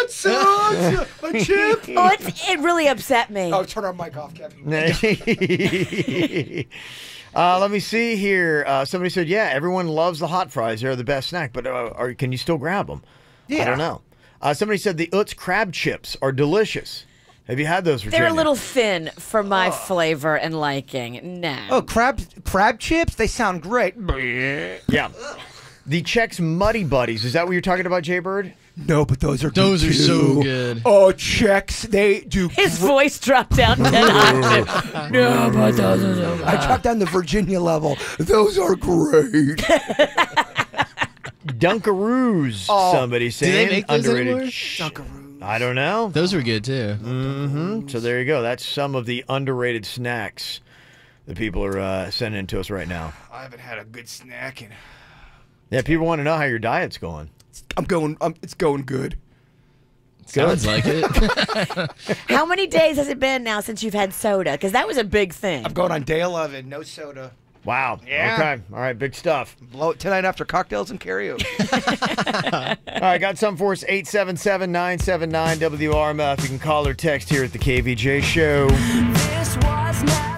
chip. Oh, it really upset me. Oh, turn our mic off, Kevin. Let me see here. Somebody said, yeah, everyone loves the hot fries. They're the best snack, but can you still grab them? Yeah. I don't know. Somebody said the Utz crab chips are delicious. Have you had those, Virginia? They're a little thin for my flavor and liking. No. Oh, crab chips? They sound great. Yeah. The Chex Muddy Buddies. Is that what you're talking about, Jay Bird? No, but those are Those good are so too. good. Oh, Chex, they do. His voice dropped down 10 octaves. No, but those are so good. I dropped down the Virginia level. Those are great. Dunkaroos, somebody saying. Do they make those underrated. anymore? Dunkaroos. I don't know. Those were good too. Mm-hmm. So there you go. That's some of the underrated snacks that people are sending to us right now. I haven't had a good snack in. Yeah, people want to know how your diet's going. It's going good. Sounds like it. How many days has it been now since you've had soda? Because that was a big thing. I'm going on day 11. No soda. Wow. Yeah. Okay. All right. Big stuff. Blow it tonight after cocktails and karaoke. All right. Got some for us. 877-979-WRMF. You can call or text here at the KVJ Show. This was not.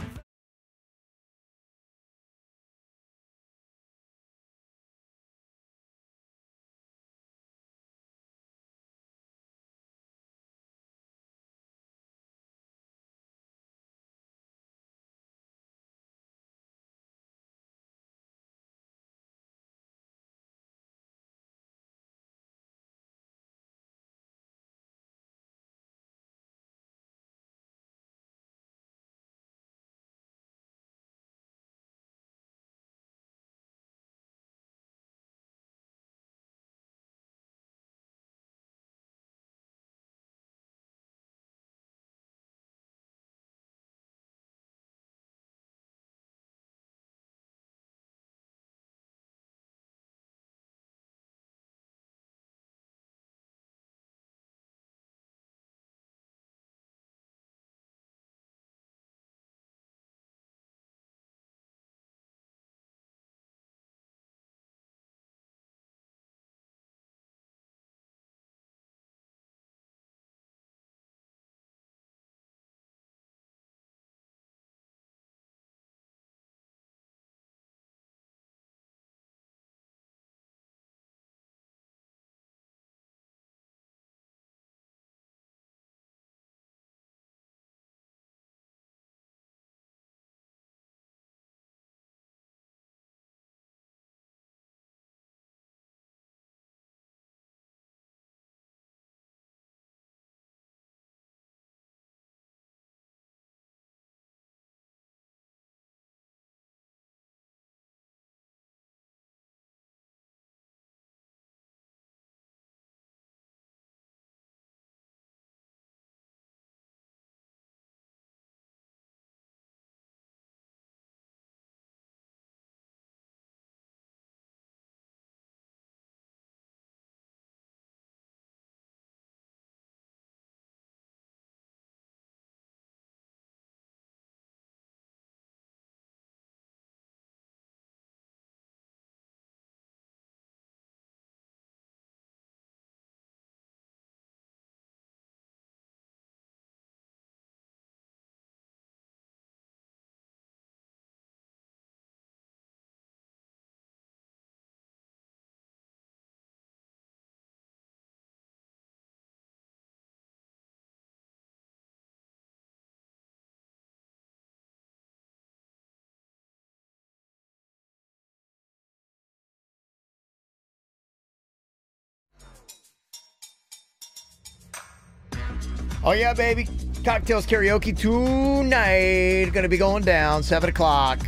Oh, yeah, baby. Cocktails karaoke tonight. Going to be going down 7 o'clock.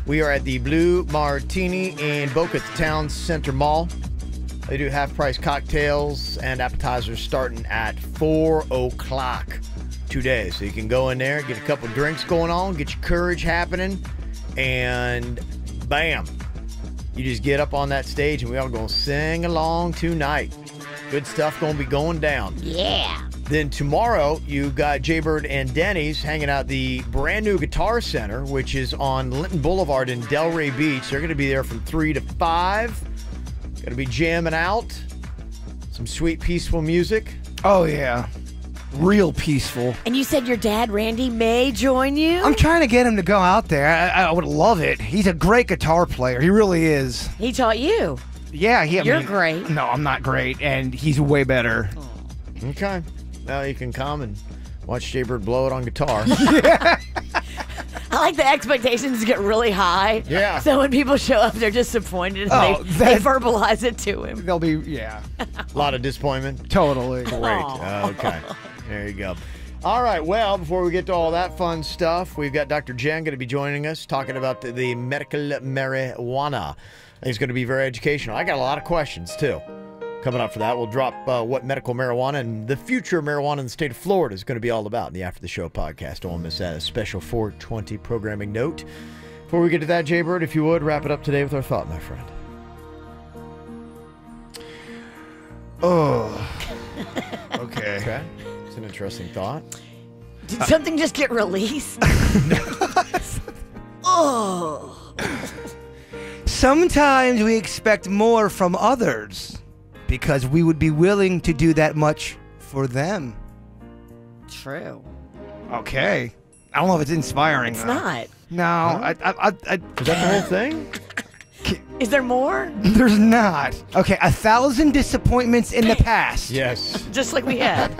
We are at the Blue Martini in Boca at the Town Center Mall. They do half-price cocktails and appetizers starting at 4 o'clock today. So you can go in there, get a couple drinks going on, get your courage happening, and bam, You just get up on that stage and we all going to sing along tonight. Good stuff going to be going down. Yeah. Then tomorrow, you got Jaybird and Denny's hanging out at the brand new Guitar Center, which is on Linton Boulevard in Delray Beach. They're going to be there from 3 to 5. Going to be jamming out. Some sweet, peaceful music. Oh, yeah. Real peaceful. And you said your dad, Randy, may join you? I'm trying to get him to go out there. I would love it. He's a great guitar player. He really is. He taught you. Yeah. You're great. No, I'm not great, and he's way better. Okay. Now you can come and watch Jaybird blow it on guitar. Yeah. I like the expectations get really high. Yeah. So when people show up, they're disappointed and they verbalize it to him. They'll be, yeah. A lot of disappointment. Totally. Great. Okay. There you go. All right. Well, before we get to all that fun stuff, we've got Dr. Jen going to be joining us talking about the medical marijuana. I think it's going to be very educational. I got a lot of questions, too. Coming up for that, we'll drop what medical marijuana and the future of marijuana in the state of Florida is going to be all about in the After the Show podcast. Don't want to miss that. A special 420 programming note. Before we get to that, Jaybird, if you would, wrap it up today with our thought, my friend. Oh. Okay. Okay. It's an interesting thought. Did something just get released? Oh. Sometimes we expect more from others because we would be willing to do that much for them. True. Okay. I don't know if it's inspiring. It's though. not. No. Is that the whole thing? Is there more? There's not. Okay, 1,000 disappointments in the past. Yes. Just like we had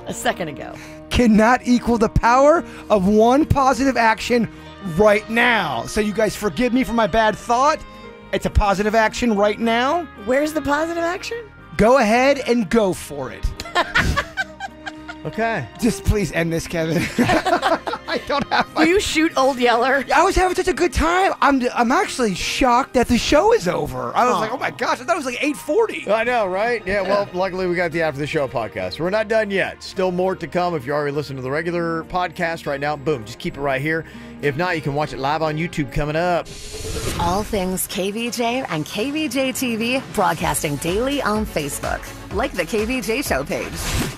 a second ago. Cannot equal the power of one positive action right now. So you guys forgive me for my bad thought. It's a positive action right now. Where's the positive action? Go ahead and go for it. Okay. Just please end this, Kevin. I don't have my... Will you shoot Old Yeller? I was having such a good time. I'm actually shocked that the show is over. I was like, oh my gosh, I thought it was like 8:40. I know, right? Yeah, well, luckily we got the After the Show podcast. We're not done yet. Still more to come. If you already listened to the regular podcast right now, boom, just keep it right here. If not, you can watch it live on YouTube coming up. All things KVJ and KVJ TV broadcasting daily on Facebook. Like the KVJ Show page.